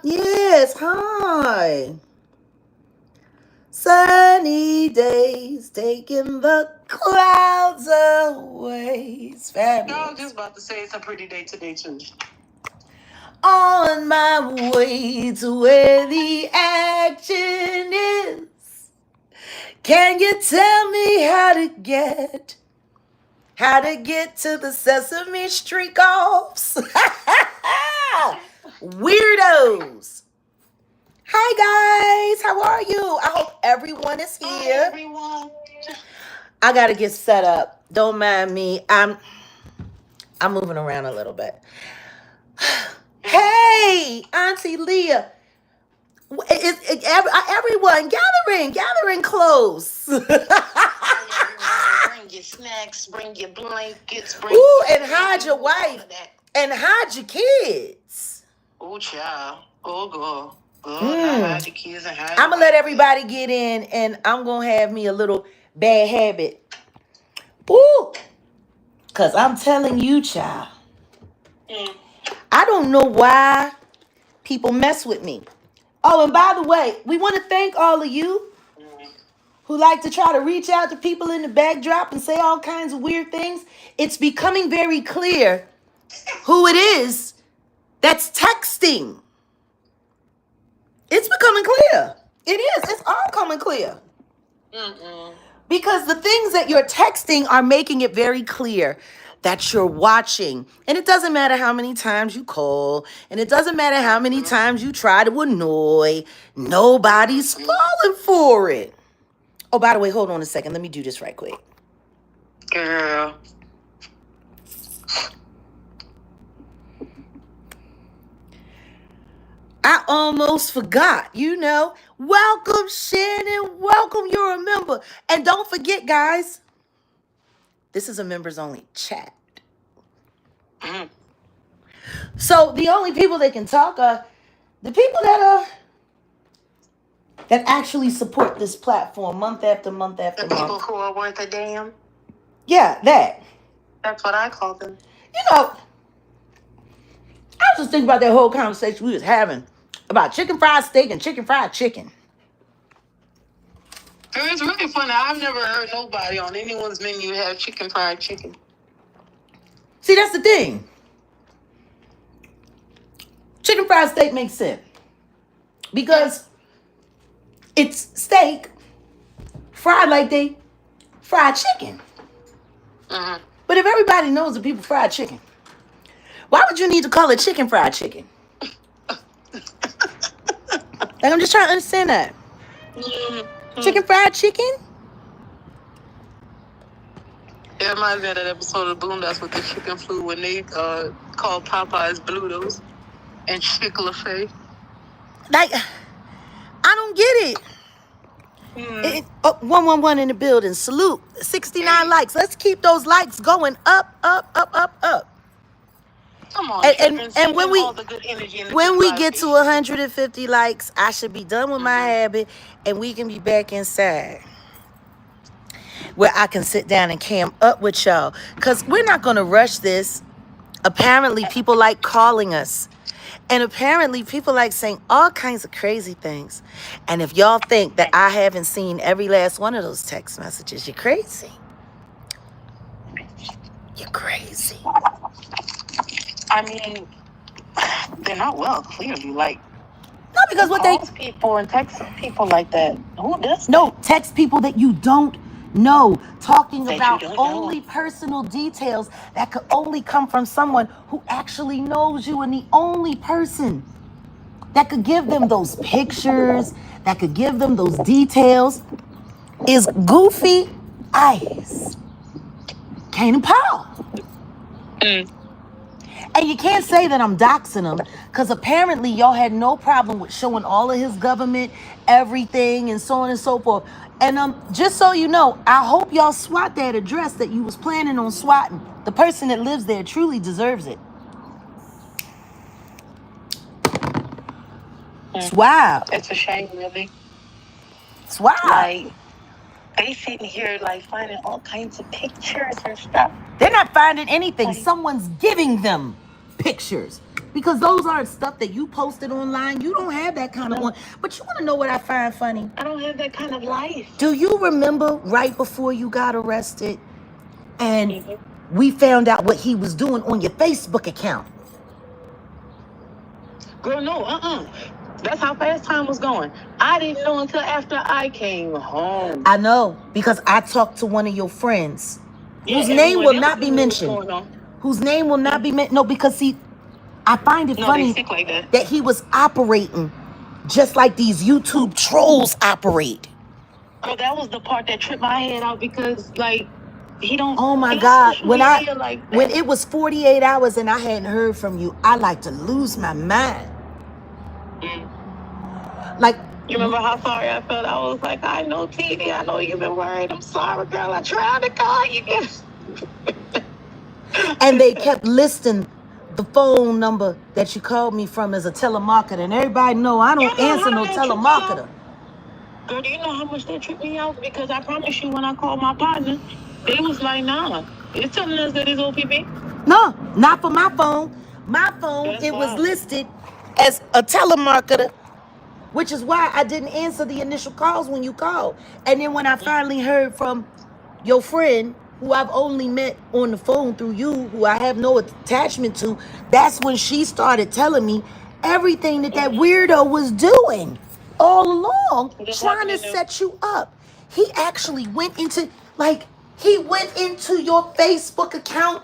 Yes, hi. Sunny days taking the clouds away. It's fabulous. I was just about to say it's a pretty day today too. On my way to where the action is. Can you tell me how to get to the Sesame Street offs? Weirdos. Hi guys, how are you? I hope everyone is here. Hi everyone. I gotta get set up. Don't mind me. I'm moving around a little bit. Hey, Auntie Leah. Everyone gathering close. Bring your snacks, bring your blankets, and hide your wife. And hide your kids. Oh, child. Oh, girl. Hide your kids and hide. I'm gonna let everybody get in, and I'm gonna have me a little bad habit. Ooh, cause I'm telling you, child. I don't know why people mess with me. Oh, and by the way, we want to thank all of you who like to try to reach out to people in the backdrop and say all kinds of weird things. It's becoming very clear who it is that's texting. It's becoming clear. It is. It's all coming clear. Because the things that you're texting are making it very clear that you're watching. And it doesn't matter how many times you call. And it doesn't matter how many times you try to annoy. Nobody's falling for it. Oh, by the way, hold on a second. Let me do this right quick. Girl. I almost forgot, Welcome, Shannon. Welcome, you're a member. And don't forget, guys, this is a members only chat. So the only people that can talk are the people that actually support this platform month after month after month. The people who are worth a damn? Yeah, that. That's what I call them. I was just thinking about that whole conversation we was having about chicken fried steak and chicken fried chicken. It's really funny. I've never heard nobody on anyone's menu have chicken fried chicken. See, that's the thing. Chicken fried steak makes sense because it's steak fried like they fried chicken. But if everybody knows that people fried chicken, why would you need to call it chicken fried chicken? I'm just trying to understand that. Chicken fried chicken? It reminds me of that episode of Boondocks with the chicken flu when they called Popeyes Blutos and Chick-fil-A. Like, I don't get it. 111 in the building. Salute. 69 likes. Let's keep those likes going up. Come on, and when we get to 150 likes, I should be done with my habit, and we can be back inside where I can sit down and cam up with y'all. Because we're not going to rush this. Apparently, people like calling us. And apparently, people like saying all kinds of crazy things. And if y'all think that I haven't seen every last one of those text messages, you're crazy. You're crazy. I mean, they're not well, clearly. Like, no, because what they people and text people like that. Who does? No, text people that you don't know, talking about only personal details that could only come from someone who actually knows you, and the only person that could give them those pictures, that could give them those details, is Goofy Eyes, Kane and Paul. And you can't say that I'm doxing him, because apparently y'all had no problem with showing all of his government, everything, and so on and so forth. And just so you know, I hope y'all swat that address that you was planning on swatting. The person that lives there truly deserves it. It's wild. It's a shame, really. It's wild. Like, they sitting here, like, finding all kinds of pictures and stuff. They're not finding anything. Someone's giving them pictures. Because those aren't stuff that you posted online. You don't have that kind of one. But you want to know what I find funny? I don't have that kind of life. Do you remember right before you got arrested and we found out what he was doing on your Facebook account? Girl, no, That's how fast time was going. I didn't know until after I came home. I know, because I talked to one of your friends whose Yeah, name will everyone not else be knew what was mentioned. going on. Whose name will not be mentioned. No, because see, I find it No, funny they sick like that. that he was operating just like these YouTube trolls operate. Oh, that was the part that tripped my head out because, like, he don't. Oh my he God! social media like that. When it was 48 hours and I hadn't heard from you, I like to lose my mind. Like, you remember how sorry I felt? I was like, I know, TV, I know you've been worried. I'm sorry, girl. I tried to call you. And they kept listing the phone number that you called me from as a telemarketer, and everybody know I don't answer no telemarketer. Girl, do you know how much that tripped me out? Because I promise you, when I called my partner, they was like, nah, it's telling us that it's OPP. No, not for my phone. My phone, it was listed as a telemarketer, which is why I didn't answer the initial calls when you called. And then when I finally heard from your friend, who I've only met on the phone through you, who I have no attachment to, that's when she started telling me everything that weirdo was doing all along, trying to set you up. He actually went into, your Facebook account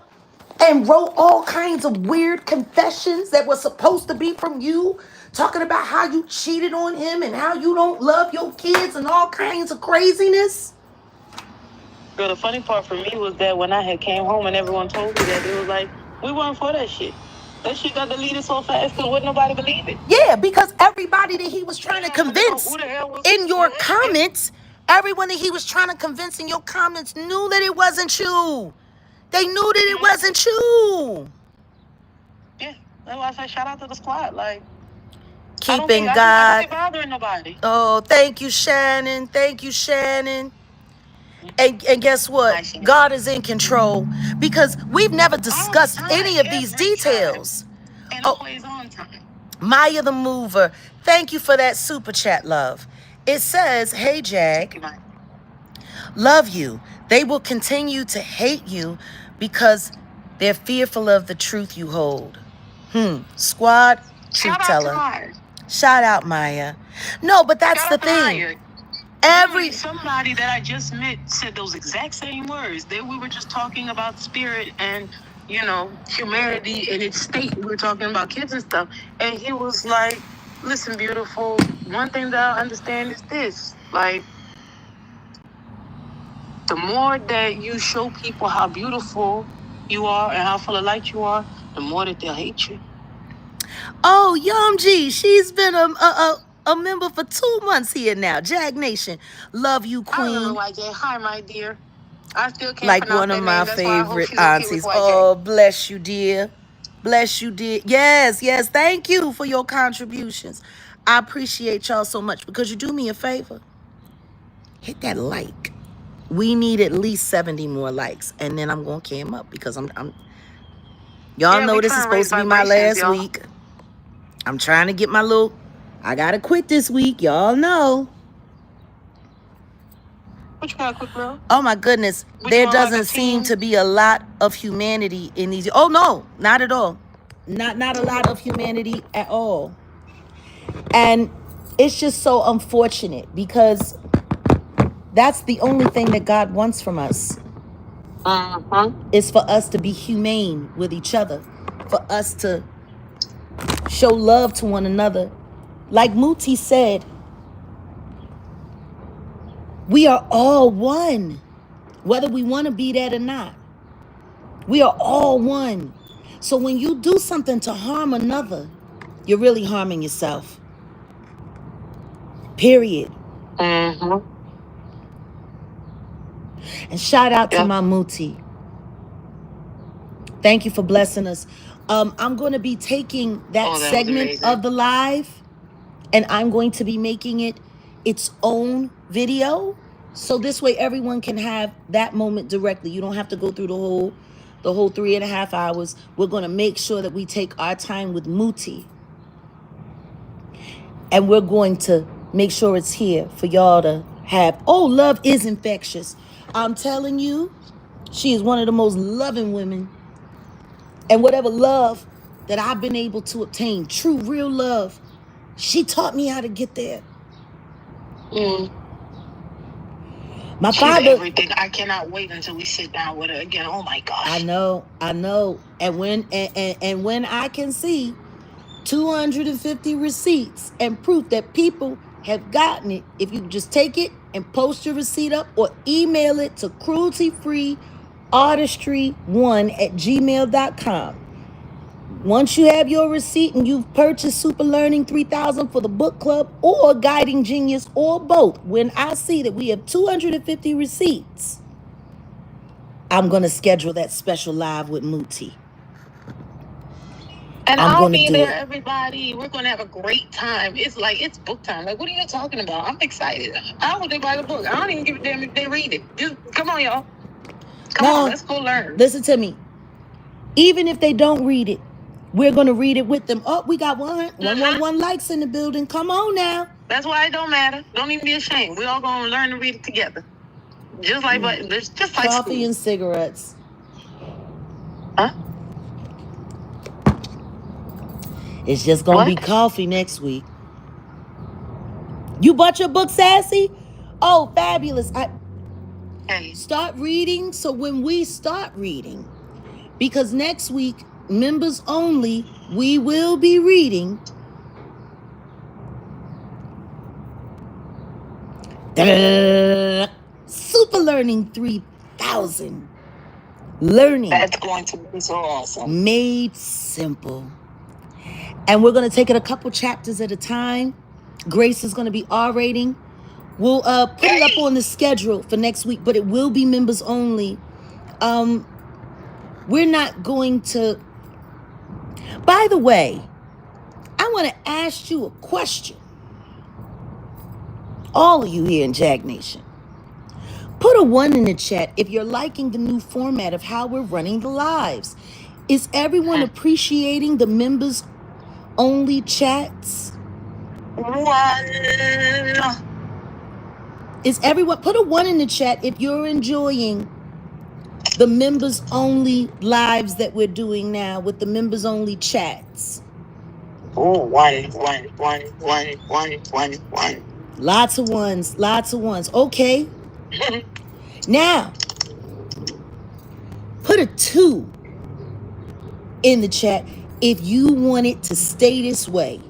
and wrote all kinds of weird confessions that were supposed to be from you, talking about how you cheated on him and how you don't love your kids and all kinds of craziness. Girl, the funny part for me was that when I had came home and everyone told me that, they was like, we weren't for that shit. That shit got deleted so fast because wouldn't nobody believe it. Yeah, because everybody that he was trying to convince in your comments, everyone that he was trying to convince in your comments knew that it wasn't you. They knew that it wasn't you. Yeah, that's why I say shout out to the squad. Like, keeping God. I don't be bothering nobody. Oh, thank you, Shannon. Thank you, Shannon. And guess what? God is in control, because we've never discussed any of these details. And always on time. Maya the Mover, thank you for that super chat, love. It says, hey, Jag, love you. They will continue to hate you because they're fearful of the truth you hold. Squad, truth teller. Shout out, Maya. No, but that's the thing. Somebody that I just met said those exact same words. We were just talking about spirit and, you know, humanity in its state. We were talking about kids and stuff. And he was like, listen, beautiful, one thing that I understand is this. Like, the more that you show people how beautiful you are and how full of light you are, the more that they'll hate you. Oh, Yum G, she's been a member for 2 months here now. Jag Nation, love you, Queen. I remember YJ. Hi, my dear. I still can't like one of my favorite aunties. Oh, bless you, dear. Bless you, dear. Yes, thank you for your contributions. I appreciate y'all so much, because you do me a favor. Hit that like. We need at least 70 more likes, and then I'm going to cam up, because I'm y'all know this is supposed to be my last week. I'm trying to get my I got to quit this week. Y'all know. What you got to quit, bro? Oh, my goodness. There doesn't seem to be a lot of humanity in these. Oh, no, not at all. Not a lot of humanity at all. And it's just so unfortunate, because that's the only thing that God wants from us. Is for us to be humane with each other. For us to show love to one another. Like Muti said, we are all one, whether we want to be that or not. We are all one. So when you do something to harm another, you're really harming yourself. Period. And shout out to my Muti. Thank you for blessing us. I'm going to be taking that segment of the live, and I'm going to be making it its own video. So this way everyone can have that moment directly. You don't have to go through the whole the whole 3.5 hours. We're going to make sure that we take our time with Muti. And we're going to make sure it's here for y'all to have. Oh, love is infectious. I'm telling you, she is one of the most loving women. And whatever love that I've been able to obtain, true, real love, she taught me how to get there. My She's father, everything. I cannot wait until we sit down with her again. Oh my gosh. I know. And when I can see 250 receipts and proof that people have gotten it, if you just take it and post your receipt up or email it to crueltyfreeartistry1@gmail.com. Once you have your receipt and you've purchased Super Learning 3000 for the book club or Guiding Genius or both, when I see that we have 250 receipts, I'm going to schedule that special live with Muti. And I'll be there, everybody. We're going to have a great time. It's like, it's book time. Like, what are you talking about? I'm excited. I want to buy the book. I don't even give a damn if they read it. Just, come on, y'all. Come on, let's go learn. Listen to me. Even if they don't read it, we're going to read it with them. Oh, we got 111 likes in the building. Come on now. That's why it don't matter. Don't even be ashamed. We're all going to learn to read it together. Just like, just like coffee school. And cigarettes. Huh? It's just going to be coffee next week. You bought your book, Sassy? Oh, fabulous. Start reading. So when we start reading, because next week, members only, we will be reading Super Learning 3000. Learning. That's going to be so awesome. Made simple. And we're going to take it a couple chapters at a time. Grace is going to be R rating. We'll put it up on the schedule for next week, but it will be members only. We're not going to... By the way, I want to ask you a question. All of you here in Jag Nation. Put a 1 in the chat if you're liking the new format of how we're running the lives. Is everyone appreciating the members only chats? 1. Is everyone, put a 1 in the chat if you're enjoying the members only lives that we're doing now with the members only chats. Oh, 1. Lots of ones. Okay. Now, put a 2 in the chat if you want it to stay this way.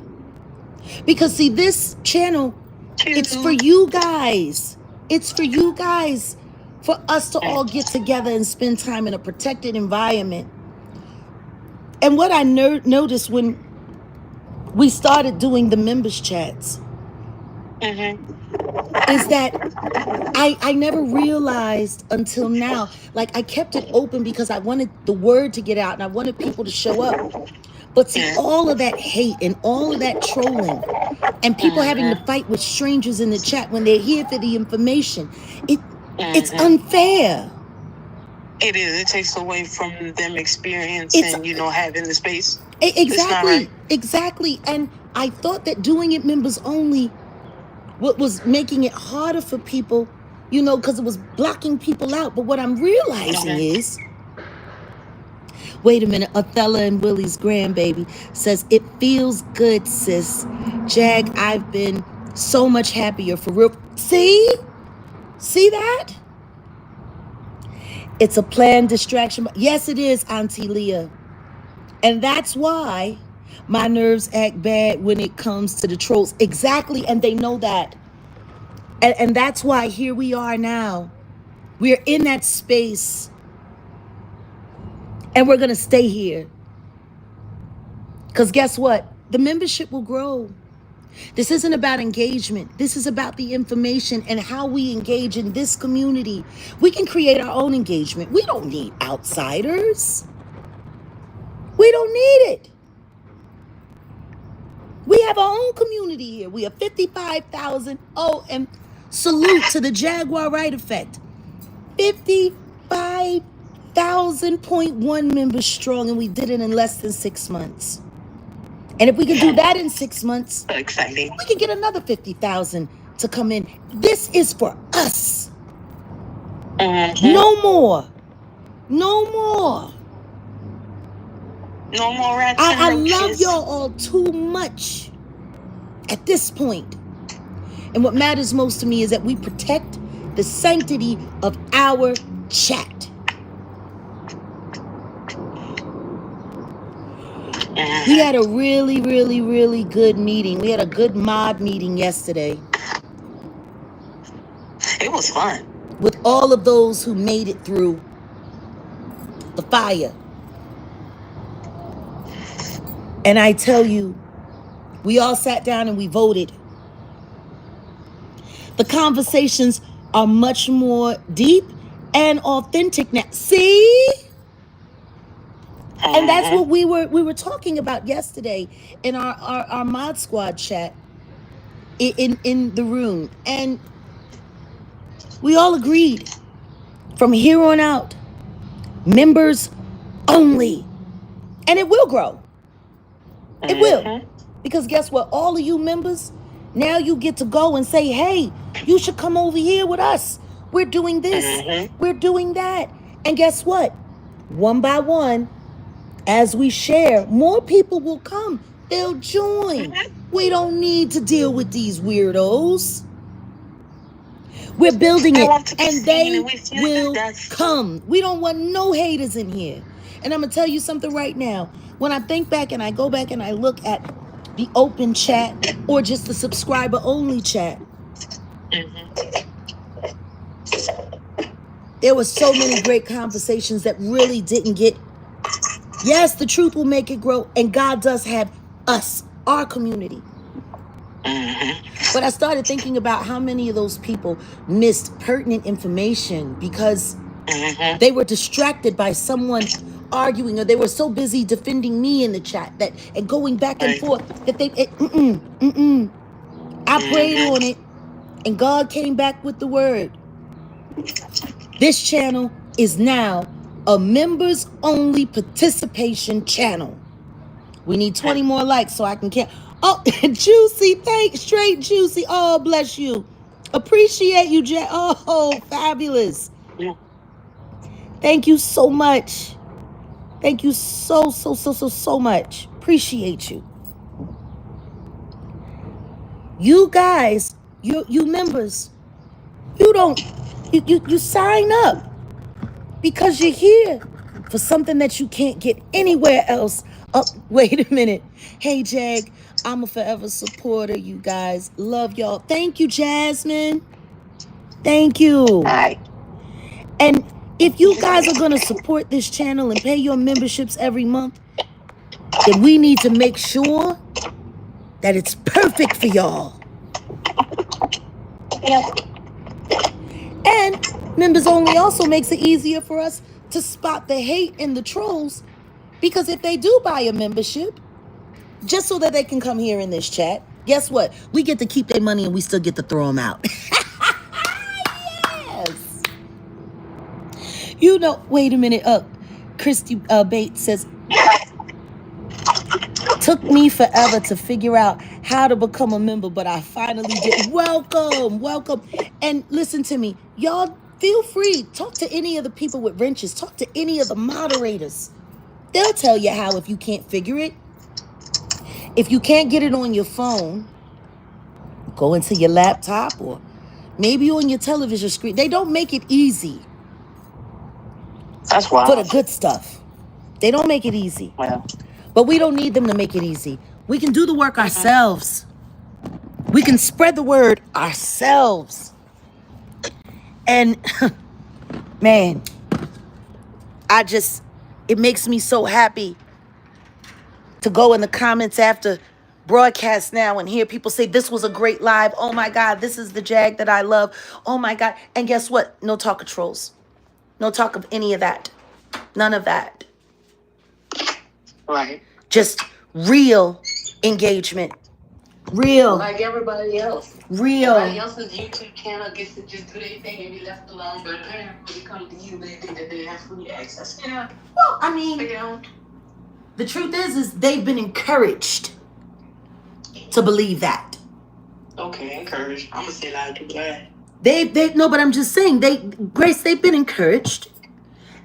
Because see, this channel, it's for you guys. It's for you guys. For us to all get together and spend time in a protected environment. And what I noticed when we started doing the members chats is that I never realized until now, like I kept it open because I wanted the word to get out and I wanted people to show up. But see, all of that hate and all of that trolling and people having to fight with strangers in the chat when they're here for the information, it's unfair. It is. It takes away from them experiencing, having the space. Exactly. Exactly. And I thought that doing it members only, what was making it harder for people, because it was blocking people out. But what I'm realizing is, wait a minute, Othello and Willie's grandbaby says, it feels good, sis. Jag, I've been so much happier for real. See that? It's a planned distraction. Yes, it is, Auntie Leah. And that's why my nerves act bad when it comes to the trolls. Exactly, and they know that. And that's why here we are now. We're in that space. And we're going to stay here. Because guess what? The membership will grow. This isn't about engagement. This is about the information and how we engage in this community. We can create our own engagement. We don't need outsiders. We don't need it. We have our own community here. We have 55,000. Oh, and salute to the Jaguar Wright effect. 55,000 1,000.1 members strong, and we did it in less than 6 months. And if we can do that in 6 months, So exciting. we can get another 50,000 to come in. This is for us. No more. No more. No more rats I and love roaches. y'all all too much at this point. And what matters most to me is that we protect the sanctity of our chat. We had a really, really, really good meeting. We had a good mod meeting yesterday. It was fun. With all of those who made it through the fire. And I tell you, we all sat down and we voted. The conversations are much more deep and authentic now. See? And that's what we were talking about yesterday in our mod squad chat in the room. And we all agreed from here on out, members only. And it will grow. It will. Because guess what? All of you members, now you get to go and say, hey, you should come over here with us. We're doing this. We're doing that. And guess what? One by one, as we share, more people will come. They'll join. We don't need to deal with these weirdos. We're building it, and they will come. We don't want no haters in here. And I'm going to tell you something right now. When I think back and I go back and I look at the open chat or just the subscriber only chat, there were so many great conversations that really didn't get. Yes, the truth will make it grow, and God does have us, our community. But I started thinking about how many of those people missed pertinent information because they were distracted by someone arguing, or they were so busy defending me in the chat that and going back and forth that they I prayed on it, and God came back with the word. This channel is now a members only participation channel. We need 20 more likes so I can count. Oh, Juicy, thanks, straight Juicy. Oh, bless you. Appreciate you, Jack. Oh, fabulous. Thank you so much. Thank you so much. Appreciate you. You guys, you members, you sign up because you're here for something that you can't get anywhere else. Oh, wait a minute. Hey, Jag, I'm a forever supporter, you guys. Love y'all. Thank you, Jasmine. Thank you. Hi. And if you guys are going to support this channel and pay your memberships every month, then we need to make sure that it's perfect for y'all. And members only also makes it easier for us to spot the hate and the trolls, because if they do buy a membership, just so that they can come here in this chat, guess what? We get to keep their money and we still get to throw them out. Yes. You know, wait a minute. Christy Bates says, took me forever to figure out how to become a member, but I finally did. Welcome. And listen to me. Y'all feel free. Talk to any of the people with wrenches. Talk to any of the moderators. They'll tell you how if you can't figure it. If you can't get it on your phone, go into your laptop or maybe on your television screen. They don't make it easy. That's wild. For the good stuff. They don't make it easy. Well. But we don't need them to make it easy. We can do the work ourselves. We can spread the word ourselves. And, man, it makes me so happy to go in the comments after broadcast now and hear people say, this was a great live. Oh, my God, this is the Jag that I love. Oh, my God. And guess what? No talk of trolls. No talk of any of that. None of that. Right. Just real engagement, Real. Like everybody else. Real. Everybody else's YouTube channel gets to just do their thing and be left alone. But apparently when it comes to you, they think that they have free access. Yeah. Well, I mean, They don't. the truth is they've been encouraged to believe that. Okay, encouraged. I'm gonna say like too bad. They no, but I'm just saying Grace, they've been encouraged.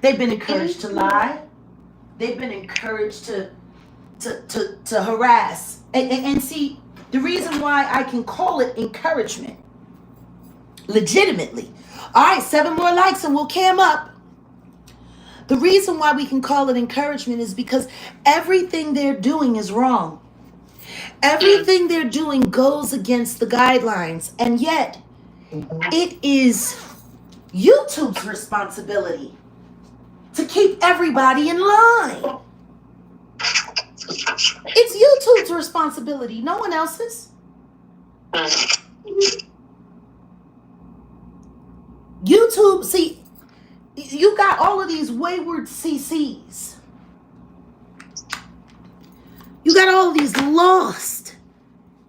They've been encouraged to lie. They've been encouraged to harass. And see, the reason why I can call it encouragement, legitimately. All right, 7 more likes and we'll cam up. The reason why we can call it encouragement is because everything they're doing is wrong. Everything they're doing goes against the guidelines. And yet, it is YouTube's responsibility to keep everybody in line. It's YouTube's responsibility, no one else's. YouTube, see, you got all of these wayward CCs. You got all of these lost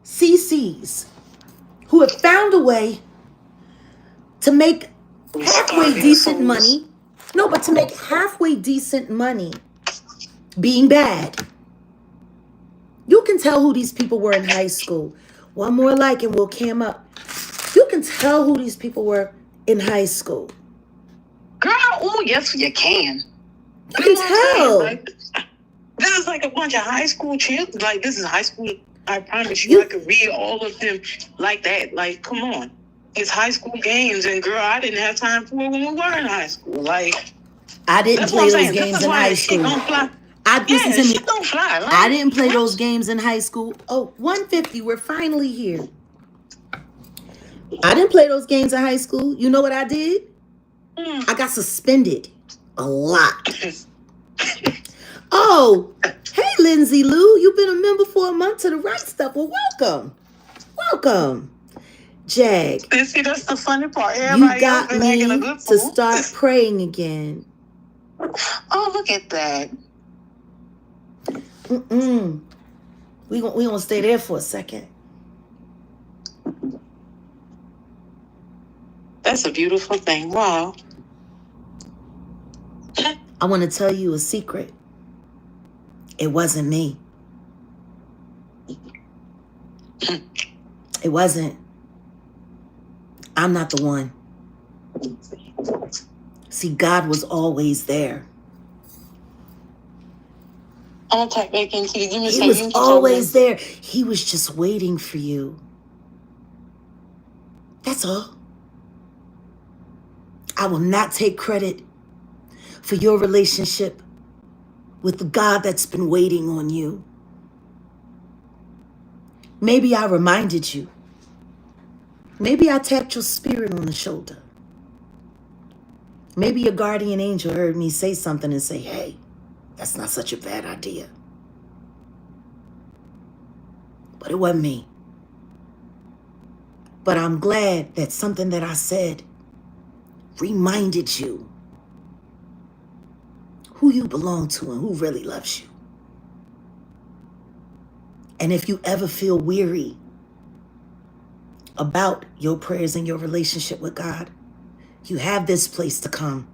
CCs who have found a way to make halfway decent money. No, but to make halfway decent money being bad. You can tell who these people were in high school. 1 more like and we'll cam up. You can tell who these people were in high school. Girl, oh yes, you can. You can tell. Like, this is like a bunch of high school children. Like, this is high school. I promise you, I could read all of them like that. Like, come on. It's high school games, and girl, I didn't have time for it when we were in high school. Like, I didn't play those games in high school. Shit don't fly. Like, I didn't play those games in high school. Oh, 150, we're finally here. I didn't play those games in high school. You know what I did? I got suspended a lot. Oh, hey, Lindsay Lou, you've been a member for a month to the right stuff. Well, welcome. Welcome. Jag. See, that's the funny part. You got me to start praying again. Oh, look at that. We gonna stay there for a second. That's a beautiful thing. Wow. I want to tell you a secret. It wasn't me. It wasn't. I'm not the one. See, God was always there. I'll type back into you. He was always there. He was just waiting for you. That's all. I will not take credit for your relationship with the God that's been waiting on you. Maybe I reminded you. Maybe I tapped your spirit on the shoulder. Maybe your guardian angel heard me say something and say, hey, that's not such a bad idea. But it wasn't me. But I'm glad that something that I said reminded you who you belong to and who really loves you. And if you ever feel weary about your prayers and your relationship with God, you have this place to come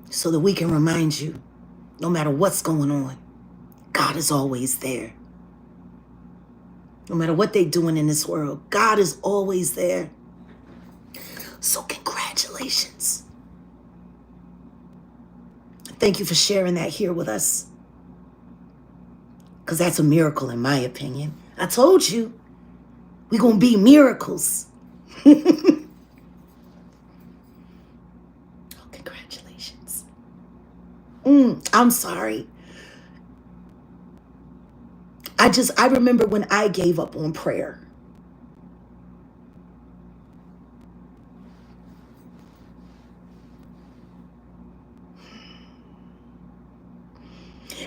so that we can remind you, no matter what's going on, God is always there. No matter what they're doing in this world, God is always there. So congratulations. Thank you for sharing that here with us. Because that's a miracle in my opinion. I told you, we're going to be miracles. Oh, congratulations. I'm sorry. I remember when I gave up on prayer.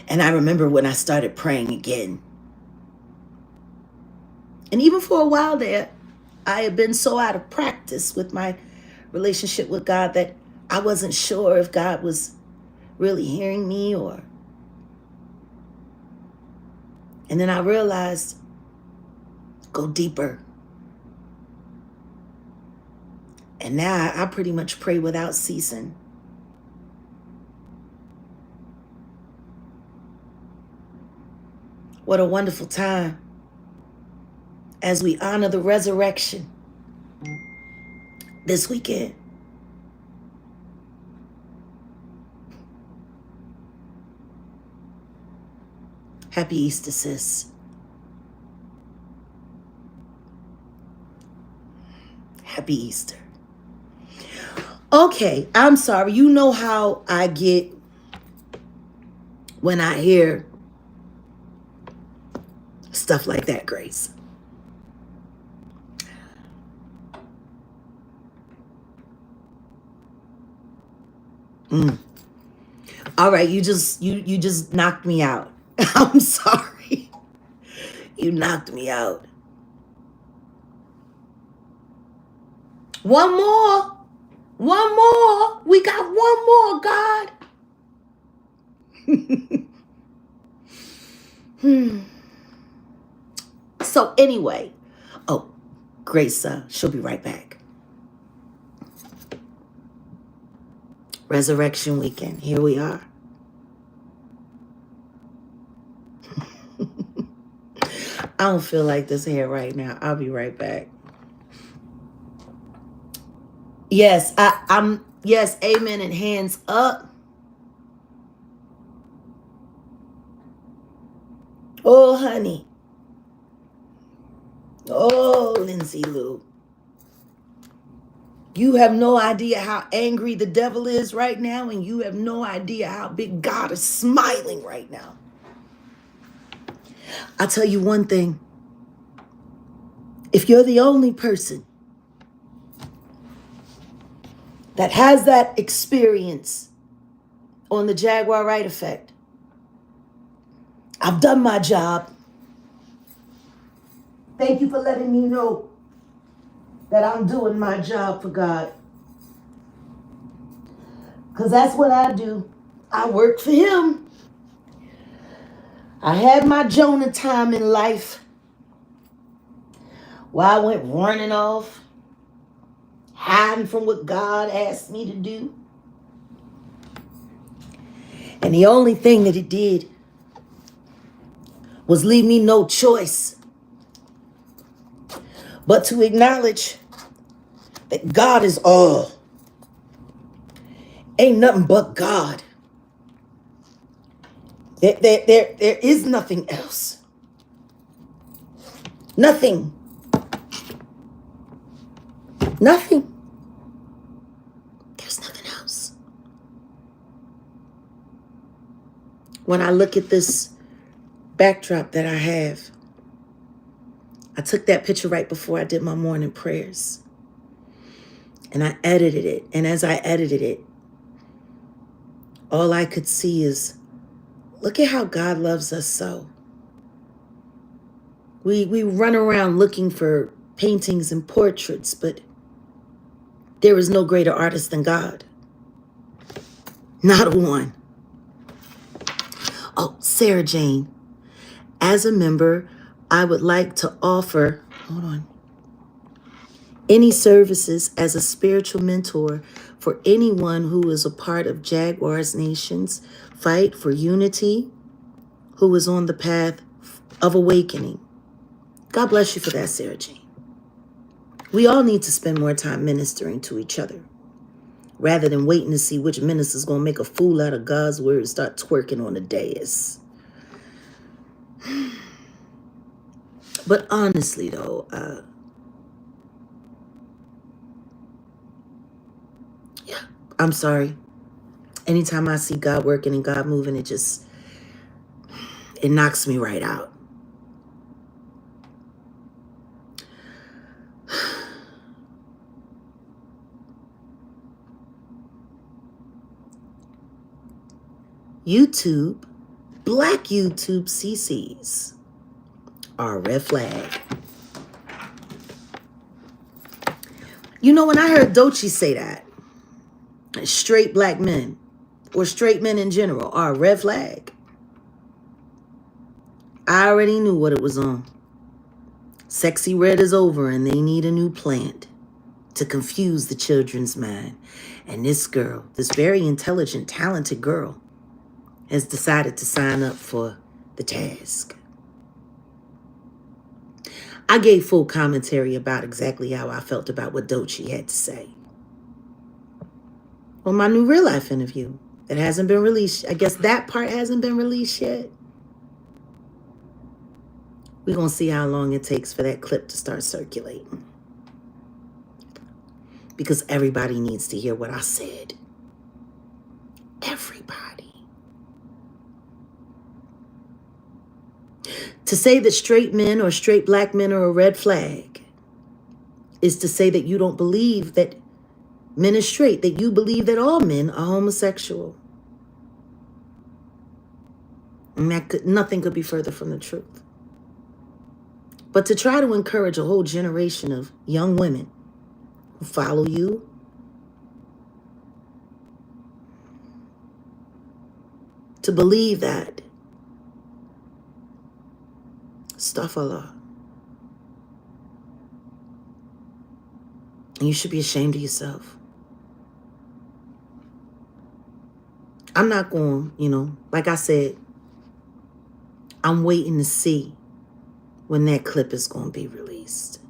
And I remember when I started praying again. And even for a while there, I had been so out of practice with my relationship with God that I wasn't sure if God was really hearing me or... And then I realized go deeper. And now I pretty much pray without ceasing. What a wonderful time as we honor the resurrection this weekend. Happy Easter, sis. Happy Easter. Okay, I'm sorry. You know how I get when I hear stuff like that, Grace. All right, you just knocked me out. I'm sorry. You knocked me out. One more. One more. We got one more, God. So anyway, oh, Grace, she'll be right back. Resurrection weekend. Here we are. I don't feel like this hair right now. I'll be right back. Yes, yes, amen, and hands up. Oh, honey. Oh, Lindsay Lou. You have no idea how angry the devil is right now, and you have no idea how big God is smiling right now. I'll tell you one thing. If you're the only person that has that experience on the Jaguar Wright effect, I've done my job. Thank you for letting me know that I'm doing my job for God. Because that's what I do. I work for him. I had my Jonah time in life while I went running off, hiding from what God asked me to do. And the only thing that it did was leave me no choice but to acknowledge that God is all. Ain't nothing but God. There is nothing else. Nothing. Nothing. There's nothing else. When I look at this backdrop that I have, I took that picture right before I did my morning prayers. And I edited it. And as I edited it, all I could see is, look at how God loves us so. We run around looking for paintings and portraits, but there is no greater artist than God. Not one. Oh, Sarah Jane, as a member, I would like to offer, hold on, any services as a spiritual mentor for anyone who is a part of Jaguar's Nation's fight for unity, who is on the path of awakening. God bless you for that, Sarah Jane. We all need to spend more time ministering to each other rather than waiting to see which minister's going to make a fool out of God's word and start twerking on the dais. But honestly, though, yeah, I'm sorry. Anytime I see God working and God moving, it knocks me right out. YouTube, black YouTube CCs are a red flag. You know, when I heard Doxxing say that, straight black men or straight men in general are a red flag, I already knew what it was on. Sexy red is over and they need a new plant to confuse the children's mind. And this girl, this very intelligent, talented girl, has decided to sign up for the task. I gave full commentary about exactly how I felt about what Doxxing had to say on my new real life interview that hasn't been released. I guess that part hasn't been released yet. We're going to see how long it takes for that clip to start circulating. Because everybody needs to hear what I said. Everybody. To say that straight men or straight black men are a red flag is to say that you don't believe that men are straight, that you believe that all men are homosexual. And nothing could be further from the truth. But to try to encourage a whole generation of young women who follow you, to believe that, astaghfirullah. And you should be ashamed of yourself. I'm not going, like I said, I'm waiting to see when that clip is going to be released.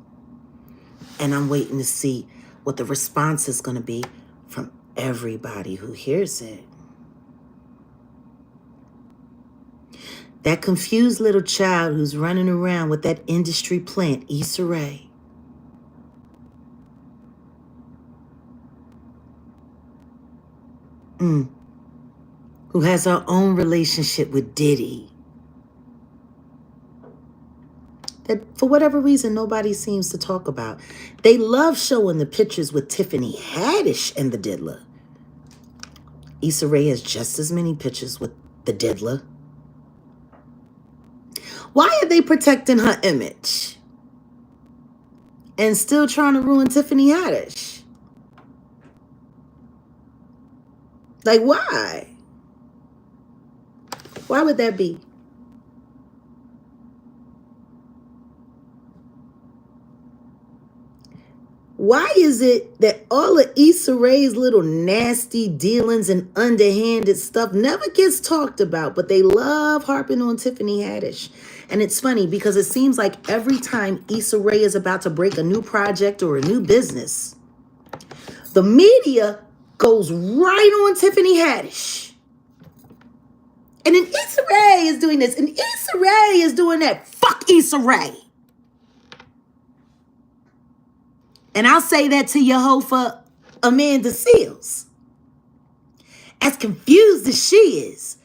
And I'm waiting to see what the response is going to be from everybody who hears it. That confused little child who's running around with that industry plant, Issa Rae. Who has her own relationship with Diddy. That for whatever reason nobody seems to talk about. They love showing the pictures with Tiffany Haddish and the diddler. Issa Rae has just as many pictures with the diddler. Why are they protecting her image and still trying to ruin Tiffany Haddish? Like, why? Why would that be? Why is it that all of Issa Rae's little nasty dealings and underhanded stuff never gets talked about, but they love harping on Tiffany Haddish? And it's funny because it seems like every time Issa Rae is about to break a new project or a new business, the media goes right on Tiffany Haddish. And then Issa Rae is doing this, and Issa Rae is doing that. Fuck Issa Rae. And I'll say that to your hoe for Amanda Seals. As confused as she is,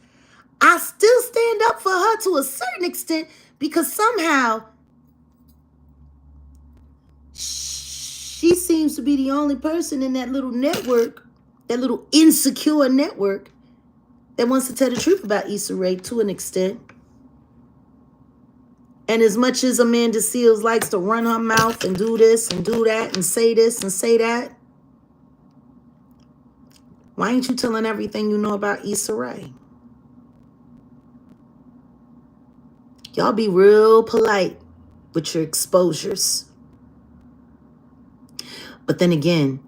I still stand up for her to a certain extent because somehow she seems to be the only person in that little network, that little insecure network, that wants to tell the truth about Issa Rae to an extent. And as much as Amanda Seals likes to run her mouth and do this and do that and say this and say that, why ain't you telling everything you know about Issa Rae? Y'all be real polite with your exposures. But then again,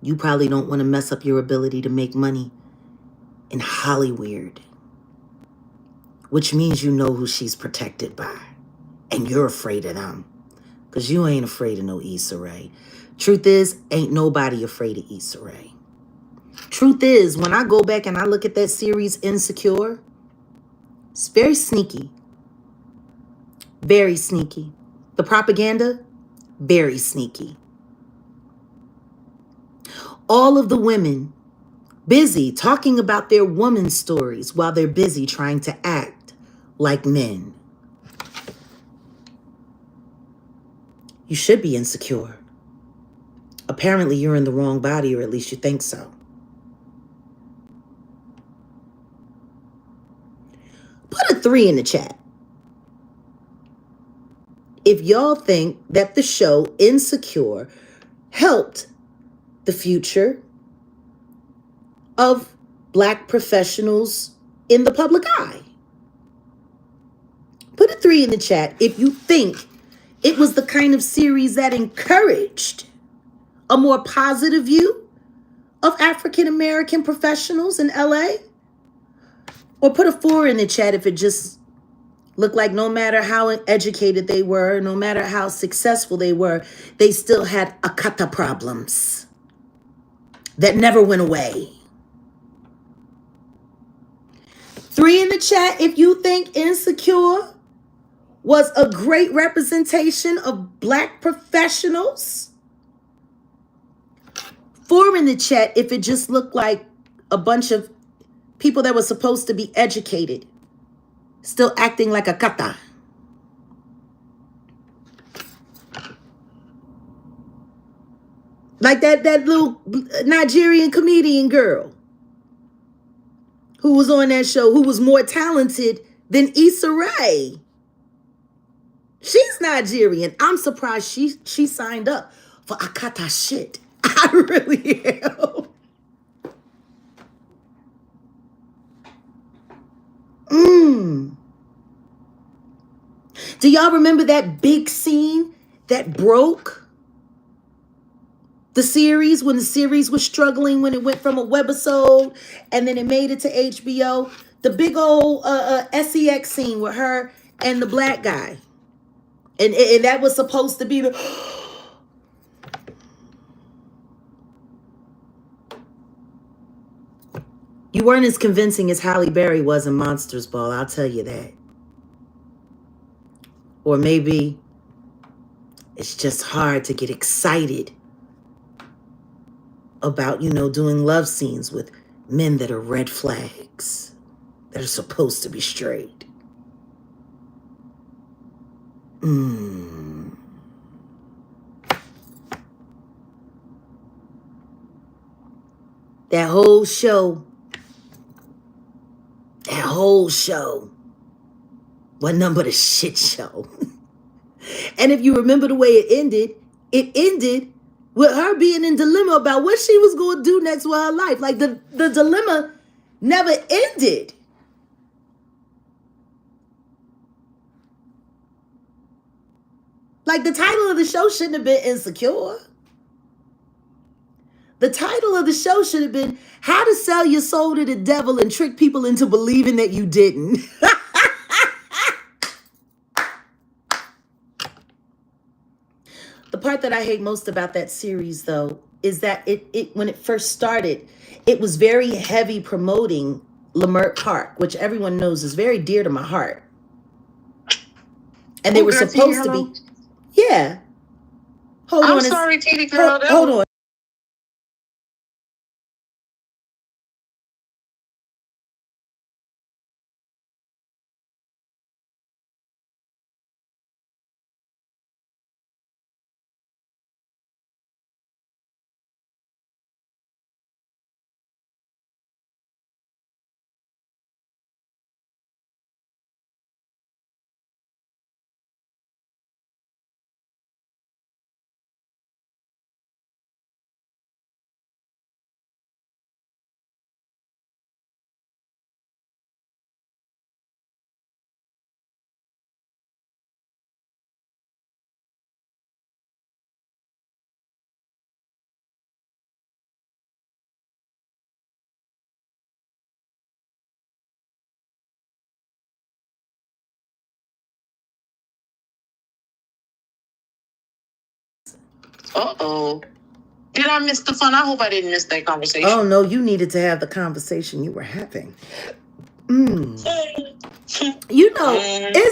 you probably don't want to mess up your ability to make money in Hollywood, which means you know who she's protected by. And you're afraid of them. Because you ain't afraid of no Issa Rae. Truth is, ain't nobody afraid of Issa Rae. Truth is, when I go back and I look at that series Insecure, it's very sneaky. Very sneaky. The propaganda, very sneaky. All of the women busy talking about their woman stories while they're busy trying to act like men. You should be insecure. Apparently, you're in the wrong body, or at least you think so. Put a 3 in the chat if y'all think that the show Insecure helped the future of Black professionals in the public eye. Put a 3 in the chat if you think It was the kind of series that encouraged a more positive view of African American professionals in LA. Or put a 4 in the chat if it just looked like no matter how educated they were, no matter how successful they were, they still had akata problems that never went away. 3 in the chat if you think Insecure was a great representation of Black professionals. 4 in the chat if it just looked like a bunch of people that were supposed to be educated still acting like a kata. Like that little Nigerian comedian girl who was on that show, who was more talented than Issa Rae. She's Nigerian. I'm surprised she signed up for akata shit. I really am. Do y'all remember that big scene that broke the series, when the series was struggling, when it went from a webisode and then it made it to HBO? The big old SEX scene with her and the Black guy. And that was supposed to be the... You weren't as convincing as Halle Berry was in Monsters Ball, I'll tell you that. Or maybe it's just hard to get excited about, doing love scenes with men that are red flags, that are supposed to be straight. That whole show wasn't nothing but a shit show. And if you remember the way it ended with her being in dilemma about what she was going to do next with her life. Like the dilemma never ended. Like the title of the show shouldn't have been Insecure. The title of the show should have been How to Sell Your Soul to the Devil and Trick People into Believing That You Didn't. The part that I hate most about that series, though, is that it when it first started, it was very heavy promoting Leimert Park, which everyone knows is very dear to my heart. And they were supposed to be... Yeah. Hold on. I'm sorry, Titi girl. Hold on. Uh-oh. Did I miss the fun? I hope I didn't miss that conversation. Oh, no, you needed to have the conversation you were having. It's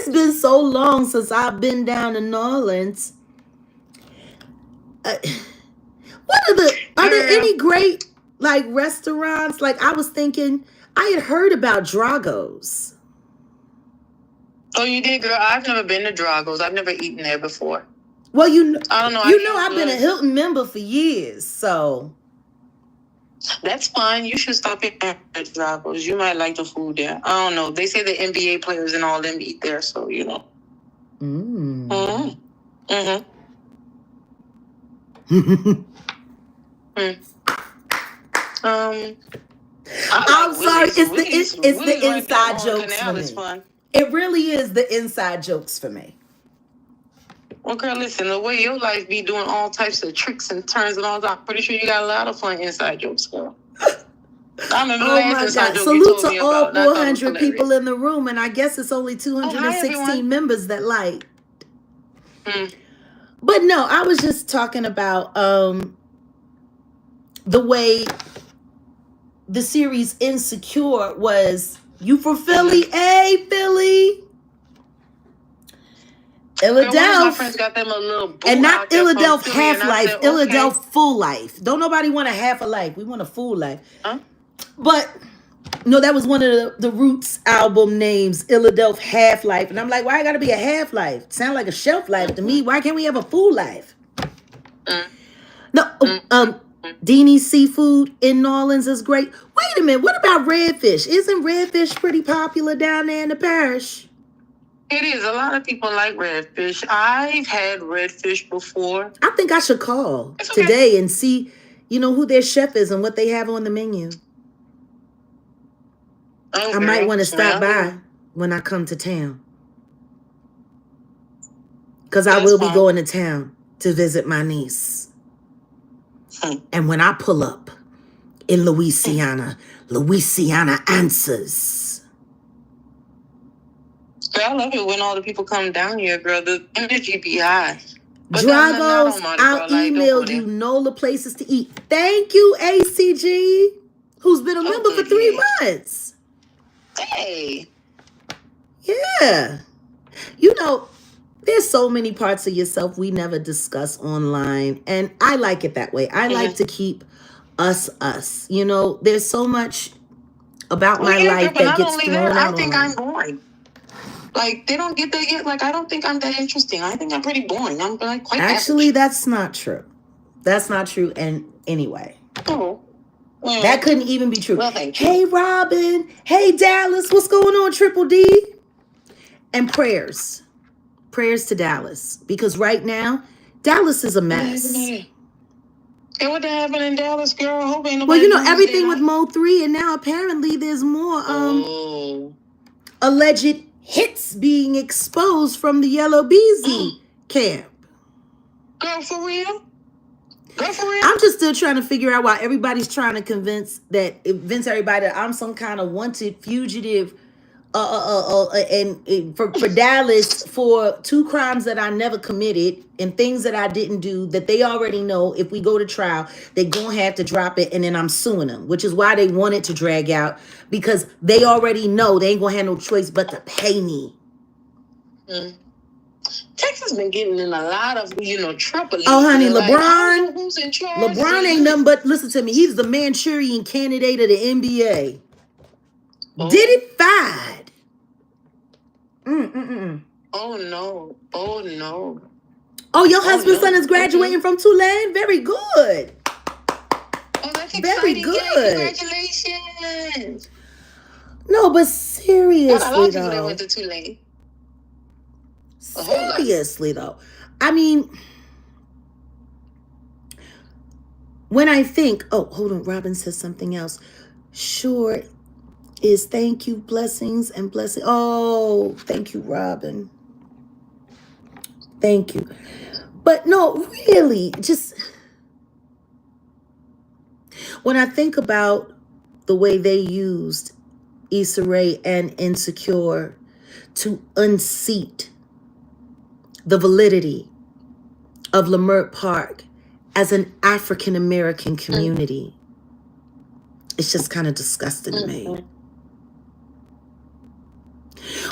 been so long since I've been down in New Orleans. Are there any great, restaurants? I was thinking, I had heard about Drago's. Oh, you did, girl? I've never been to Drago's. I've never eaten there before. Well, I don't know. I've been a Hilton member for years, so. That's fine. You should stop at Drago's. You might like the food there. I don't know. They say the NBA players and all them eat there, so I'm sorry. It's the inside jokes for me. It really is the inside jokes for me. Well, girl, listen, the way your life be doing all types of tricks and turns and all that, I'm pretty sure you got a lot of fun inside jokes, girl. I remember the last inside joke you Salute told to me all about. And I thought it was 400 people hilarious. in the room, and I guess it's only 216 members that like. But no, I was just talking about the way the series Insecure was. You from Philly? Hey, Philly. Illadelph. My friends got them a little boo and not Illadelph half-life, okay. Illadelph full life. Don't nobody want a half a life. We want a full life. Huh? But no, that was one of the Roots album names, Illadelph Half-Life. And I'm like, why I gotta be a half-life? Sound like a shelf life to me. Why can't we have a full life? No, Deanie's Seafood in New Orleans is great. Wait a minute, what about redfish? Isn't redfish pretty popular down there in the parish? It is. A lot of people like redfish. I've had redfish before. I think I should call today and see, who their chef is and what they have on the menu. Oh, I might want to stop by when I come to town. Because I will be going to town to visit my niece. And when I pull up in Louisiana answers. I love it when all the people come down here, girl. The energy be high. Dragos, I'll email you NOLA places to eat. Thank you, ACG, who's been a member for 3 months. Hey. Yeah. There's so many parts of yourself we never discuss online. And I like it that way. I like to keep us. There's so much about my life that gets thrown out. I think I'm boring. Like, they don't get that yet. Like, I don't think I'm that interesting. I think I'm pretty boring. I'm like quite Actually, average. That's not true. That's not true. And anyway. Oh. Yeah. That couldn't even be true. Well, thank you. Hey, Robin. Hey, Dallas. What's going on, Triple D? And prayers. Prayers to Dallas. Because right now, Dallas is a mess. Hey, what happened in Dallas, girl? I hope ain't nobody. Well, everything with Mo 3, and now apparently there's more alleged hits being exposed from the Yellow Beezy camp. Girl, for real? I'm just still trying to figure out why everybody's trying to convince everybody that I'm some kind of wanted fugitive and for Dallas for 2 crimes that I never committed and things that I didn't do that they already know if we go to trial, they're going to have to drop it and then I'm suing them, which is why they want it to drag out because they already know they ain't going to have no choice but to pay me. Texas been getting in a lot of, trouble. Oh, honey, LeBron. Like, who's in charge? LeBron ain't nothing but, listen to me, he's the Manchurian candidate of the NBA. Did it fired. Oh, no. Oh, your husband's son is graduating from Tulane? Very good. Oh, that's exciting. Very good. Yay, congratulations. No, but seriously, a lot of people that went to Tulane. Seriously, though. I mean, when I think, oh, hold on, Robin says something else. Sure is thank you, blessings and blessing. Oh, thank you, Robin. Thank you. But no, really, just when I think about the way they used Issa Rae and Insecure to unseat the validity of Leimert Park as an African-American community, it's just kind of disgusting to me.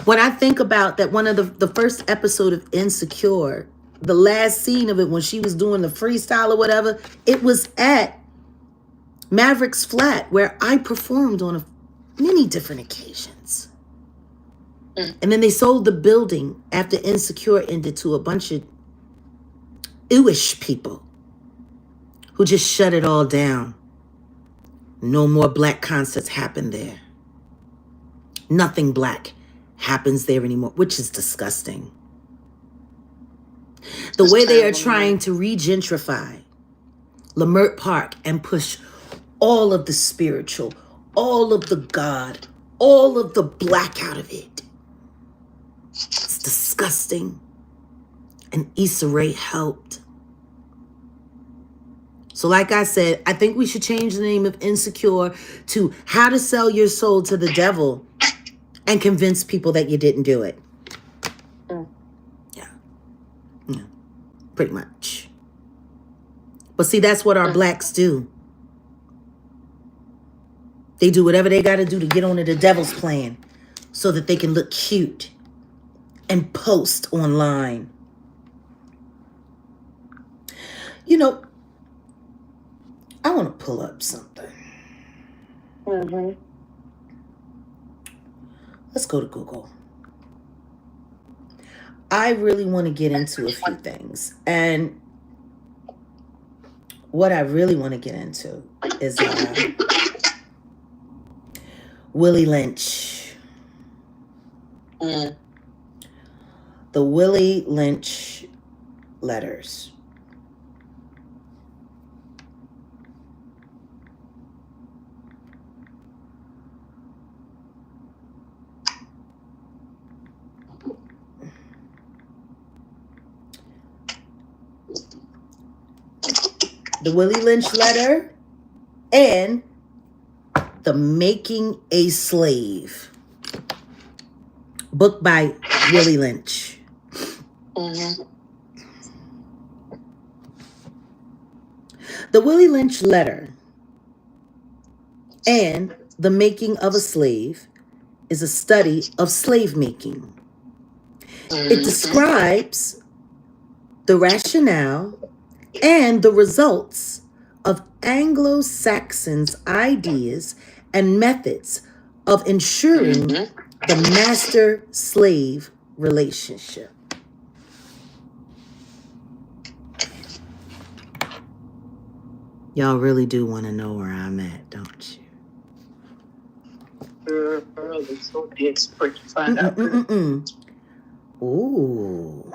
When I think about that, one of the first episode of Insecure, the last scene of it when she was doing the freestyle or whatever, it was at Maverick's flat where I performed on many different occasions. And then they sold the building after Insecure ended to a bunch of Jewish people who just shut it all down. No more black concerts happen there. Nothing black happens there anymore, which is disgusting. The way they are trying to re-gentrify Leimert Park and push all of the spiritual, all of the God, all of the black out of it. It's disgusting And Issa Rae helped. So like I said, I think we should change the name of Insecure to How to Sell Your Soul to the Devil and Convince People that you didn't do it. Yeah. Yeah. Pretty much. But see, that's what our blacks do. They do whatever they got to do to get onto the devil's plan so that they can look cute and post online. You know, I want to pull up something. Let's go to Google. I really want to get into a few things. And what I really want to get into is Willie Lynch. The Willie Lynch letters. The Willie Lynch letter and The Making a Slave. Book by Willie Lynch. The Willie Lynch letter and The Making of a Slave is a study of slave making. It describes the rationale and the results of Anglo-Saxons' ideas and methods of ensuring the master-slave relationship. Y'all really do want to know where I'm at, don't you? So the expert to find out. Ooh.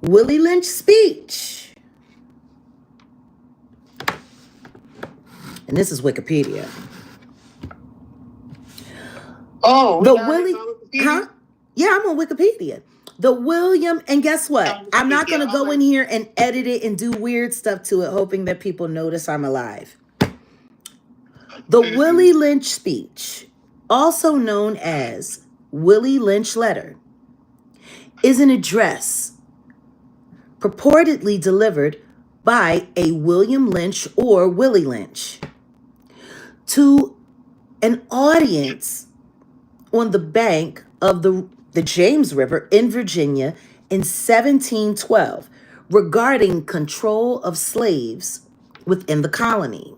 Willie Lynch speech. And this is Wikipedia. Oh, the Willie, huh? Yeah, I'm on Wikipedia. The William, and guess what? I'm not going to go in here and edit it and do weird stuff to it, hoping that people notice I'm alive. The Willie Lynch speech, also known as Willie Lynch letter, is an address purportedly delivered by a William Lynch or Willie Lynch to an audience on the bank of the James River in Virginia in 1712 regarding control of slaves within the colony.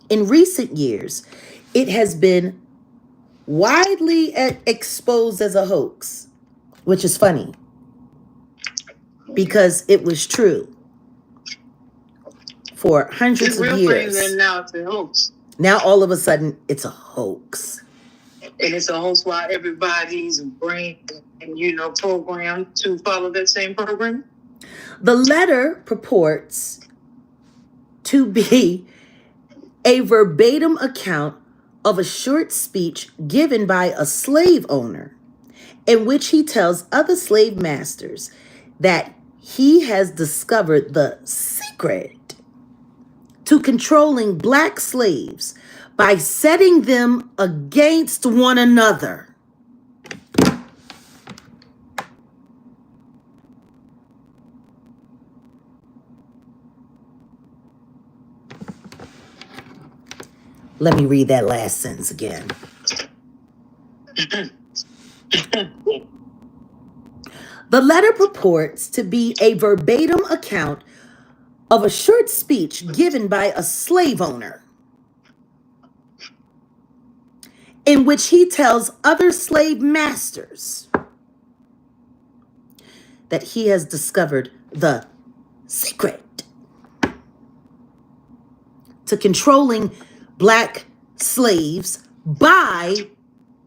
In recent years, it has been widely exposed as a hoax, which is funny because it was true for hundreds of years. And now it's a hoax. Now all of a sudden it's a hoax. And it's a hoax while everybody's brain and, programmed to follow that same program. The letter purports to be a verbatim account of a short speech given by a slave owner in which he tells other slave masters that he has discovered the secret to controlling black slaves by setting them against one another. Let me read that last sentence again. The letter purports to be a verbatim account of a short speech given by a slave owner in which he tells other slave masters that he has discovered the secret to controlling black slaves by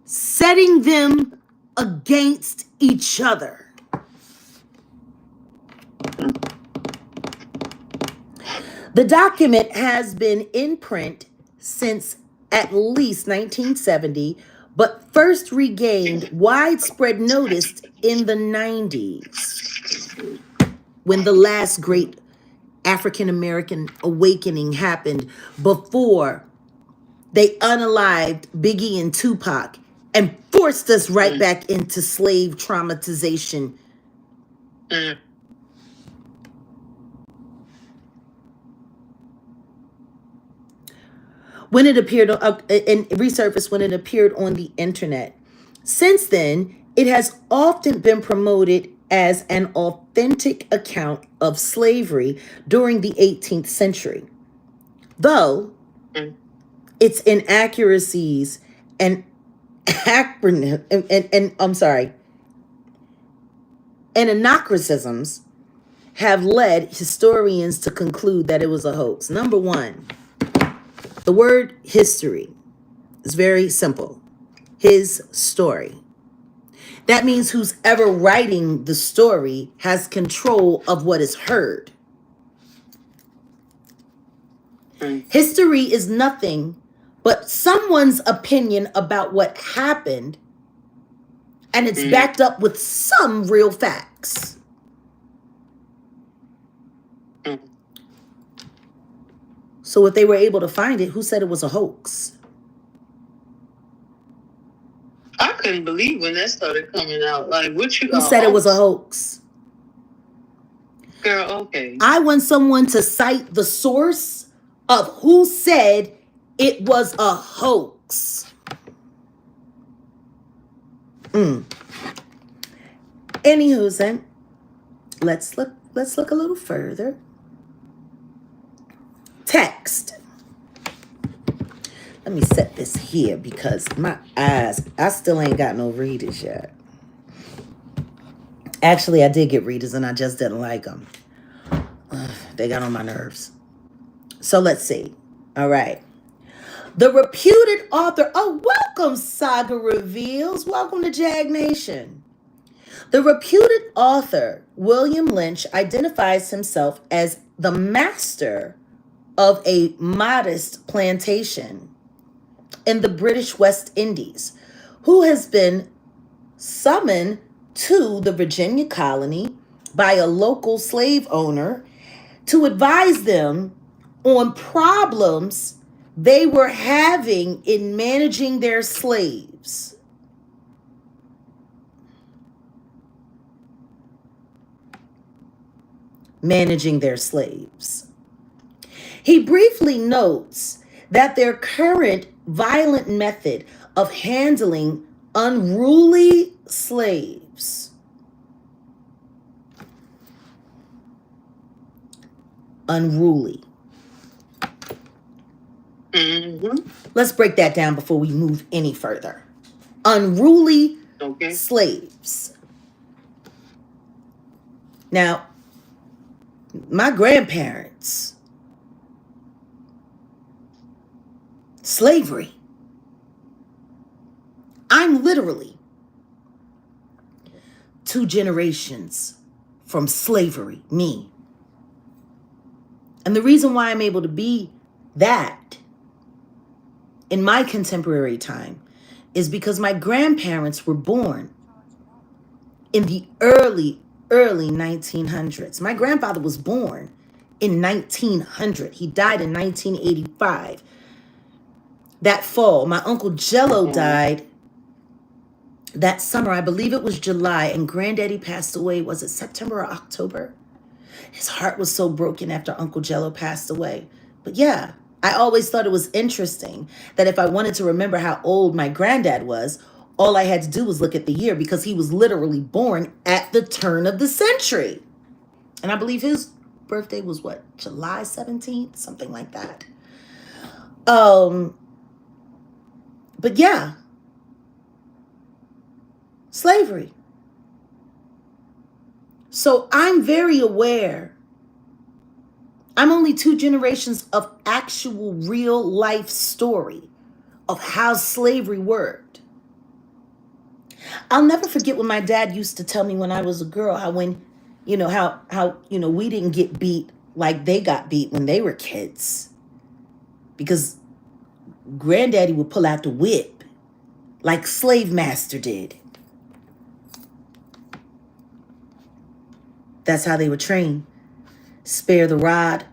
setting them against each other. The document has been in print since at least 1970, but first regained widespread notice in the 90s when the last great African American awakening happened, before they unalived Biggie and Tupac and forced us right back into slave traumatization. When it appeared and resurfaced when it appeared on the internet. Since then, it has often been promoted as an authentic account of slavery during the 18th century, though its inaccuracies and anachronisms have led historians to conclude that it was a hoax. Number one, the word history is very simple. His story. That means who's ever writing the story has control of what is heard. History is nothing but someone's opinion about what happened, and it's backed up with some real facts. So if they were able to find it, who said it was a hoax? I couldn't believe when that started coming out. Like, what you? Who said it was a hoax? Girl, okay. I want someone to cite the source of who said it was a hoax. Anywho, then, let's look a little further. Text. Let me set this here because my eyes, I still ain't got no readers yet. Actually, I did get readers and I just didn't like them. They got on my nerves. So let's see. All right. The reputed author. Oh, welcome, Saga Reveals. Welcome to Jag Nation. The reputed author, William Lynch, identifies himself as the master of a modest plantation in the British West Indies, who has been summoned to the Virginia colony by a local slave owner to advise them on problems they were having in managing their slaves. Managing their slaves. He briefly notes that their current violent method of handling unruly slaves unruly. Let's break that down before we move any further. Unruly slaves. Now, my grandparents, slavery. I'm literally 2 generations from slavery, me. And the reason why I'm able to be that in my contemporary time is because my grandparents were born in the early 1900s. My grandfather was born in 1900. He died in 1985. That fall, my Uncle Jello died that summer. I believe it was July, and Granddaddy passed away. Was it September or October? His heart was so broken after Uncle Jello passed away. But yeah, I always thought it was interesting that if I wanted to remember how old my granddad was, all I had to do was look at the year, because he was literally born at the turn of the century. And I believe his birthday was what, July 17th? Something like that. But yeah, slavery. So I'm very aware. I'm only 2 generations of actual real life story of how slavery worked. I'll never forget when my dad used to tell me when I was a girl, how when, how we didn't get beat like they got beat when they were kids. Because Granddaddy would pull out the whip like slave master did. That's how they were trained. Spare the rod,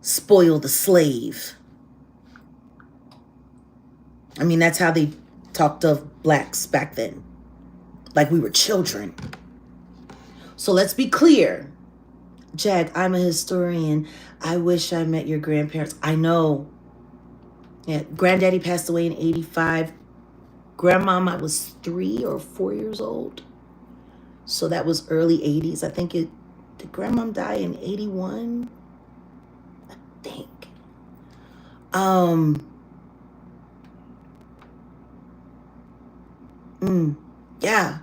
spoil the slave. I mean, that's how they talked of blacks back then. Like we were children. So let's be clear. Jag, I'm a historian. I wish I met your grandparents. I know. Yeah, granddaddy passed away in 85. Grandmama was 3 or 4 years old. So that was early 80s. I think did grandmom die in 81? I think. Yeah.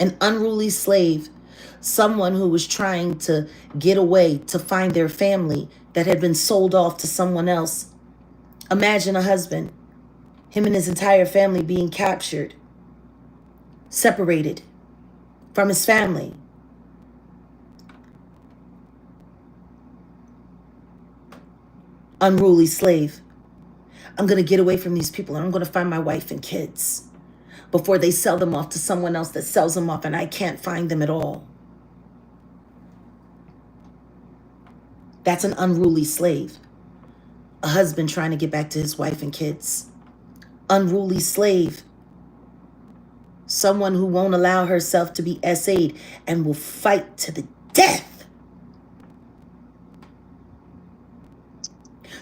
An unruly slave. Someone who was trying to get away to find their family that had been sold off to someone else. Imagine a husband, him and his entire family being captured, separated from his family. Unruly slave. I'm going to get away from these people and I'm going to find my wife and kids before they sell them off to someone else that sells them off and I can't find them at all. That's an unruly slave. A husband trying to get back to his wife and kids. Unruly slave. Someone who won't allow herself to be SA'd and will fight to the death.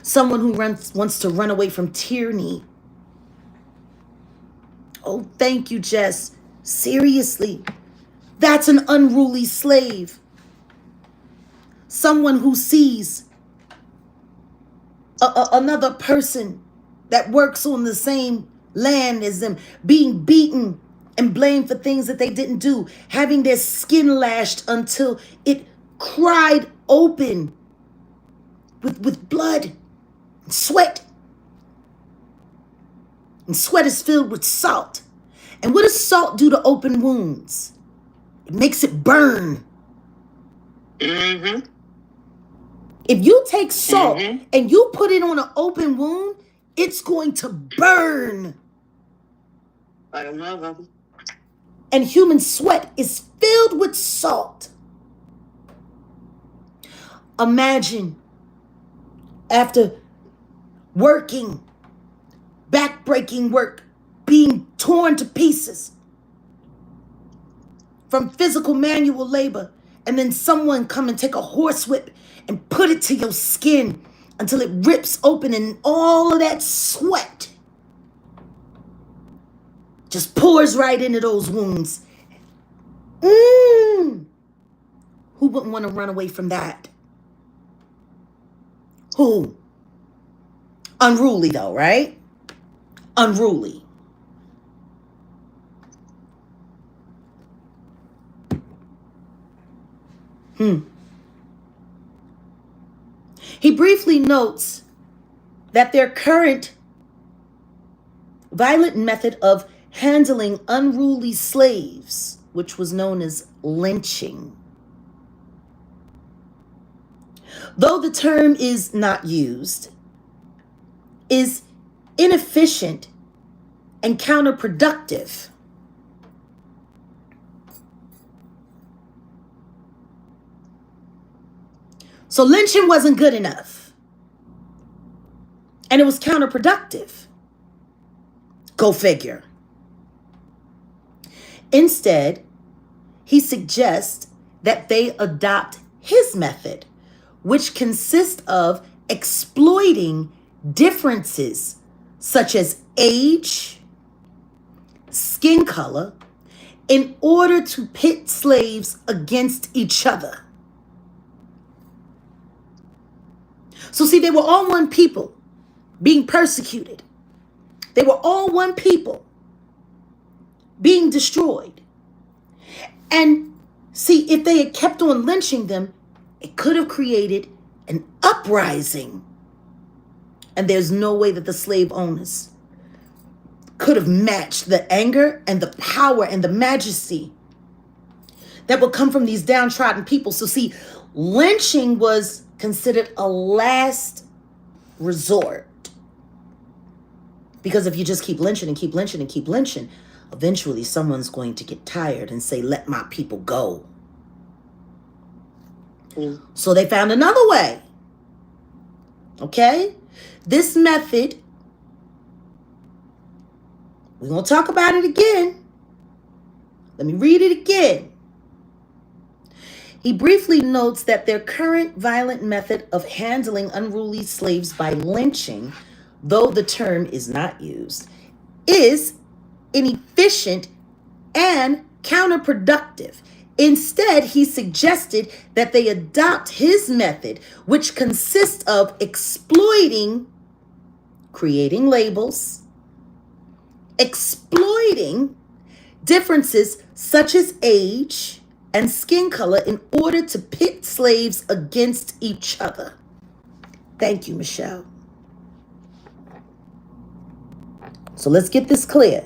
Someone who wants to run away from tyranny. Oh, thank you, Jess. Seriously. That's an unruly slave. Someone who sees another person that works on the same land as them being beaten and blamed for things that they didn't do, having their skin lashed until it cried open with blood and sweat. And sweat is filled with salt. And what does salt do to open wounds? It makes it burn. Mm-hmm. If you take salt and you put it on an open wound, it's going to burn. I don't know. And human sweat is filled with salt. Imagine after working, backbreaking work, being torn to pieces from physical manual labor, and then someone come and take a horsewhip and put it to your skin until it rips open and all of that sweat just pours right into those wounds. Who wouldn't want to run away from that? Who? Unruly though, right? Unruly. He briefly notes that their current violent method of handling unruly slaves, which was known as lynching, though the term is not used, is inefficient and counterproductive. So lynching wasn't good enough. And it was counterproductive. Go figure. Instead, he suggests that they adopt his method, which consists of exploiting differences such as age, skin color, in order to pit slaves against each other. So see, they were all one people being persecuted. They were all one people being destroyed. And see, if they had kept on lynching them, it could have created an uprising. And there's no way that the slave owners could have matched the anger and the power and the majesty that would come from these downtrodden people. So see, lynching was considered a last resort. Because if you just keep lynching and keep lynching and keep lynching, eventually someone's going to get tired and say, let my people go. So they found another way. Okay? This method, we're going to talk about it again. Let me read it again. He briefly notes that their current violent method of handling unruly slaves by lynching, though the term is not used, is inefficient and counterproductive. Instead, he suggested that they adopt his method, which consists of exploiting, creating labels, exploiting differences such as age and skin color in order to pit slaves against each other. Thank you, Michelle. So let's get this clear.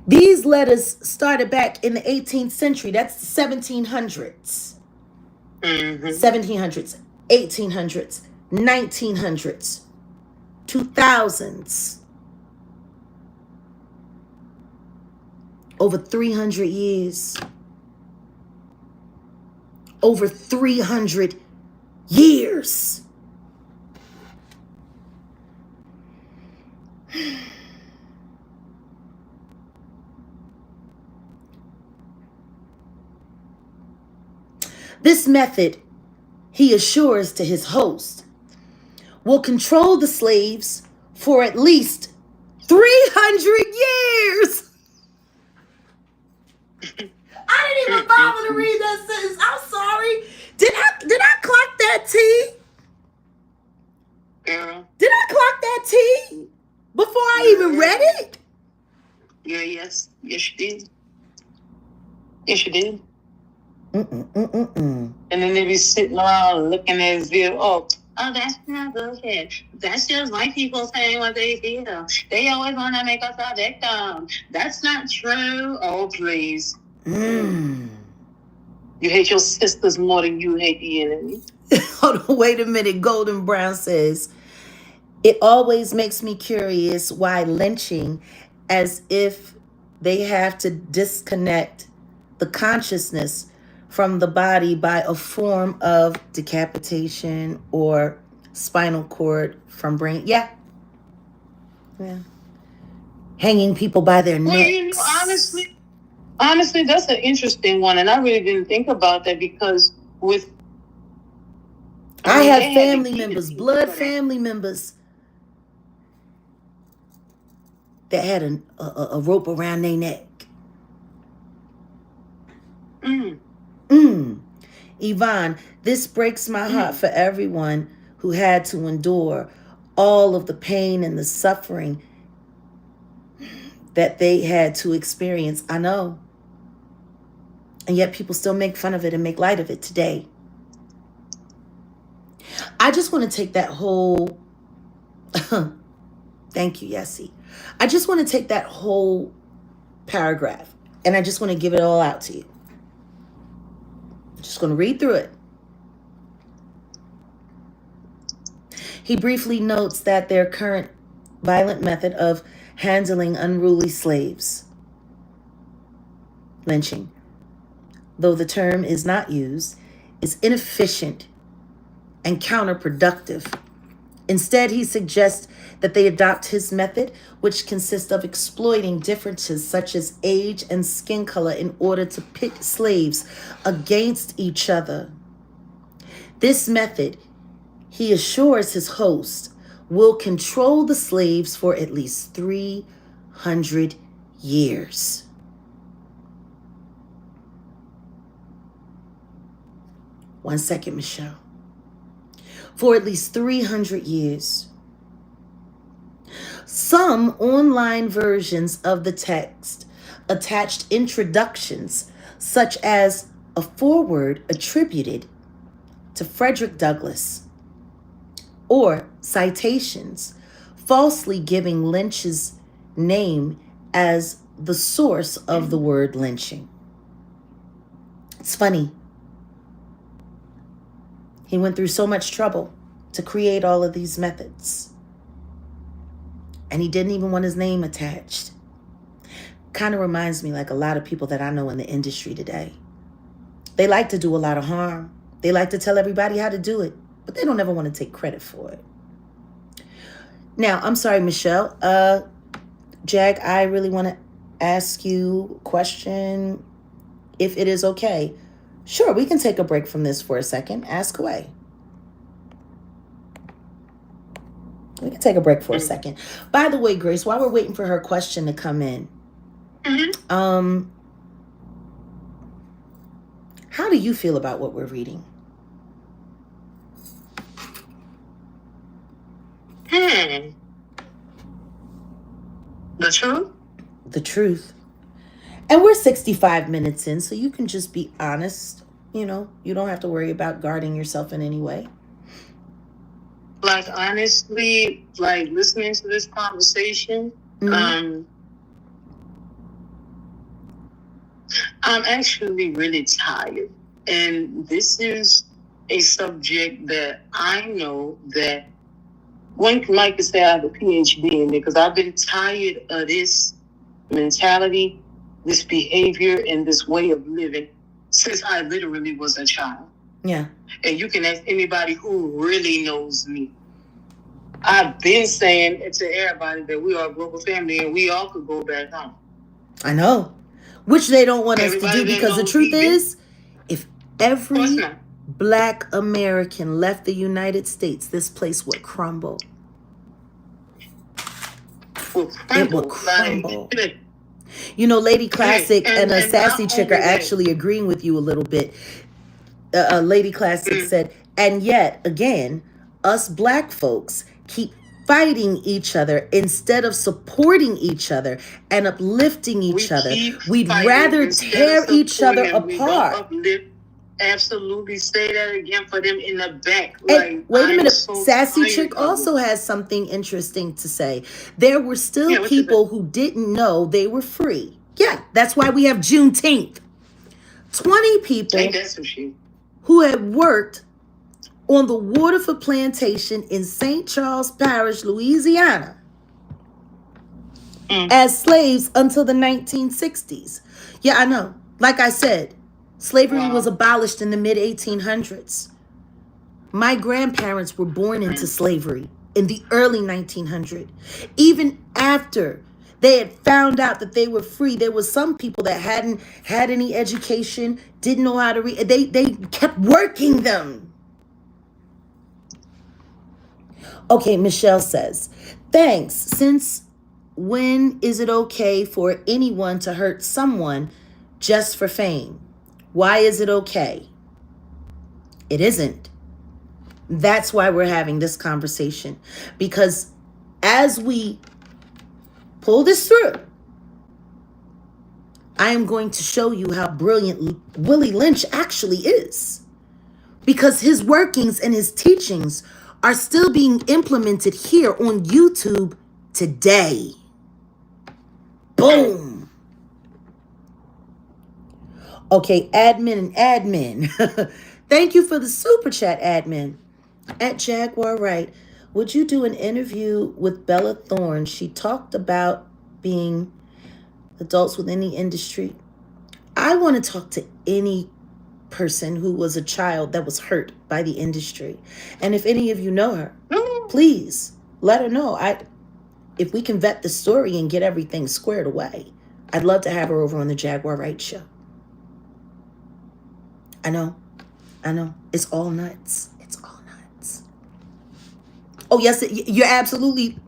These letters started back in the 18th century. That's the 1700s. 1700s, 1800s, 1900s, 2000s. Over 300 years. Over 300 years. This method, he assures to his host, will control the slaves for at least 300 years. I didn't even bother to read that sentence. I'm sorry. Did I clock that T? Yeah. Did I clock that T before I even read it? Yeah, yes. Yes, you did. Yes, you did. And then they be sitting around looking as if, oh, that's not good. That's just white people saying what they feel. They always want to make us a victim. That's not true. Oh, please. You hate your sisters more than you hate the enemy. Hold on, wait a minute. Golden Brown says, it always makes me curious why lynching, as if they have to disconnect the consciousness from the body by a form of decapitation or spinal cord from brain. Yeah. Hanging people by their necks. Well, you know, honestly, that's an interesting one, and I really didn't think about that because with I have family members, blood family members, that had a rope around their neck. Yvonne, this breaks my heart for everyone who had to endure all of the pain and the suffering that they had to experience. I know. And yet people still make fun of it and make light of it today. I just want to take that whole... Thank you, Yessie. I just want to take that whole paragraph and I just want to give it all out to you. I'm just going to read through it. He briefly notes that their current violent method of handling unruly slaves, lynching, though the term is not used, is inefficient and counterproductive. Instead, he suggests that they adopt his method, which consists of exploiting differences such as age and skin color in order to pit slaves against each other. This method, he assures his host, will control the slaves for at least 300 years. One second, Michelle. For at least 300 years. Some online versions of the text attached introductions, such as a foreword attributed to Frederick Douglass, or citations falsely giving Lynch's name as the source of the word lynching. It's funny. He went through so much trouble to create all of these methods. And he didn't even want his name attached. Kind of reminds me like a lot of people that I know in the industry today. They like to do a lot of harm. They like to tell everybody how to do it, but they don't ever want to take credit for it. Now, I'm sorry, Michelle. Jag, I really want to ask you a question, if it is okay. Sure, we can take a break from this for a second. Ask away. We can take a break for a second. By the way, Grace, while we're waiting for her question to come in, how do you feel about what we're reading? The truth? The truth. And we're 65 minutes in, so you can just be honest. You know, you don't have to worry about guarding yourself in any way. Like, honestly, like, listening to this conversation, I'm actually really tired. And this is a subject that I know that one might say I have a PhD in, because I've been tired of this mentality, this behavior, and this way of living since I literally was a child. Yeah. And you can ask anybody who really knows me. I've been saying to everybody that we are a global family and we all could go back home. I know. Which they don't want us to do, because the truth is, if every Black American left the United States, this place would crumble. It would crumble. You know, Lady Classic and a Sassy Chick are actually agreeing with you a little bit. Lady Classic said, and yet, again, us Black folks keep fighting each other instead of supporting each other and uplifting each other. We'd rather tear each other apart. Absolutely, say that again for them in the back. Like, wait a minute, Sassy Chick also has something interesting to say. There were still people who didn't know they were free. Yeah, that's why we have Juneteenth. 20 people who had worked on the Waterford plantation in St. Charles Parish, Louisiana, as slaves until the 1960s. Yeah, I know. Like I said, slavery was abolished in the mid-1800s. My grandparents were born into slavery in the early 1900s. Even after they had found out that they were free, there was some people that hadn't had any education, didn't know how to read. They kept working them. Okay, Michelle says, thanks. Since when is it okay for anyone to hurt someone just for fame? Why is it okay? It isn't. That's why we're having this conversation. Because as we pull this through, I am going to show you how brilliant Willie Lynch actually is. Because his workings and his teachings are still being implemented here on YouTube today. Boom. Okay, admin and admin. Thank you for the super chat, admin. At Jaguar Wright, would you do an interview with Bella Thorne? She talked about being adults within the industry. I want to talk to any person who was a child that was hurt by the industry. And if any of you know her, please let her know. If we can vet the story and get everything squared away, I'd love to have her over on the Jaguar Wright show. I know. It's all nuts. It's all nuts. Oh, yes, you're absolutely...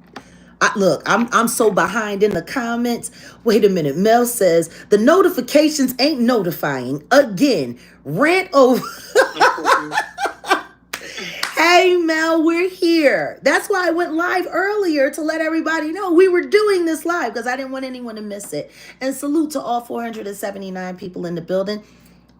Look, I'm so behind in the comments. Wait a minute. Mel says, the notifications ain't notifying. Again, rant over. Hey, Mel, we're here. That's why I went live earlier, to let everybody know we were doing this live, because I didn't want anyone to miss it. And salute to all 479 people in the building.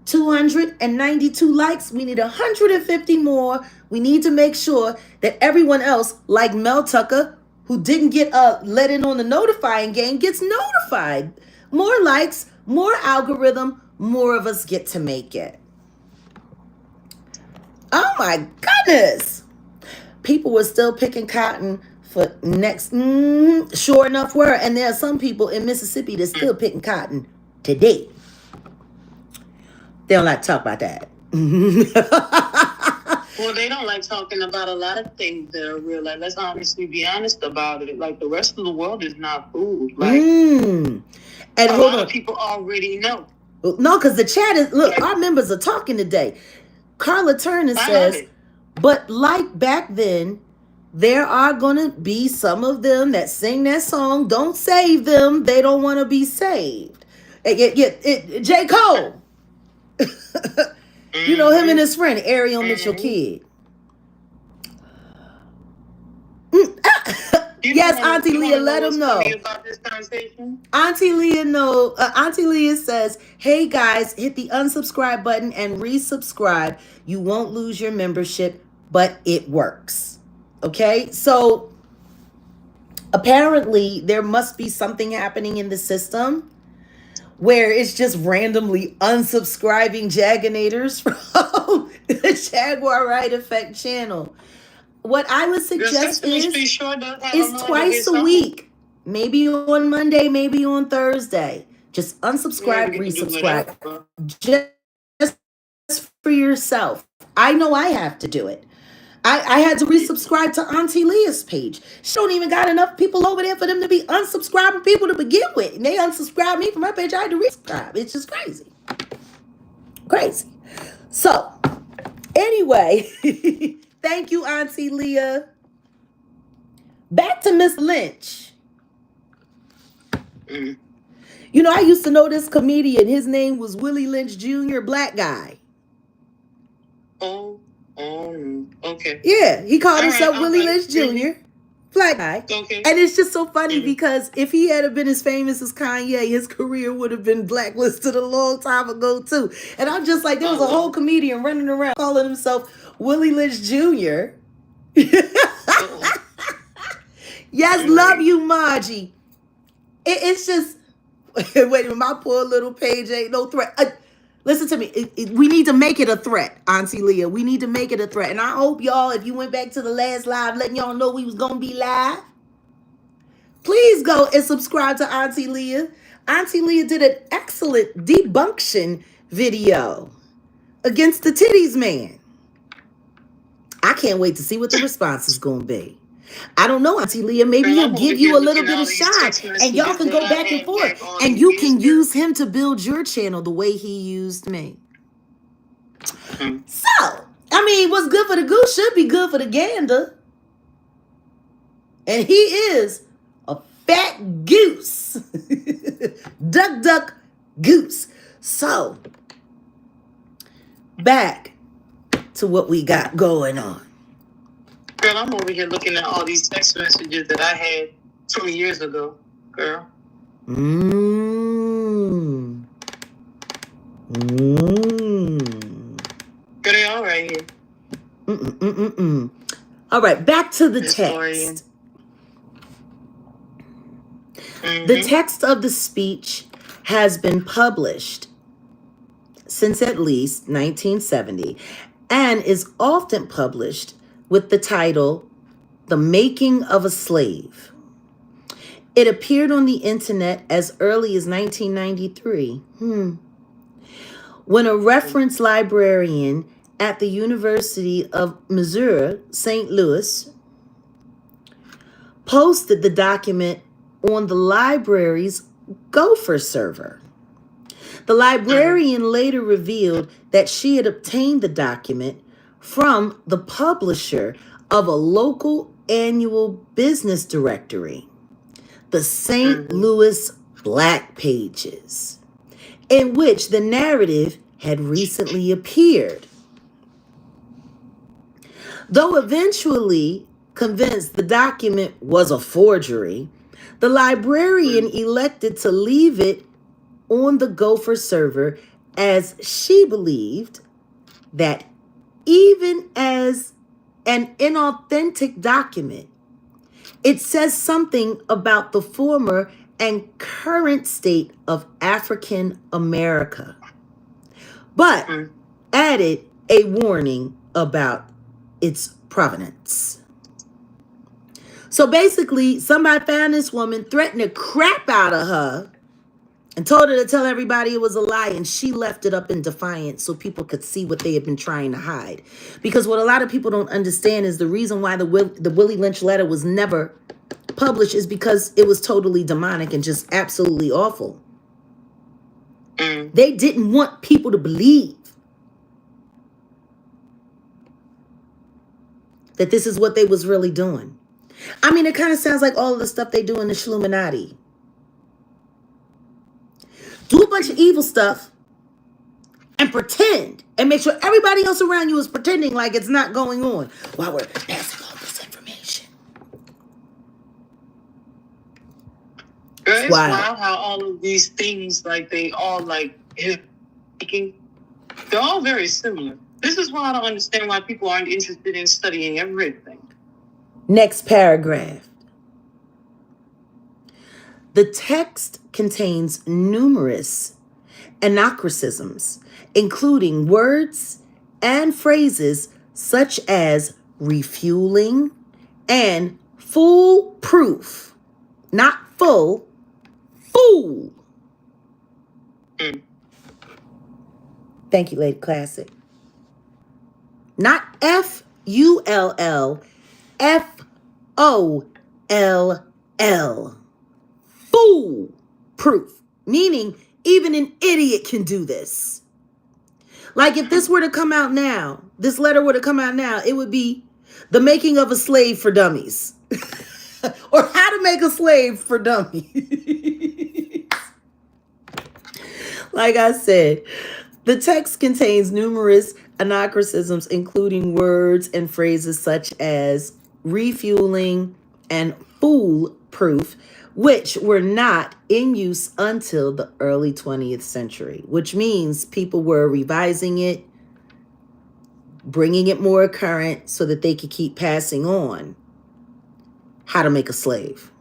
292 likes. We need 150 more. We need to make sure that everyone else, like Mel Tucker, who didn't get let in on the notifying game, gets notified. More likes, more algorithm, more of us get to make it. Oh my goodness. People were still picking cotton for next, sure enough were. And there are some people in Mississippi that's still picking cotton today. They don't like to talk about that. Well, they don't like talking about a lot of things that are real. Like, let's honestly be honest about it. Like, the rest of the world is not food. Like, and a lot of people already know. No, because the chat is, look, our members are talking today. Carla Turner says, but like back then, there are going to be some of them that sing that song, don't save them, they don't want to be saved. J. Cole. You know him and his friend, Ariel Mitchell Kidd. Yes, Auntie Leah, let him know. Auntie Leah says, hey guys, hit the unsubscribe button and resubscribe. You won't lose your membership, but it works. Okay, so apparently there must be something happening in the system where it's just randomly unsubscribing Jaganators from the Jaguar Wright Effect channel. What I would suggest is twice a week. Maybe on Monday, maybe on Thursday. Just unsubscribe, resubscribe. Just for yourself. I know I have to do it. I had to resubscribe to Auntie Leah's page. She don't even got enough people over there for them to be unsubscribing people to begin with. And they unsubscribed me from my page. I had to resubscribe. It's just crazy. Crazy. So, anyway, thank you, Auntie Leah. Back to Miss Lynch. You know, I used to know this comedian. His name was Willie Lynch Jr., black guy. Okay. Yeah, he called himself Willie Lynch Jr., black guy. Okay. And it's just so funny because if he had been as famous as Kanye, his career would have been blacklisted a long time ago too. And I'm just like, there was a whole comedian running around calling himself Willie Lynch Jr. Yes, love you, Margie. It's just, wait a minute, my poor little page ain't no threat. Listen to me. We need to make it a threat, Auntie Leah. We need to make it a threat. And I hope y'all, if you went back to the last live, letting y'all know we was going to be live, please go and subscribe to Auntie Leah. Auntie Leah did an excellent debunction video against the titties man. I can't wait to see what the response is going to be. I don't know, Auntie Leah. Maybe he'll give you a little bit of shine and y'all can go back and forth. And you can use him to build your channel the way he used me. So, I mean, what's good for the goose should be good for the gander. And he is a fat goose. Duck, duck, goose. So, back to what we got going on. Girl, I'm over here looking at all these text messages that I had 2 years ago, girl. Girl, they all right here. All right, back to the text. The text of the speech has been published since at least 1970 and is often published with the title, The Making of a Slave. It appeared on the internet as early as 1993. When a reference librarian at the University of Missouri, St. Louis, posted the document on the library's Gopher server. The librarian later revealed that she had obtained the document from the publisher of a local annual business directory, the St. Louis Black Pages, in which the narrative had recently appeared. Though eventually convinced the document was a forgery, the librarian elected to leave it on the Gopher server as she believed that even as an inauthentic document, it says something about the former and current state of African America, but added a warning about its provenance. So basically, somebody found this woman, threatened the crap out of her, and told her to tell everybody it was a lie, and she left it up in defiance so people could see what they had been trying to hide. Because what a lot of people don't understand is the reason why the Willie Lynch letter was never published is because it was totally demonic and just absolutely awful. They didn't want people to believe that this is what they was really doing. I mean, it kind of sounds like all of the stuff they do in the Shluminati. Do a bunch of evil stuff and pretend and make sure everybody else around you is pretending like it's not going on while we're passing all this information. It's wild how all of these things, like, they all, like, they're all very similar. This is why I don't understand why people aren't interested in studying everything. Next paragraph. The text contains numerous anachronisms, including words and phrases such as refueling and foolproof. Not full, fool. Thank you, Lady Classic. Not F-U-L-L, F-O-L-L. Foolproof. Meaning, even an idiot can do this. Like if this were to come out now, this letter were to come out now, it would be The Making of a Slave for Dummies. Or How to Make a Slave for Dummies. Like I said, the text contains numerous anachronisms, including words and phrases such as refueling and foolproof, which were not in use until the early 20th century, which means people were revising it, bringing it more current so that they could keep passing on how to make a slave.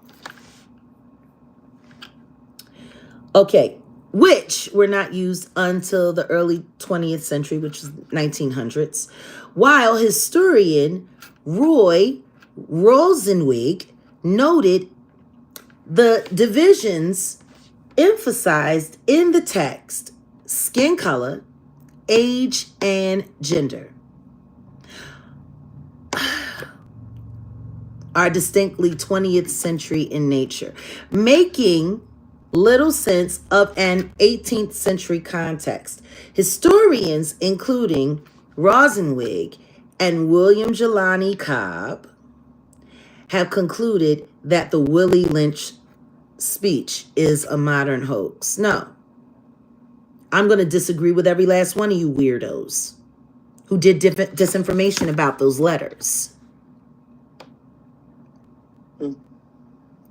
Okay, which were not used until the early 20th century, which is 1900s, while historian Roy Rosenwig noted the divisions emphasized in the text: skin color, age, and gender are distinctly 20th century in nature, making little sense of an 18th century context. Historians, including Rosenwig and William Jelani Cobb, have concluded that the Willie Lynch speech is a modern hoax. No. I'm going to disagree with every last one of you weirdos who did disinformation about those letters.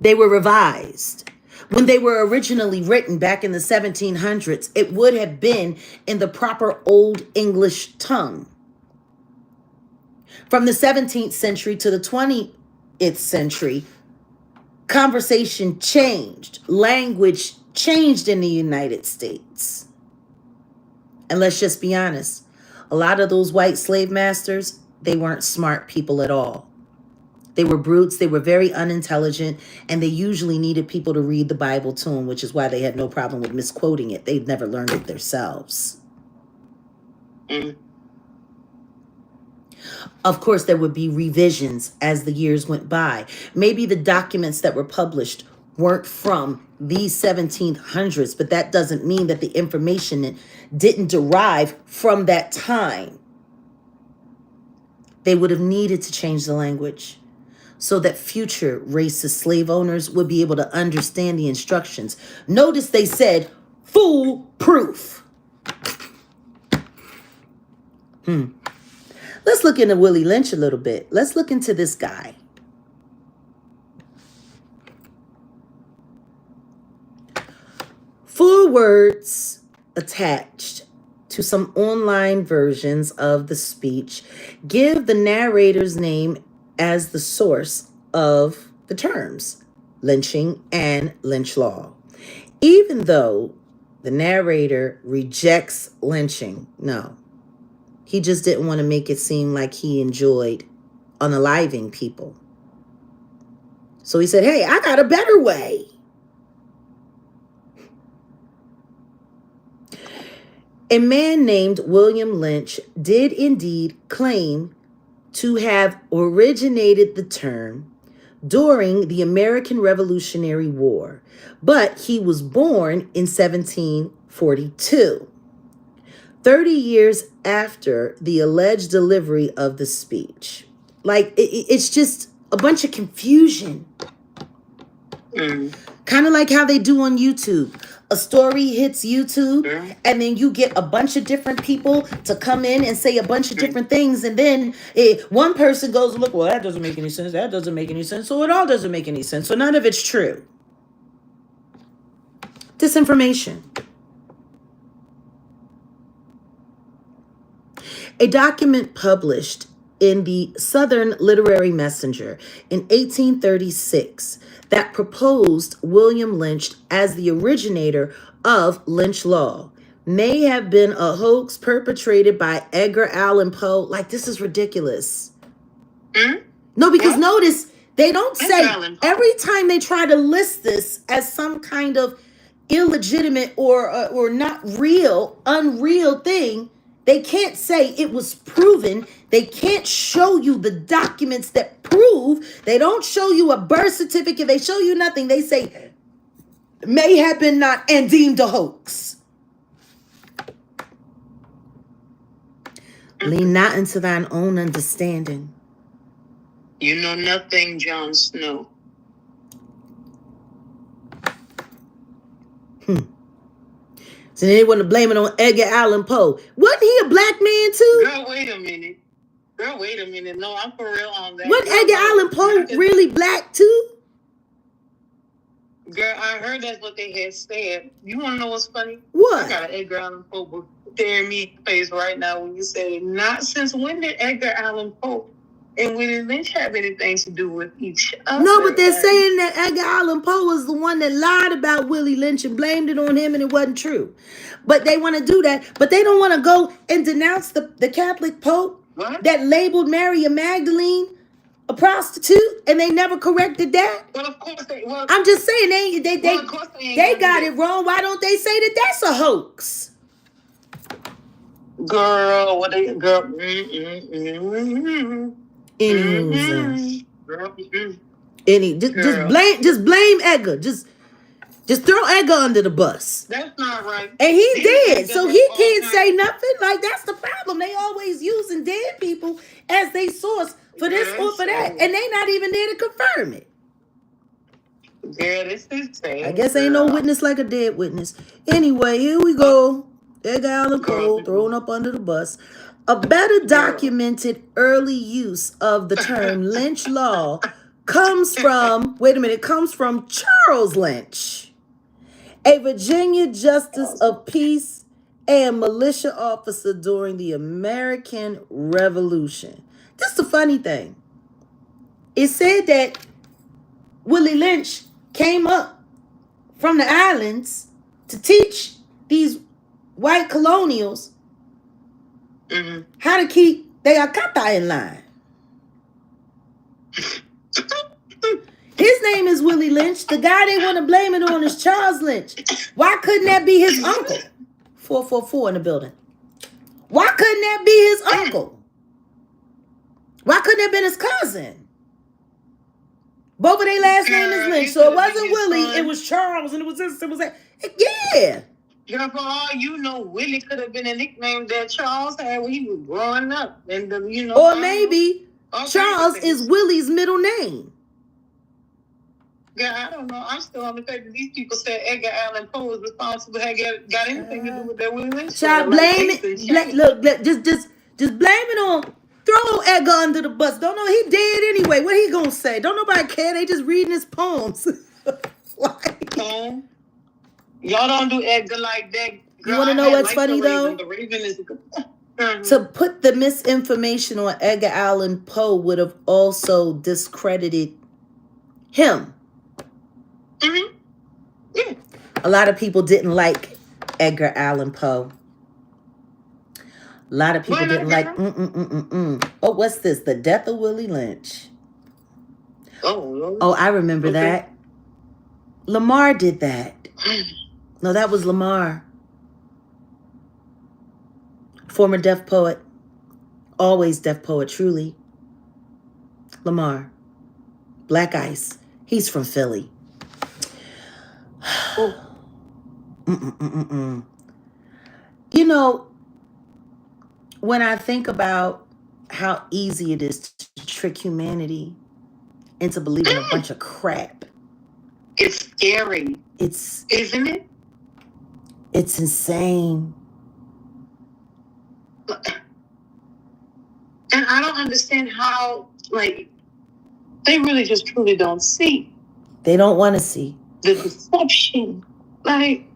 They were revised. When they were originally written back in the 1700s, it would have been in the proper Old English tongue. From the 17th century to the 20th century, conversation changed. Language changed in the United States. And let's just be honest, a lot of those white slave masters, they weren't smart people at all. They were brutes, they were very unintelligent, and they usually needed people to read the Bible to them, which is why they had no problem with misquoting it. They'd never learned it themselves. Of course, there would be revisions as the years went by. Maybe the documents that were published weren't from these 1700s, but that doesn't mean that the information didn't derive from that time. They would have needed to change the language so that future racist slave owners would be able to understand the instructions. Notice they said foolproof. Let's look into Willie Lynch a little bit. Let's look into this guy. Four words attached to some online versions of the speech give the narrator's name as the source of the terms lynching and lynch law. Even though the narrator rejects lynching, no, he just didn't want to make it seem like he enjoyed unaliving people. So he said, hey, I got a better way. A man named William Lynch did indeed claim to have originated the term during the American Revolutionary War, but he was born in 1742, 30 years after the alleged delivery of the speech. Like, it's just a bunch of confusion. Kind of like how they do on YouTube. A story hits YouTube, and then you get a bunch of different people to come in and say a bunch of different things, and then one person goes, look, well, that doesn't make any sense, that doesn't make any sense, so it all doesn't make any sense, so none of it's true. Disinformation. A document published in the Southern Literary Messenger in 1836 that proposed William Lynch as the originator of Lynch Law may have been a hoax perpetrated by Edgar Allan Poe. Like, this is ridiculous. No, because notice, they don't say, every time they try to list this as some kind of illegitimate or not real, unreal thing, they can't say it was proven. They can't show you the documents that prove. They don't show you a birth certificate. They show you nothing. They say may have been not and deemed a hoax. Lean not into thine own understanding. You know nothing, Jon Snow. So they want to blame it on Edgar Allan Poe. Wasn't he a black man too? Girl, wait a minute. No, I'm for real on that. Wasn't Edgar Allan Poe really black too? Girl, I heard that's what they had said. You want to know what's funny? What? I got an Edgar Allan Poe book staring me in the face right now when you said it. Not since when did Edgar Allan Poe and Willie Lynch have anything to do with each other? No, but they're saying that Edgar Allan Poe was the one that lied about Willie Lynch and blamed it on him, and it wasn't true. But they want to do that. But they don't want to go and denounce the Catholic Pope that labeled Mary Magdalene a prostitute, and they never corrected that. Well, of course they. Well, I'm just saying they got it wrong. Why don't they say that that's a hoax? Girl, what they girl? Just blame Edgar. Just throw Edgar under the bus. That's not right. And he did, so he can't say nothing. Like, that's the problem. They always using dead people as they source for this or for that, and they not even there to confirm it. Yeah, this is sad. I guess ain't no witness like a dead witness. Anyway, here we go. Edgar Allan Poe thrown up under the bus. A better documented early use of the term Lynch Law comes from, comes from Charles Lynch, a Virginia justice of peace and militia officer during the American Revolution. That's the funny thing. It said that Willie Lynch came up from the islands to teach these white colonials how to keep their akata in line. His name is Willie Lynch. The guy they want to blame it on is Charles Lynch. Why couldn't that be his uncle? 444 in the building. Why couldn't that be his uncle? Why couldn't it have been his cousin? Both of their last name is Lynch, so it wasn't Willie, it was Charles, and it was this, it was that. Yeah. Girl, for all you know, Willie could have been a nickname that Charles had when he was growing up. And or maybe Charles is Willie's middle name. Girl, I don't know. I'm still on the fact that these people said Edgar Allan Poe was responsible. Had got anything to do with that Willie Lynch? Child, blame it. Look, just blame it on. Throw Edgar under the bus. Don't know, he dead anyway. What he gonna say? Don't nobody care. They just reading his poems. Poem? Y'all don't do Edgar like that. Girl, you want to know what's funny though? The Raven is to put the misinformation on Edgar Allan Poe would have also discredited him. Yeah. A lot of people didn't like Edgar Allan Poe. A lot of people didn't like. Oh, what's this? The death of Willie Lynch. Oh, I remember that. Lamar did that. No, that was Lamar. Former deaf poet. Always deaf poet, truly. Lamar. Black Ice. He's from Philly. You know, when I think about how easy it is to trick humanity into believing a bunch of crap. It's scary. Isn't it? It's insane. And I don't understand how, like, they really just truly don't see. They don't want to see. The deception. Like,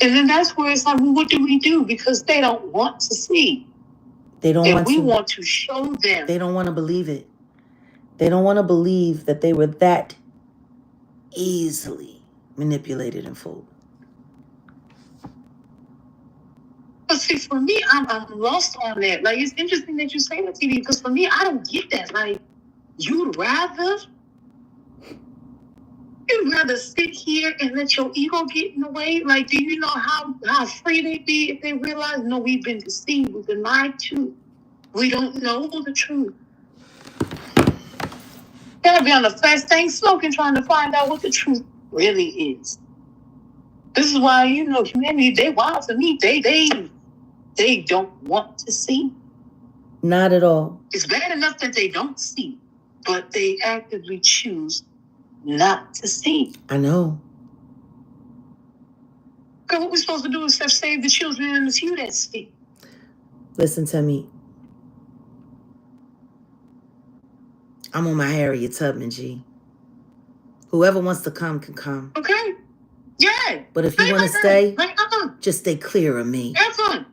and then that's where it's like, well, what do we do? Because they don't want to see. They don't want to. And we want to show them. They don't want to believe it. They don't want to believe that they were that easily manipulated and fooled. But see, for me, I'm lost on that. Like, it's interesting that you say that, TV, because for me, I don't get that. Like, you'd rather sit here and let your ego get in the way? Like, do you know how free they'd be if they realize, no, we've been deceived, we've been lied to. We don't know the truth. Gotta be on the fast thing smoking, trying to find out what the truth really is. This is why, you know, humanity, they wild to me. They don't want to see. Not at all. It's bad enough that they don't see, but they actively choose not to see. I know. Because what we're supposed to do is save the children and the few that see. Listen to me. I'm on my Harriet Tubman, G. Whoever wants to come can come. Okay. Yeah. But if you want to stay, just stay clear of me. Have fun.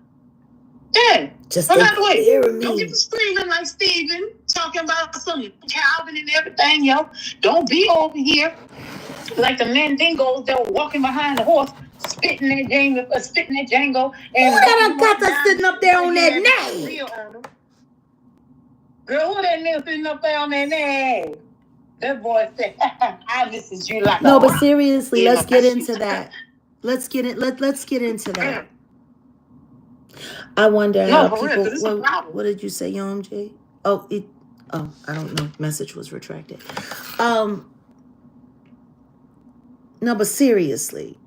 Yeah. Just stay clear of me. Don't get to screaming like Stephen, talking about some Calvin and everything, yo. Don't be over here like the mandingos that were walking behind the horse, spitting that Django. And who that got to sitting up there on that name? Girl, who that nigga sitting up there on that name? That boy said, I listen to you like no, but seriously, let's get into that. Let's get into that. I wonder how people. What did you say, Young J? Oh, I don't know. Message was retracted. No, but seriously,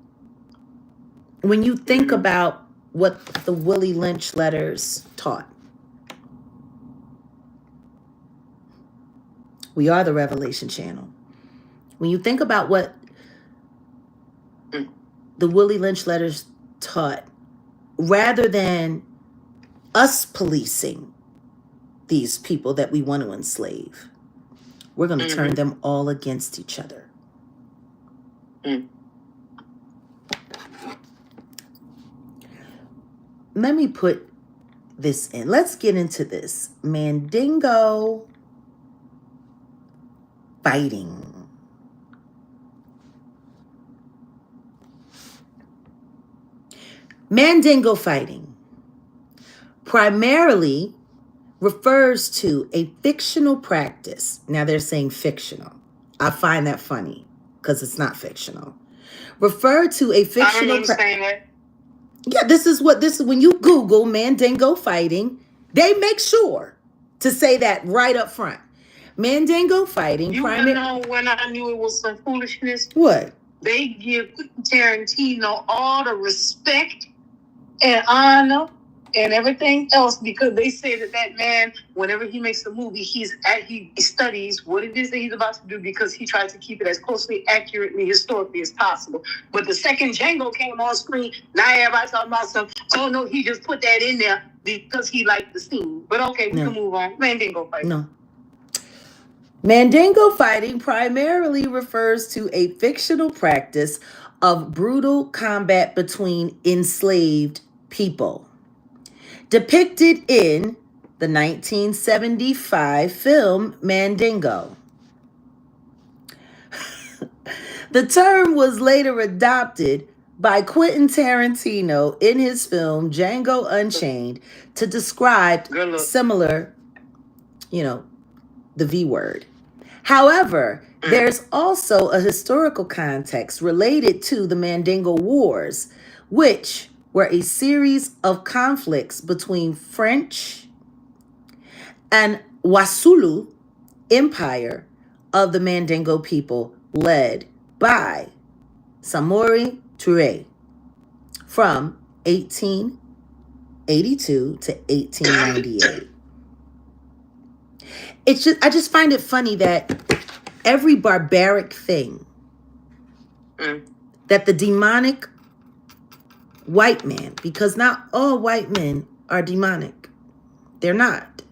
when you think about what the Willie Lynch letters taught, we are the Revelation Channel. When you think about what the Willie Lynch letters taught, rather than us policing these people that we want to enslave, we're going to turn them all against each other. Let me put this in. Let's get into this. Mandingo fighting. Mandingo fighting primarily refers to a fictional practice. Now they're saying fictional. I find that funny because it's not fictional. Refer to a fictional practice. Yeah, this is when you Google Mandingo fighting, they make sure to say that right up front. Mandingo fighting. You know when I knew it was some foolishness? What? They give Tarantino all the respect and honor and everything else because they say that man, whenever he makes a movie, he studies what it is that he's about to do because he tries to keep it as closely, accurately, historically as possible. But the second Django came on screen, now everybody's talking about some, oh no, he just put that in there because he liked the scene. But okay, we can move on. Mandingo fighting. No. Mandingo fighting primarily refers to a fictional practice of brutal combat between enslaved people, depicted in the 1975 film Mandingo. The term was later adopted by Quentin Tarantino in his film Django Unchained to describe similar, the V word. However, there's also a historical context related to the Mandingo Wars, which were a series of conflicts between French and Wasulu Empire of the Mandingo people, led by Samori Touré from 1882 to 1898. I just find it funny that every barbaric thing that the demonic white man, because not all white men are demonic. They're not.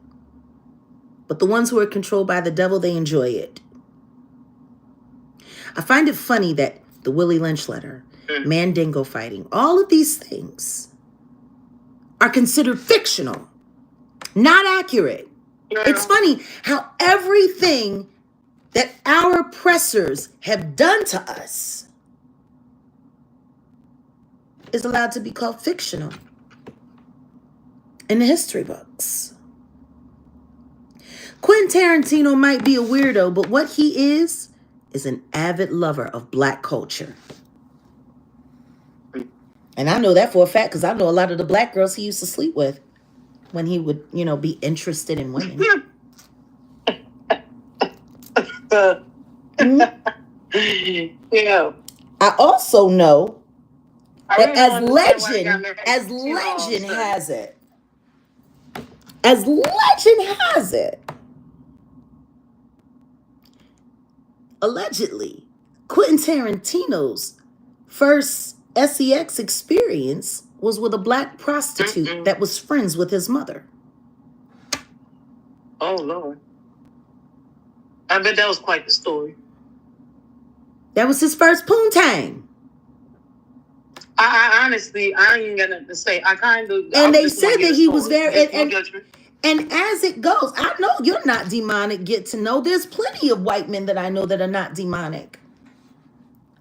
But the ones who are controlled by the devil, they enjoy it. I find it funny that the Willie Lynch letter, Mandingo fighting, all of these things are considered fictional, not accurate. It's funny how everything that our oppressors have done to us is allowed to be called fictional in the history books. Quentin Tarantino might be a weirdo, but what he is an avid lover of black culture. And I know that for a fact because I know a lot of the black girls he used to sleep with when he would, be interested in women. Yeah. I also know that as legend has it, allegedly, Quentin Tarantino's first sex experience was with a black prostitute that was friends with his mother. Oh, Lord. I bet that was quite the story. That was his first poontang. I honestly, I ain't gonna say. I kind of. And they said that he was very. And as it goes, I know you're not demonic. Get to know. There's plenty of white men that I know that are not demonic.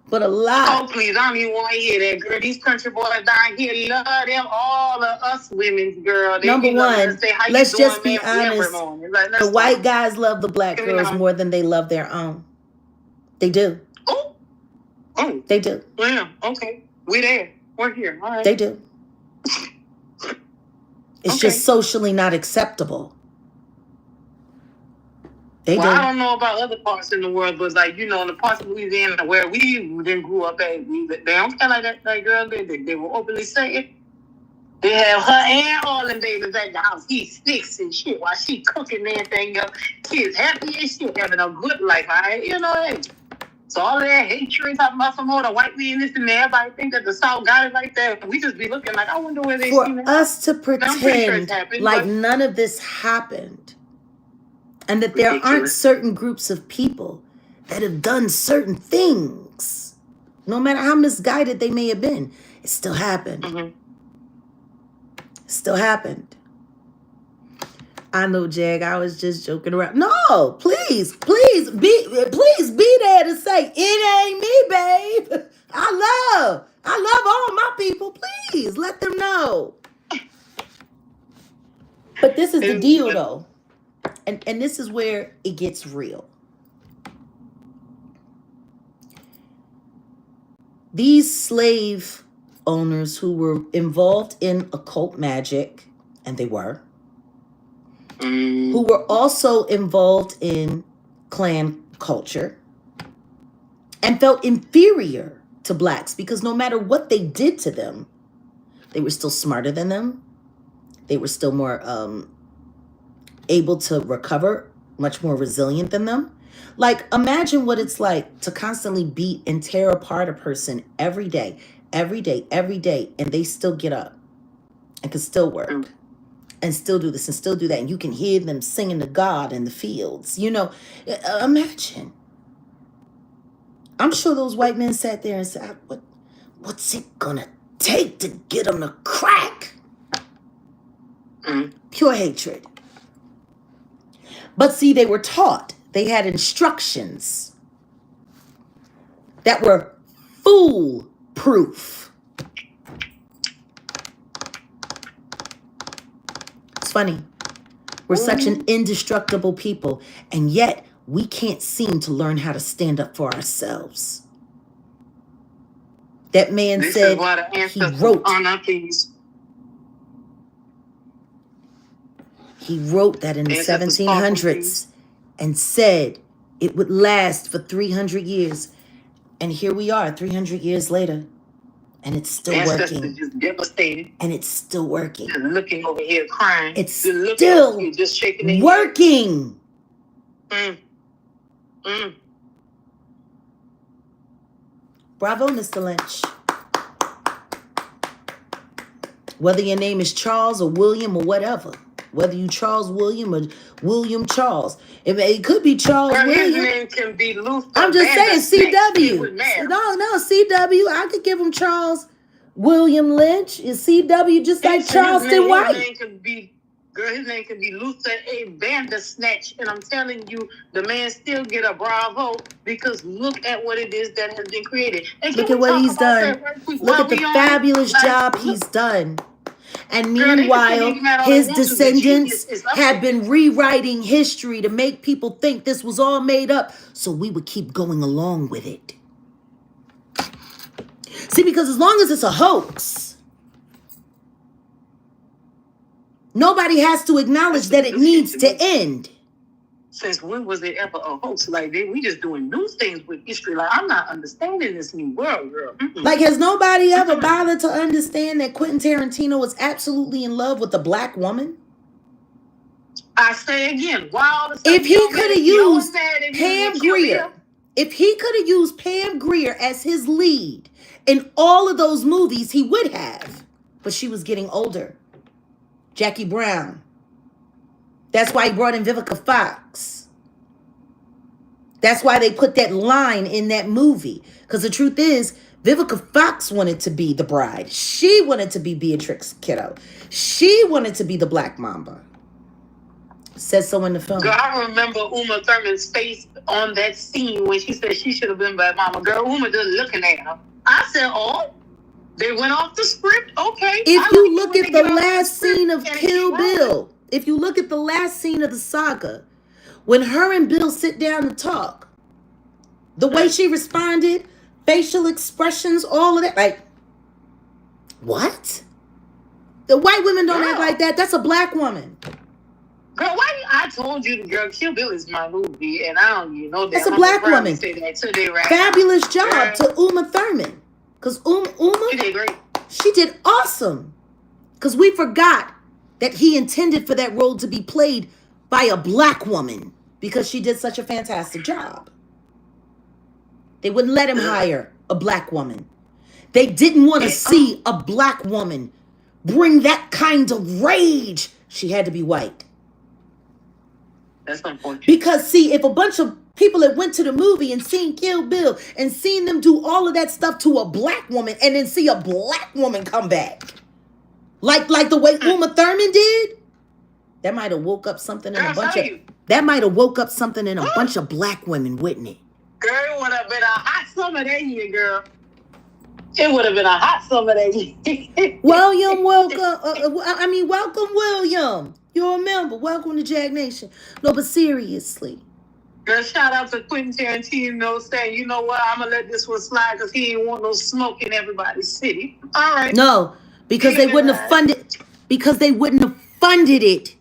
But a lot. Oh, please. I don't even want to hear that, girl. These country boys down here love them. All of us women, girl. Number one, let's just be honest. The white guys love the black girls more than they love their own. They do. Oh. They do. Yeah, okay. We're there. We're here. All right. They do. It's just socially not acceptable. They do. I don't know about other parts in the world, but in the parts of Louisiana where we then grew up at, they don't care like that girl. They will openly say it. They have her and all them babies at the house. He's fixing shit while she cooking everything up. Kids happy as shit, having a good life. All right, So all of that hatred talking about some more the white man this and that. Everybody think that the South got it like that. We just be looking like, I wonder where they for seen it. us to pretend like none of this happened, and that there aren't certain groups of people that have done certain things, no matter how misguided they may have been, it still happened. It still happened. I know, Jag, I was just joking around. No, please be there to say, it ain't me, babe. I love all my people. Please let them know. But this is the deal, though. And this is where it gets real. These slave owners who were involved in occult magic, and they were, who were also involved in clan culture and felt inferior to blacks because no matter what they did to them, they were still smarter than them. They were still more able to recover, much more resilient than them. Like, imagine what it's like to constantly beat and tear apart a person every day, and they still get up and can still work. And still do this and still do that. And you can hear them singing to God in the fields. Imagine. I'm sure those white men sat there and said, what's it gonna take to get them to crack? Pure hatred. But see, they were taught. They had instructions that were foolproof. Funny. We're such an indestructible people, and yet we can't seem to learn how to stand up for ourselves. That man This said is why the he ancestors wrote. honor our peace. He wrote that in the Ancestors fought for 1700s peace. and said it would last for 300 years. And here we are 300 years later. And it's still Ancestors working. just devastated. And it's still working. Just looking over here crying. It's Just looking still over here, just shaking their working. head. Bravo, Mr. Lynch. Whether your name is Charles or William or whatever. Whether you Charles William or William Charles. It could be Charles Well, William. his name can be Luther. I'm just saying CW. No. No, CW. I could give him Charles William Lynch. Is CW just like Charleston White? His name could be, girl, his name could be Luther A. Bandersnatch. And I'm telling you, the man still get a bravo because look at what it is that has been created. And look at what he's done. Look at the fabulous job he's done. And meanwhile, his descendants have been rewriting history to make people think this was all made up, so we would keep going along with it. See, because as long as it's a hoax, nobody has to acknowledge that it needs to end. Since when was there ever a hoax like that? We just doing new things with history. Like, I'm not understanding this new world, girl. Like, has nobody ever bothered to understand that Quentin Tarantino was absolutely in love with a black woman? I say again, wow. If he could have used Pam Grier, if he could have used Pam Grier as his lead in all of those movies, he would have. But she was getting older. Jackie Brown. That's why he brought in Vivica Fox. That's why they put that line in that movie. Because the truth is, Vivica Fox wanted to be the bride. She wanted to be Beatrix Kiddo. She wanted to be the Black Mamba. Says so in the film. Girl, I remember Uma Thurman's face on that scene when she said she should have been Black Mama. Girl, Uma just looking at her. I said, oh, they went off the script? Okay. If you look at the last scene of Kill Bill, if you look at the last scene of the saga, when her and Bill sit down to talk, the way she responded, facial expressions, all of that, like, what? The white women don't act like that. That's a black woman. Girl, why? I told you, girl, Kill Bill is my movie, and I don't even know that. That's a black woman. Say that today, right? Fabulous job to Uma Thurman. Because Uma, she did great. She did awesome. Because we forgot that he intended for that role to be played by a black woman because she did such a fantastic job. They wouldn't let him hire a black woman. They didn't want to see a black woman bring that kind of rage. She had to be white. That's unfortunate. Because, see, if a bunch of people that went to the movie and seen Kill Bill and seen them do all of that stuff to a black woman and then see a black woman come back, like the way Uma Thurman did, that might have woke up something in a bunch of bunch of black women, wouldn't it? Girl, it would have been a hot summer that year, girl. It would have been a hot summer that year. William, welcome, William. You remember, welcome to Jag Nation. No, but seriously. Girl, shout out to Quentin Tarantino saying, you know what, I'm going to let this one slide because he ain't want no smoke in everybody's city. All right. No, because they wouldn't have funded it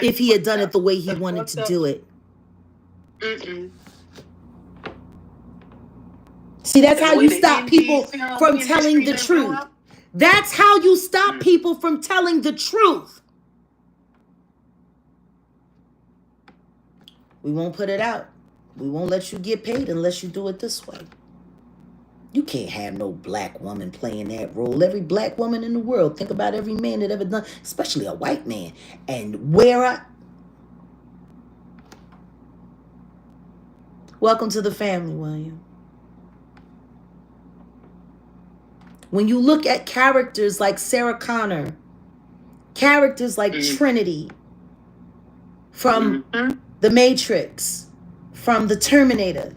if he had done it the way he wanted to do it. See, that's how you stop people from telling the truth. That's how you stop people from telling the truth. We won't put it out. We won't let you get paid unless you do it this way. You can't have no black woman playing that role. Every black woman in the world, think about every man that ever done, especially a white man. And welcome to the family, William. When you look at characters like Sarah Connor, characters like Trinity from The Matrix, from The Terminator,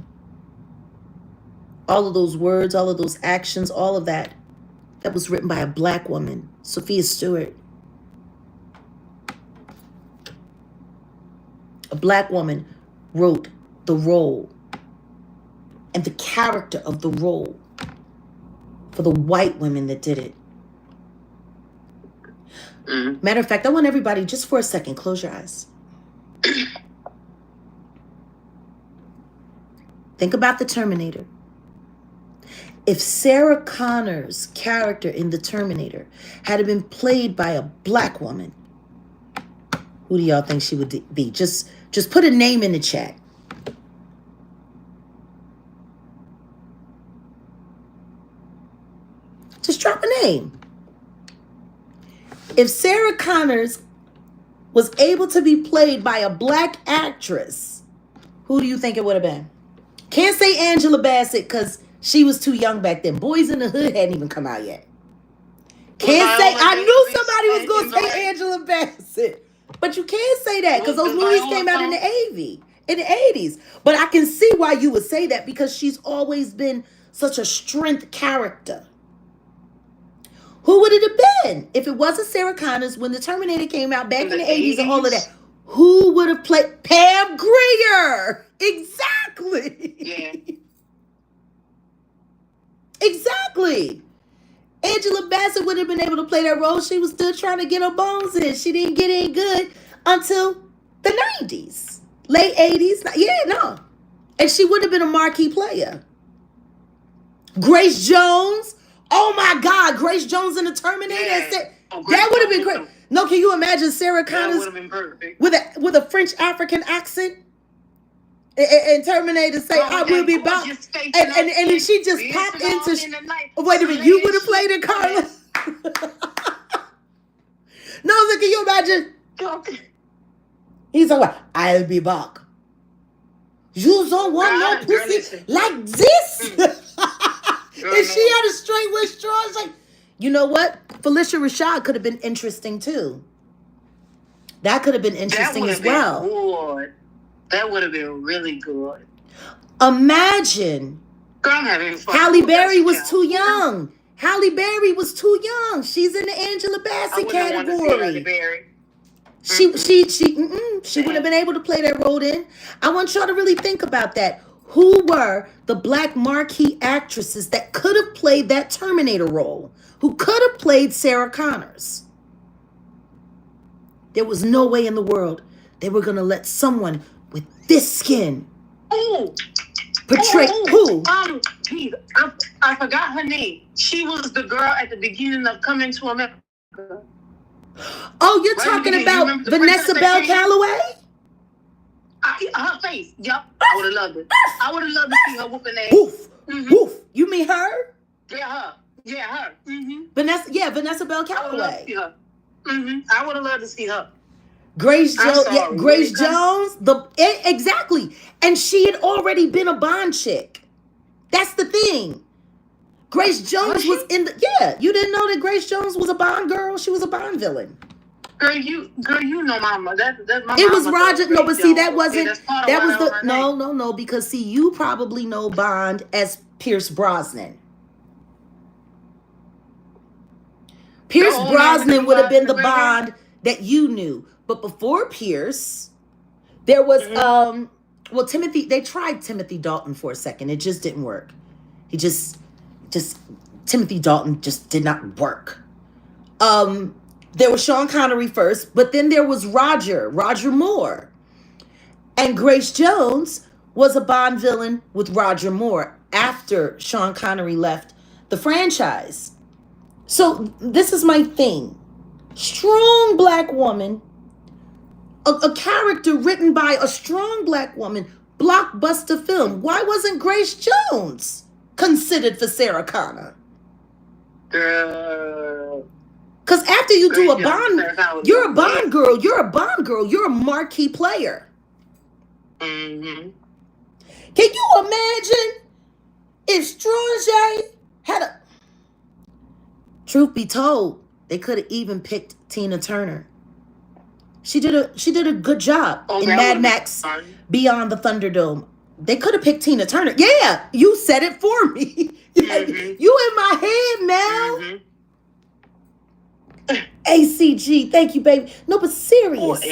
all of those words, all of those actions, all of that was written by a black woman, Sophia Stewart. A black woman wrote the role and the character of the role for the white women that did it. Matter of fact, I want everybody, just for a second, close your eyes. Think about the Terminator. If Sarah Connor's character in The Terminator had been played by a black woman, who do y'all think she would be? Just put a name in the chat. Just drop a name. If Sarah Connors was able to be played by a black actress, who do you think it would have been? Can't say Angela Bassett because she was too young back then. Boys in the Hood hadn't even come out yet. Can't say, I knew somebody was going to say Angela Bassett. But you can't say that because those movies came out in the 80s. But I can see why you would say that because she's always been such a strength character. Who would it have been if it wasn't Sarah Connors when The Terminator came out back in the 80s and all of that? Who would have played Pam Grier? Exactly. Yeah. Exactly. Angela Bassett would have been able to play that role. She was still trying to get her bones in. She didn't get in good until the 90s. Late 80s. Yeah, no. And she would have been a marquee player. Grace Jones. Oh my God, Grace Jones in The Terminator. Yeah. That would have been great. No, can you imagine Sarah Connors with a French African accent? And Terminator say, I will be back. And then she just popped into... Wait a minute, you would have played it, Carla? No, so can you imagine? He's like, I'll be back. You don't want no pussy like this? And she had a straight with straws. Like, you know what? Felicia Rashad could have been interesting too. That could have been interesting as well. Good. That would have been really good. Imagine. Girl, I'm having fun. Halle Berry was too young. Halle Berry was too young. She's in the Angela Bassett category. She wouldn't have been able to play that role then. I want y'all to really think about that. Who were the black marquee actresses that could have played that Terminator role? Who could have played Sarah Connors? There was no way in the world they were going to let someone with this skin portray who? I forgot her name. She was the girl at the beginning of Coming to America. Oh, you're talking about Vanessa Bell Calloway? Her face. Yup. I would have loved it. I would have loved to see her whooping ass. Woof. Woof. You mean her? Yeah, her. Yeah, her. Vanessa Bell Calloway. I would have loved to see her. Grace Jones. Exactly. And she had already been a Bond chick. That's the thing. Grace Jones was in the... Yeah, you didn't know that Grace Jones was a Bond girl? She was a Bond villain. Girl, you know mama. That's my It was Roger. No, but see, that wasn't... That was the... No. Because, see, you probably know Bond as Pierce Brosnan. Pierce Brosnan would have been the Bond that you knew. But before Pierce, there was... Well, Timothy... They tried Timothy Dalton for a second. It just didn't work. He just Timothy Dalton just did not work. There was Sean Connery first, but then there was Roger Moore. And Grace Jones was a Bond villain with Roger Moore after Sean Connery left the franchise. So this is my thing. Strong black woman, a character written by a strong black woman, blockbuster film. Why wasn't Grace Jones considered for Sarah Connor? Girl. Because after you do a Bond, you're a Bond girl. You're a Bond girl. You're a marquee player. Can you imagine if Strange had a... Truth be told, they could have even picked Tina Turner. She did a good job in Mad Max Beyond the Thunderdome. They could have picked Tina Turner. Yeah, you said it for me. You in my head now. ACG, thank you, baby. No, but seriously.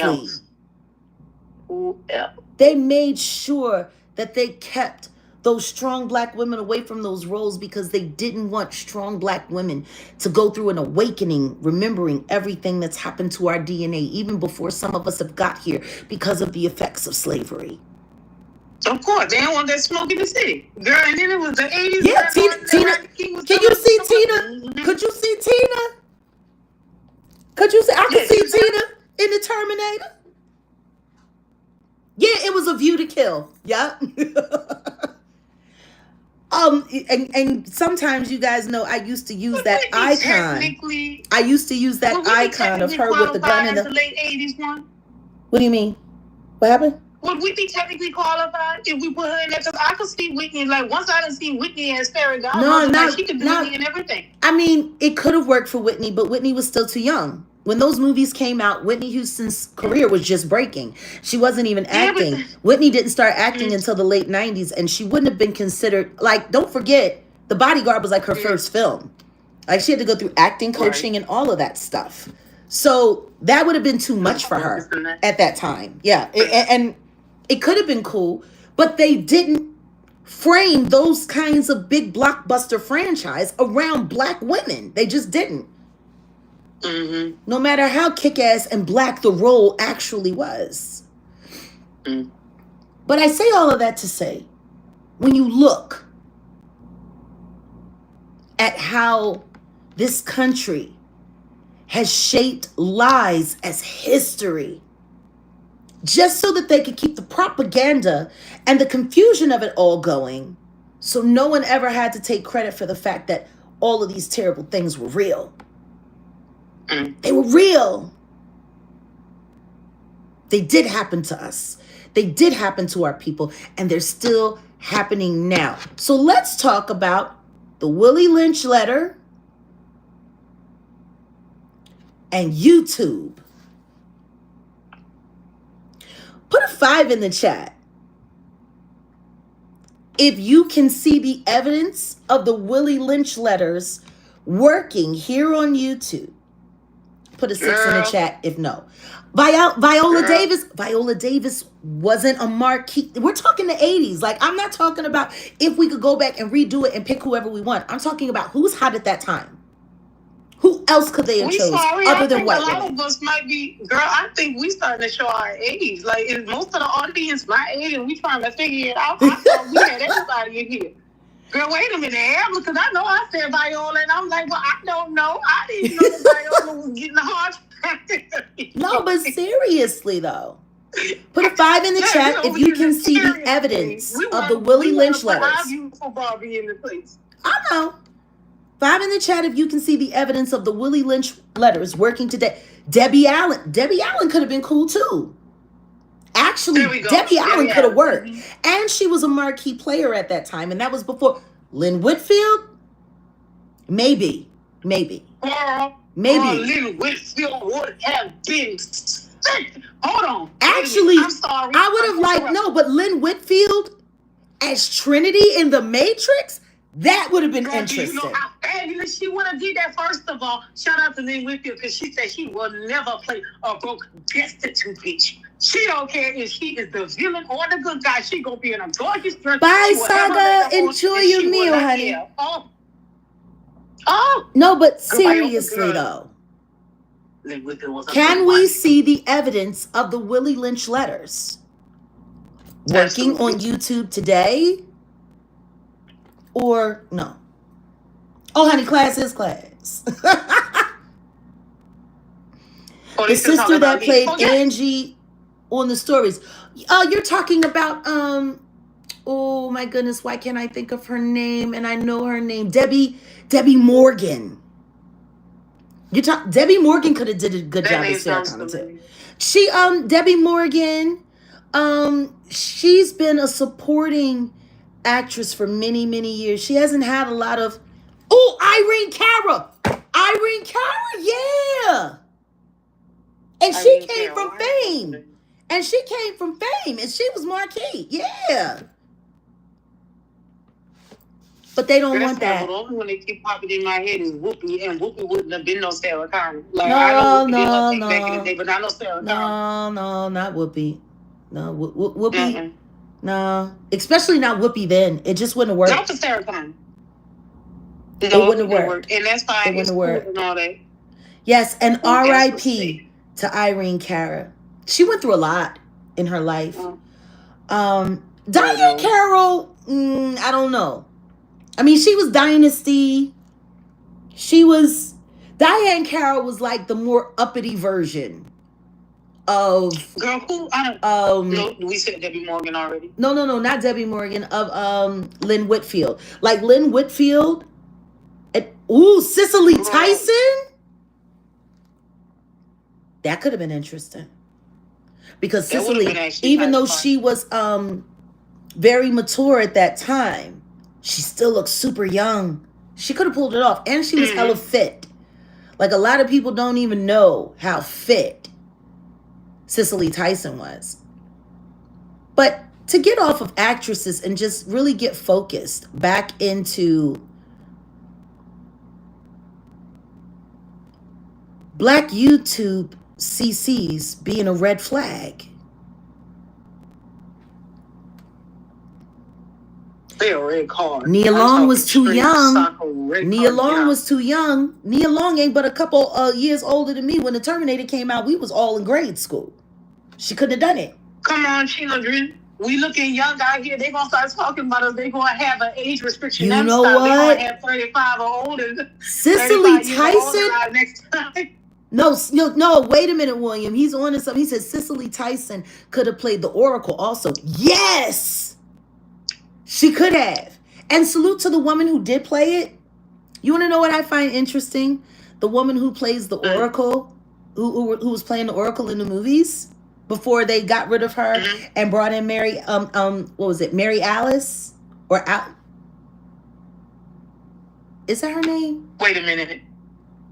Who else? They made sure that they kept those strong black women away from those roles because they didn't want strong black women to go through an awakening, remembering everything that's happened to our DNA, even before some of us have got here because of the effects of slavery. Of course, they don't want that smoke in the city. Girl, and then it was the 80s. Yeah, Tina, can you see Tina? Could you see Tina? Could you see? I could see Tina in the Terminator. Yeah, it was A View to Kill. Yeah. And sometimes you guys know I used to use that icon. I used to use that icon of her with the gun in the late 80s one. What do you mean? What happened? Would we be technically qualified if we put her in there? Because I could see Whitney. Like, once I done seen Whitney as fairy godmother, she could do Whitney and everything. I mean, it could have worked for Whitney, but Whitney was still too young. When those movies came out, Whitney Houston's career was just breaking. She wasn't even acting. Whitney didn't start acting until the late 90s, and she wouldn't have been considered, like, don't forget, The Bodyguard was like her first film. Like, she had to go through acting, coaching, and all of that stuff. So that would have been too much for her at that time. Yeah, and it could have been cool, but they didn't frame those kinds of big blockbuster franchise around black women. They just didn't. Mm-hmm. No matter how kick-ass and black the role actually was. Mm. But I say all of that to say, when you look at how this country has shaped lies as history, just so that they could keep the propaganda and the confusion of it all going, so no one ever had to take credit for the fact that all of these terrible things were real. They were real. They did happen to us. They did happen to our people, and they're still happening now. So let's talk about the Willie Lynch letter and YouTube. Put a 5 in the chat if you can see the evidence of the Willie Lynch letters working here on YouTube. Put a 6 in the chat if no. Viola Davis wasn't a marquee. We're talking the 80s. Like, I'm not talking about if we could go back and redo it and pick whoever we want. I'm talking about who's hot at that time. Who else could they have chosen other than white women? A lot of us might be, girl, I think we starting to show our age. Like, most of the audience my age, and we trying to figure it out. I thought we had everybody in here. Girl, wait a minute, because I know I said Viola, and I'm like, well, I don't know. I didn't know that Viola was getting hard. No, but seriously, though. Put a 5 in the chat if you can see the evidence of the Willie Lynch letters. I know. 5 in the chat if you can see the evidence of the Willie Lynch letters working today. Debbie Allen could have been cool too. Actually, Debbie Allen could have worked. And she was a marquee player at that time. And that was before Lynn Whitfield. Maybe. Lynn Whitfield would have been sick. Hold on. Actually, I'm sorry. I would have liked, no, but Lynn Whitfield as Trinity in The Matrix, that would have been interesting. You know, she would have did that. First of all, shout out to Lynn Whitfield, because she said she will never play a broke, destitute bitch. She don't care if she is the villain or the good guy. She gonna be in a gorgeous dress. Bye, Saga. Enjoy your meal, honey. No, but seriously though, can we see the evidence of the Willie Lynch letters working on YouTube today? Or no? Oh, honey, class is class. The sister that played Angie on the stories. You're talking about oh my goodness, why can't I think of her name? And I know her name, Debbie Morgan. Debbie Morgan could have did a good job as Sarah Connor too. She Debbie Morgan, she's been a supporting actress for many years. She hasn't had a lot of Irene Cara, yeah. And she came from fame. And she was marquee. Yeah. But they don't want that. The only one that keep popping in my head is Whoopi, and Whoopi wouldn't have been no Sarah Connor. Like, no, I know Whoopi did her thing back in the day, but not no Sarah Connor. No, not Whoopi. No, Whoopi. No, especially not Whoopi. Then it just wouldn't work. Not the Sarah Connor. It wouldn't work. And that's fine. It wouldn't work. And all that. Yes, and R.I.P. to Irene Cara. She went through a lot in her life. Diane Carroll, I don't know. I mean, she was Dynasty. Diane Carroll was like the more uppity version of... Girl, who? I don't... no, we said Debbie Morgan already. No, not Debbie Morgan. Of Lynn Whitfield. Like Lynn Whitfield. Cicely Tyson? That could have been interesting. Because Cicely, even though she was very mature at that time, she still looked super young. She could have pulled it off. And she was hella fit. Like, a lot of people don't even know how fit Cicely Tyson was. But to get off of actresses and just really get focused back into Black YouTube CCs being a red flag. They a red card. Nia Long was too young. Nia Long was too young. Nia Long ain't but a couple years older than me. When the Terminator came out, we was all in grade school. She couldn't have done it. Come on, children. We looking young out here. They gonna start talking about us. They gonna have an age restriction. You know what? They gonna have 35 or older. Cicely Tyson. Next time. No, wait a minute, William. He's on to something. He said Cicely Tyson could have played the Oracle also. Yes! She could have. And salute to the woman who did play it. You want to know what I find interesting? The woman who plays the Oracle, who was playing the Oracle in the movies before they got rid of her and brought in Mary, what was it? Mary Alice? Is that her name? Wait a minute.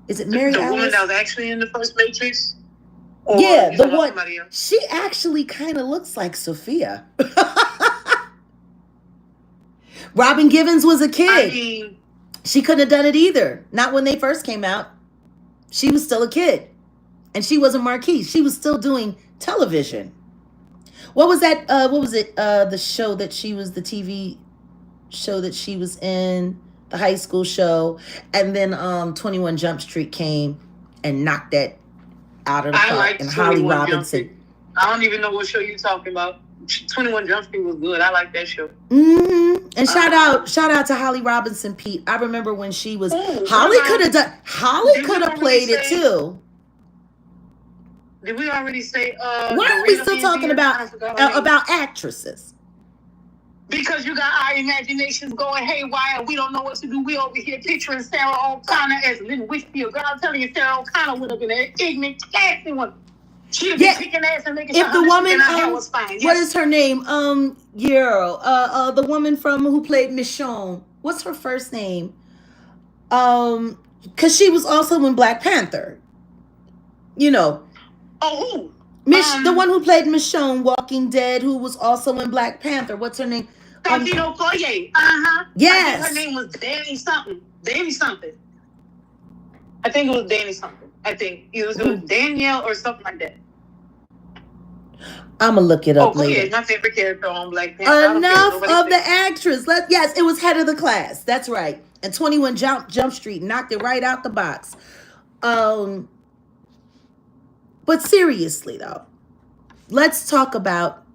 Is it Mary Alice? The woman that was actually in the first Matrix? Yeah, the one. She actually kind of looks like Sophia. Robin Givens was a kid. She couldn't have done it either. Not when they first came out. She was still a kid. And she wasn't Marquise. She was still doing television. What was that? What was it? The show that she was, the TV show that she was in, the high school show. And then 21 Jump Street came and knocked that out of the park. And Holly Robinson. I don't even know what show you're talking about. 21 Jump Street was good. I like that show. And shout out to Holly Robinson, Pete. I remember when she was... Holly could have played it too. Did we already say... Why are we still talking about actresses? Because you got our imaginations going haywire. We don't know what to do. We over here picturing Sarah O'Connor as Lynn Whitfield. Girl, I'm telling you, Sarah O'Connor would have been an ignorant, casting one. She'd be kicking ass and making if the woman, was fine. What is her name? The woman who played Michonne. What's her first name? Because she was also in Black Panther. You know. Oh, who? The one who played Michonne, Walking Dead, who was also in Black Panther. What's her name? Okoye. Yes. Her name was Danny something. Danny something. I think it was Danny something. I think it was Danielle or something like that. I'm gonna look it up later. Yeah, my favorite character on Black Panther. Enough of the actress. Yes, it was head of the class. That's right. And 21 Jump Street knocked it right out the box. But seriously though, let's talk about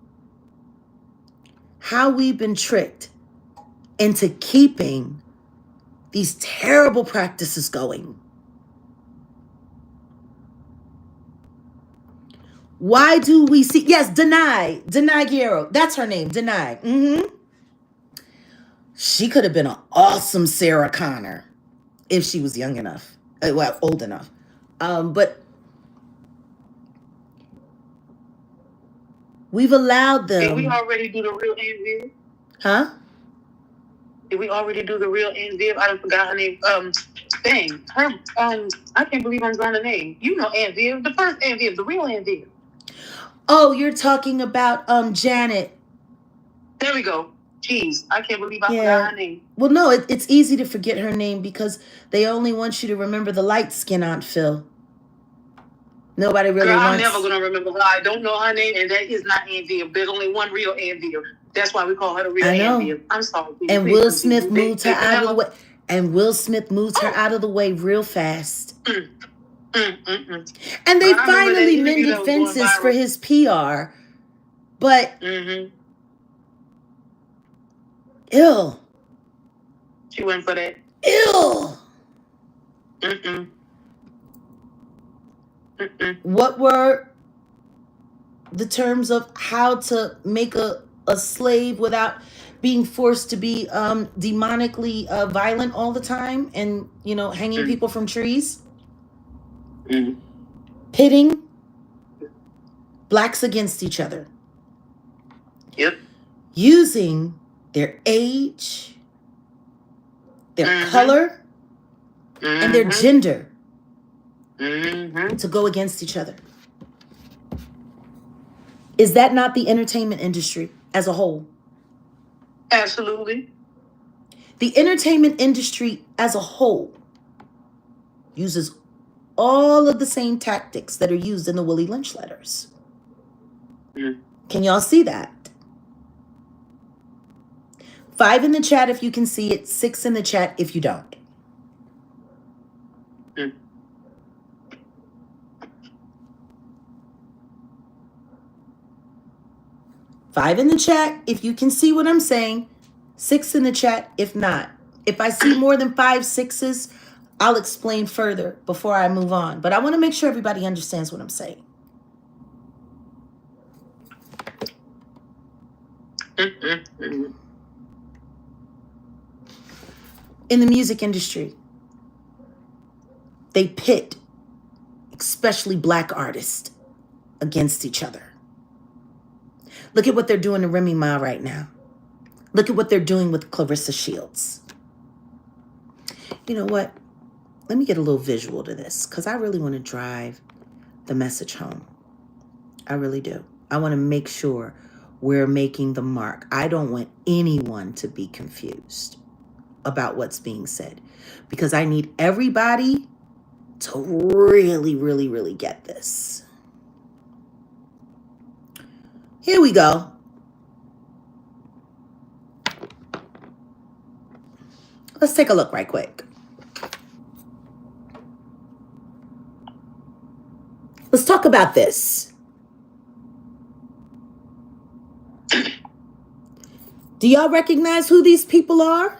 how we've been tricked into keeping these terrible practices going. Why do we see... Yes, Denai Guerrero. That's her name, Denai. She could have been an awesome Sarah Connor if she was young enough. Well, old enough. But we've allowed them... Did we already do the real Ann Viv? Huh? Did we already do the real Ann Viv? I forgot her name. I can't believe I'm drawing the name. You know Ann Viv. The first Ann Viv, the real Ann Viv. Oh, you're talking about Janet. There we go. Jeez, I can't believe I forgot her name. Well, no, it's easy to forget her name because they only want you to remember the light skin Aunt Phil. Nobody really Girl, wants. I'm never gonna remember her. I don't know her name, and that is not Anvia. There's only one real Anvia. That's why we call her the real I know. Anvia. I'm sorry. And Will Smith moved her out of the way. And Will Smith moved her out of the way real fast. And they finally mended fences for his PR. But ill. She went for that. Ill. What were the terms of how to make a slave without being forced to be demonically violent all the time and, you know, hanging people from trees? Pitting blacks against each other. Yep. Using their age, their color, and their gender to go against each other. Is that not the entertainment industry as a whole? Absolutely. The entertainment industry as a whole uses all of the same tactics that are used in the Willie Lynch letters. Can y'all see that? 5 in the chat if you can see it. 6 in the chat if you don't. Five in the chat if you can see what I'm saying. 6 in the chat if not. If I see more than 5 6s, I'll explain further before I move on. But I want to make sure everybody understands what I'm saying. In the music industry, they pit, especially black artists, against each other. Look at what they're doing to Remy Ma right now. Look at what they're doing with Clarissa Shields. You know what? Let me get a little visual to this because I really want to drive the message home. I really do. I want to make sure we're making the mark. I don't want anyone to be confused about what's being said because I need everybody to really, really, really get this. Here we go. Let's take a look right quick. Let's talk about this. Do y'all recognize who these people are?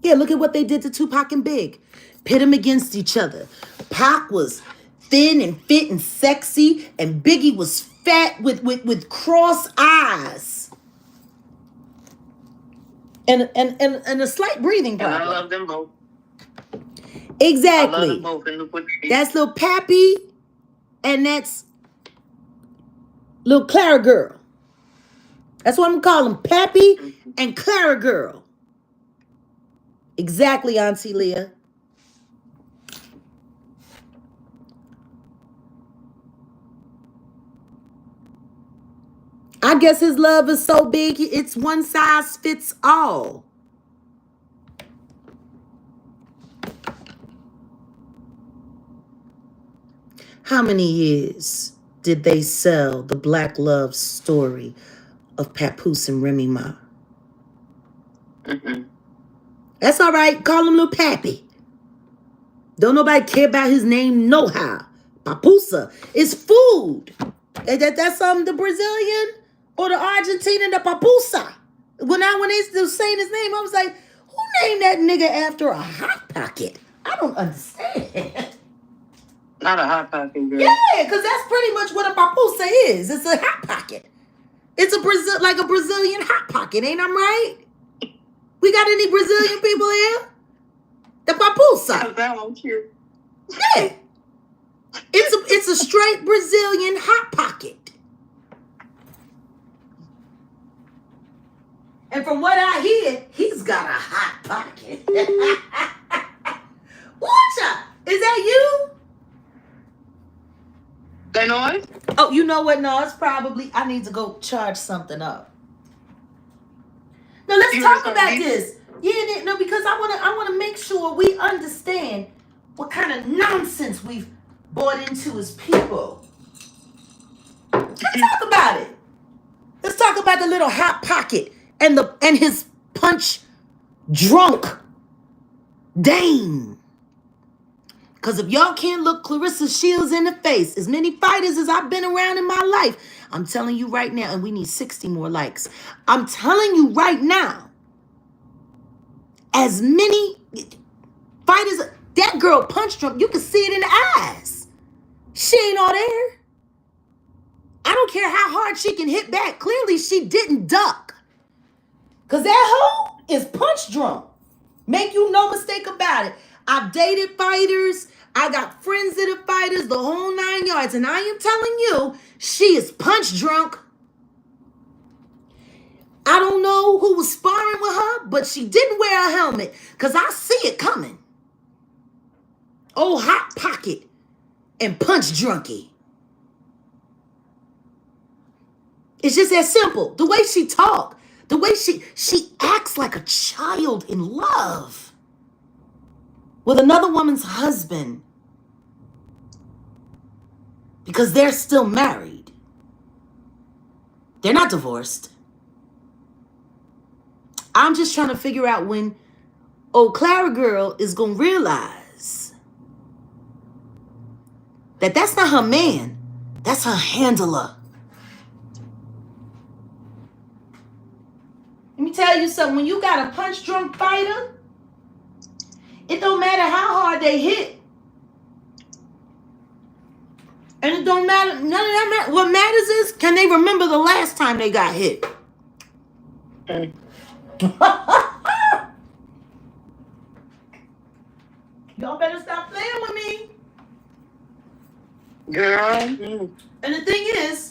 Yeah, look at what they did to Tupac and Big. Pit them against each other. Pac was thin and fit and sexy, and Biggie was fat with cross eyes. And a slight breathing problem. And I love them both. Exactly. I love them both. That's Lil Pappy, and that's Lil Clara Girl. That's what I'm gonna call them, Pappy and Clara Girl. Exactly, Auntie Leah. I guess his love is so big, it's one size fits all. How many years did they sell the black love story of Papoose and Remy Ma? That's all right. Call him Lil Pappy. Don't nobody care about his name no how. Papusa is food. That's the Brazilian or the Argentinian, the papusa. When they were saying his name, I was like, who named that nigga after a Hot Pocket? I don't understand. Not a Hot Pocket, girl. Yeah, because that's pretty much what a papusa is. It's a Hot Pocket. It's like a Brazilian Hot Pocket, ain't I right? We got any Brazilian people here? The papusa. That one cute. Yeah. It's a straight Brazilian Hot Pocket. And from what I hear, he's got a Hot Pocket. Watcha! Is that you? That noise? Oh, you know what? No, it's probably, I need to go charge something up. No, let's talk about this. Yeah, no, because I wanna make sure we understand what kind of nonsense we've bought into as people. Let's talk about it. Let's talk about the little hot pocket and his punch drunk dame. Because if y'all can't look Clarissa Shields in the face, as many fighters as I've been around in my life, I'm telling you right now, and we need 60 more likes. I'm telling you right now, as many fighters, that girl punch drunk, you can see it in the eyes. She ain't all there. I don't care how hard she can hit back. Clearly, she didn't duck. Because that hoe is punch drunk. Make you no mistake about it. I've dated fighters. I got friends that are fighters, the whole 9 yards. And I am telling you, she is punch drunk. I don't know who was sparring with her, but she didn't wear a helmet because I see it coming. Oh, hot pocket and punch drunkie. It's just that simple. The way she talk, the way she acts like a child in love with another woman's husband because they're still married. They're not divorced. I'm just trying to figure out when old Clara girl is going to realize that that's not her man. That's her handler. Let me tell you something. When you got a punch drunk fighter, it don't matter how hard they hit. And it don't matter. None of that matters. What matters is, can they remember the last time they got hit? Y'all better stop playing with me. Girl. And the thing is,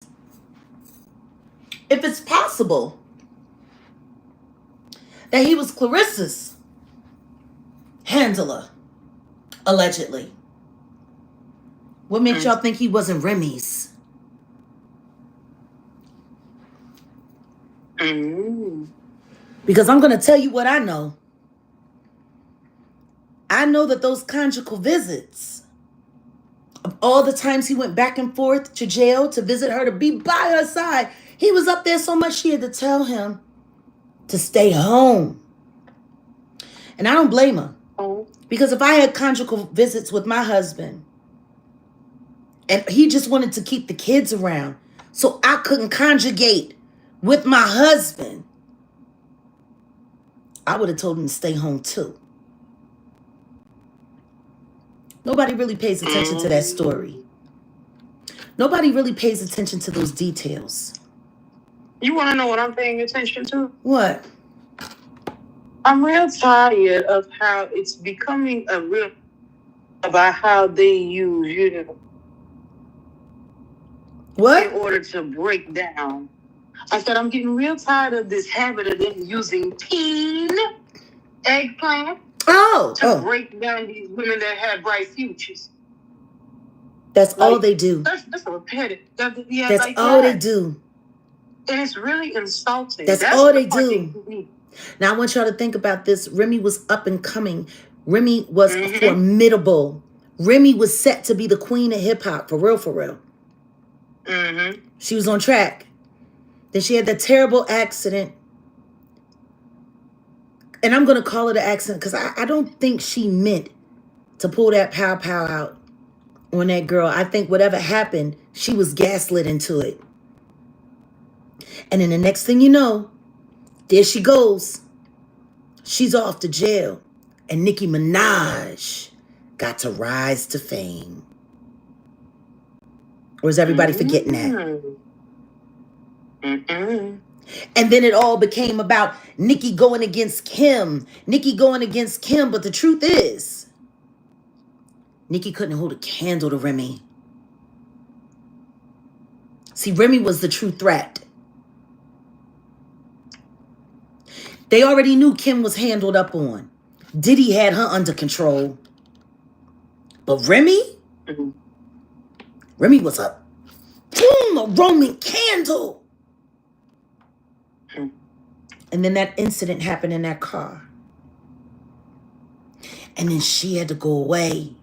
if it's possible that he was Clarissa's handler, allegedly, what makes y'all think he wasn't Remy's? Because I'm going to tell you what I know. I know that those conjugal visits, of all the times he went back and forth to jail to visit her, to be by her side, he was up there so much she had to tell him to stay home. And I don't blame her. Because if I had conjugal visits with my husband and he just wanted to keep the kids around so I couldn't conjugate with my husband, I would have told him to stay home too. Nobody really pays attention to that story. Nobody really pays attention to those details. You want to know what I'm paying attention to? What? I'm real tired of how it's becoming about how they use, What? in order to break down. I said, I'm getting real tired of this habit of them using teen eggplant to break down these women that have bright futures. That's all they do. That's repetitive. That's all they do. And it's really insulting. That's all they do. Now, I want y'all to think about this. Remy was up and coming. Remy was formidable. Remy was set to be the queen of hip-hop, for real, for real. She was on track. Then she had that terrible accident. And I'm going to call it an accident because I don't think she meant to pull that pow-pow out on that girl. I think whatever happened, she was gaslit into it. And then the next thing you know, there she goes. She's off to jail. And Nicki Minaj got to rise to fame. Or is everybody forgetting that? And then it all became about Nicki going against Kim. Nicki going against Kim. But the truth is, Nicki couldn't hold a candle to Remy. See, Remy was the true threat. They already knew Kim was handled up on. Diddy had her under control. But Remy? Remy was a Roman candle. And then that incident happened in that car. And then she had to go away.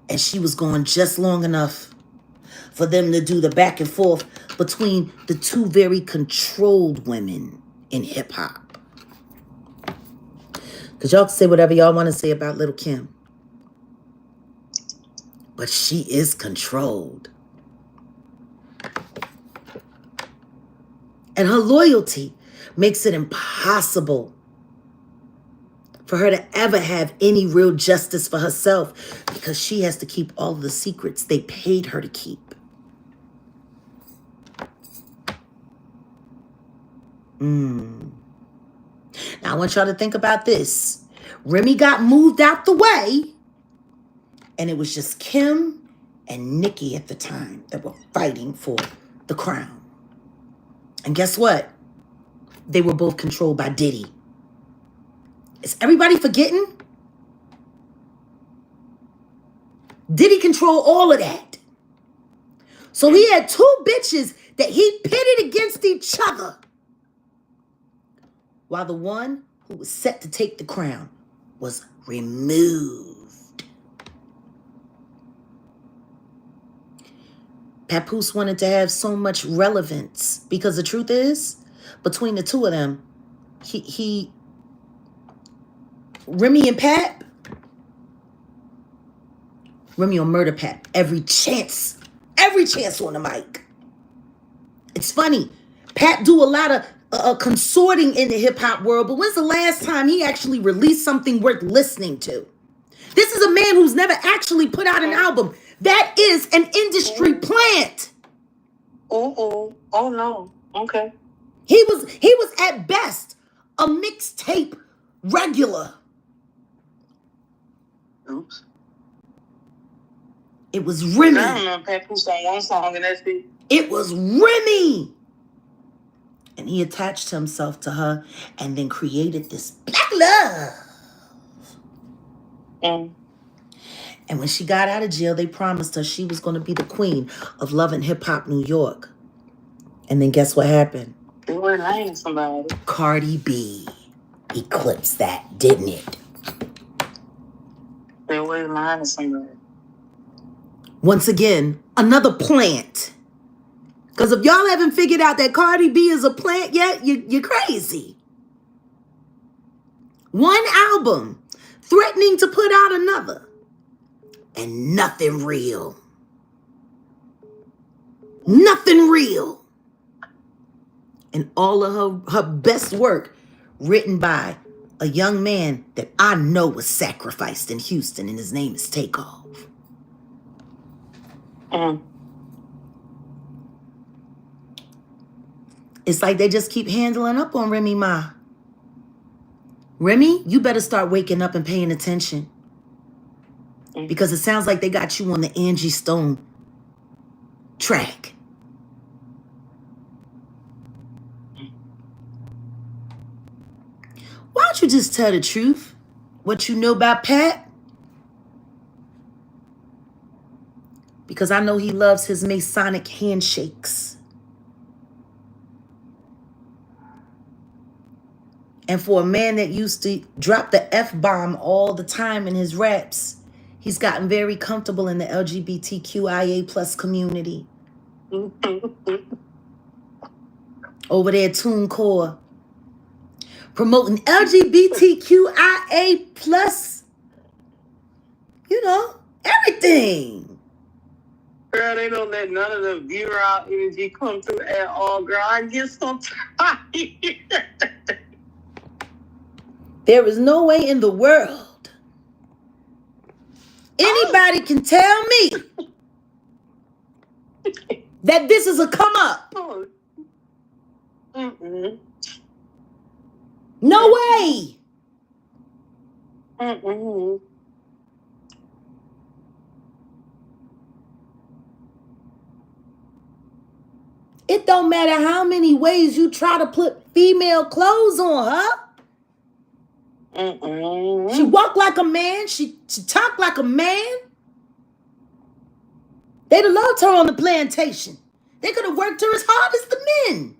And she was gone just long enough for them to do the back and forth between the two very controlled women in hip hop. Because y'all can say whatever y'all want to say about Little Kim. But she is controlled. And her loyalty makes it impossible for her to ever have any real justice for herself, because she has to keep all of the secrets they paid her to keep. Now, I want y'all to think about this. Remy got moved out the way, and it was just Kim and Nicki at the time that were fighting for the crown. And guess what? They were both controlled by Diddy. Is everybody forgetting? Diddy controlled all of that. So he had two bitches that he pitted against each other, while the one who was set to take the crown was removed. Papoose wanted to have so much relevance because the truth is, between the two of them, Remy and Pat, Remy will murder Pat every chance on the mic. It's funny. Pat do a lot of consorting in the hip hop world, but when's the last time he actually released something worth listening to? This is a man who's never actually put out an album. That is an industry plant. Oh no. Okay. He was at best a mixtape regular. Oops. It was Remy. I don't know Papoose on one song and that's it. It was Remy. And he attached himself to her and then created this black love. And when she got out of jail, they promised her she was going to be the queen of Love and Hip Hop New York. And then guess what happened? They were lying to somebody. Cardi B eclipsed that, didn't it? They were lying to somebody. Once again, another plant. Because if y'all haven't figured out that Cardi B is a plant yet, you're crazy. One album, threatening to put out another, and nothing real. Nothing real. And all of her best work written by a young man that I know was sacrificed in Houston, and his name is Takeoff. It's like they just keep handling up on Remy Ma. Remy, you better start waking up and paying attention. Because it sounds like they got you on the Angie Stone track. Why don't you just tell the truth? What you know about Pat? Because I know he loves his Masonic handshakes. And for a man that used to drop the F-bomb all the time in his raps, he's gotten very comfortable in the LGBTQIA plus community. Over there, TuneCore. Promoting LGBTQIA plus, everything. Girl, they don't let none of the virile energy come through at all, girl. I get so tired. There is no way in the world anybody can tell me that this is a come up. No way. It don't matter how many ways you try to put female clothes on her. She walk like a man. She talk like a man. They'd have loved her on the plantation. They could have worked her as hard as the men.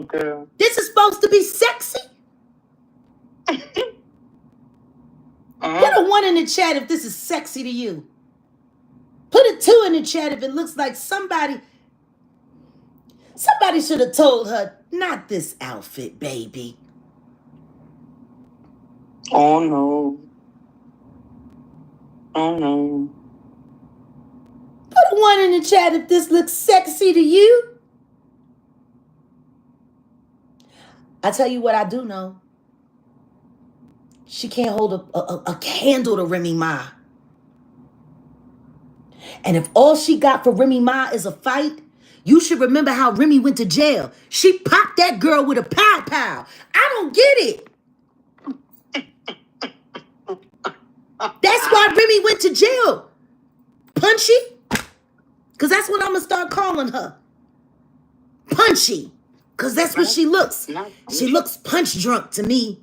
Girl. This is supposed to be sexy. Put a 1 in the chat if this is sexy to you. Put a 2 in the chat if it looks like somebody should have told her, not this outfit, baby. Oh, no. Oh, no. Put a 1 in the chat if this looks sexy to you. I tell you what I do know. She can't hold a candle to Remy Ma. And if all she got for Remy Ma is a fight, you should remember how Remy went to jail. She popped that girl with a pow-pow. I don't get it. That's why Remy went to jail. Punchy? Because that's what I'm going to start calling her. Punchy. Because that's what she looks. She looks punch drunk to me.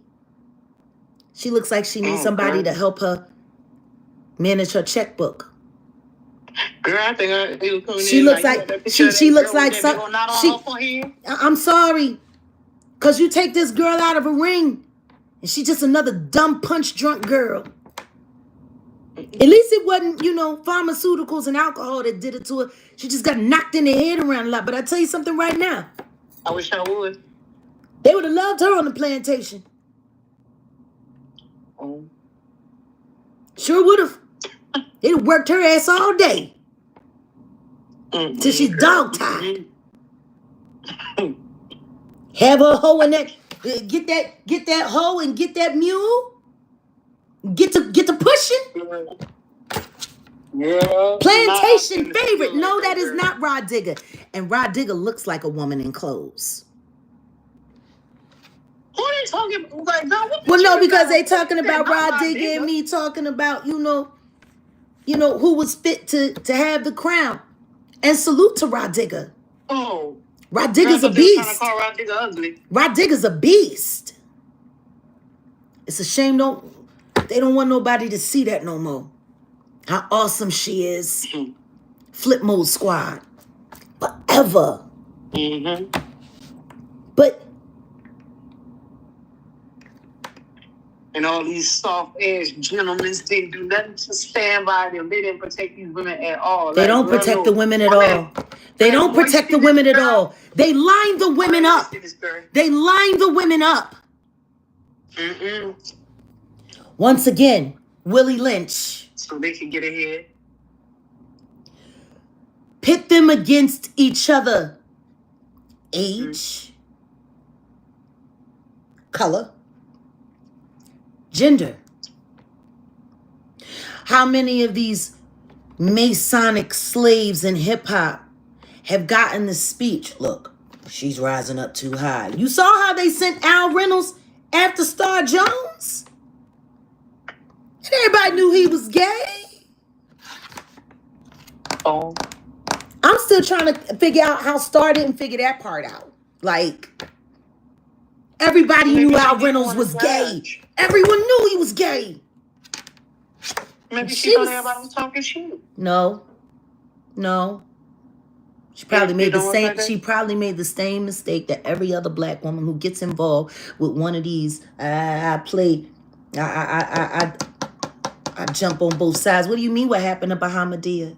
She looks like she needs somebody to help her manage her checkbook. Girl, I think she looks like she looks like some. I'm sorry, cause you take this girl out of a ring, and she's just another dumb punch drunk girl. At least it wasn't, pharmaceuticals and alcohol that did it to her. She just got knocked in the head around a lot. But I tell you something right now. I wish I would. They would have loved her on the plantation. Oh. Sure would have. They'd have worked her ass all day. Till she's dog-tied. Have her hoe in that. Get that hoe and get that mule. Get to pushing. Yeah. Plantation favorite. No, that is not Rod Digger. And Rod Digger looks like a woman in clothes. Who are they talking about? Like, no, well, no, because they talking about Rod Digger and me talking about, who was fit to have the crown. And salute to Rod Digger. Oh. Rod Digger's a beast. Trying to call Rod Digger ugly. Rod Digger's a beast. It's a shame they don't want nobody to see that no more. How awesome she is. Flip mode squad. Forever. But and all these soft-ass gentlemen didn't do nothing to stand by them. They didn't protect these women at all. They don't protect the women at all. They don't protect the women at all. They line the women up. They line the women up. Once again, Willie Lynch. So they can get ahead. Pit them against each other. Age. Color. Gender. How many of these Masonic slaves in hip-hop have gotten the speech? Look, she's rising up too high. You saw how they sent Al Reynolds after Star Jones? And everybody knew he was gay. Oh. I'm still trying to figure out how Star didn't figure that part out. Like, everybody knew Al Reynolds was gay. Everyone knew he was gay. Maybe she thought everybody was talking shit. No. She probably made the same. She probably made the same mistake that every other black woman who gets involved with one of these. I jump on both sides. What do you mean? What happened to Bahamadia?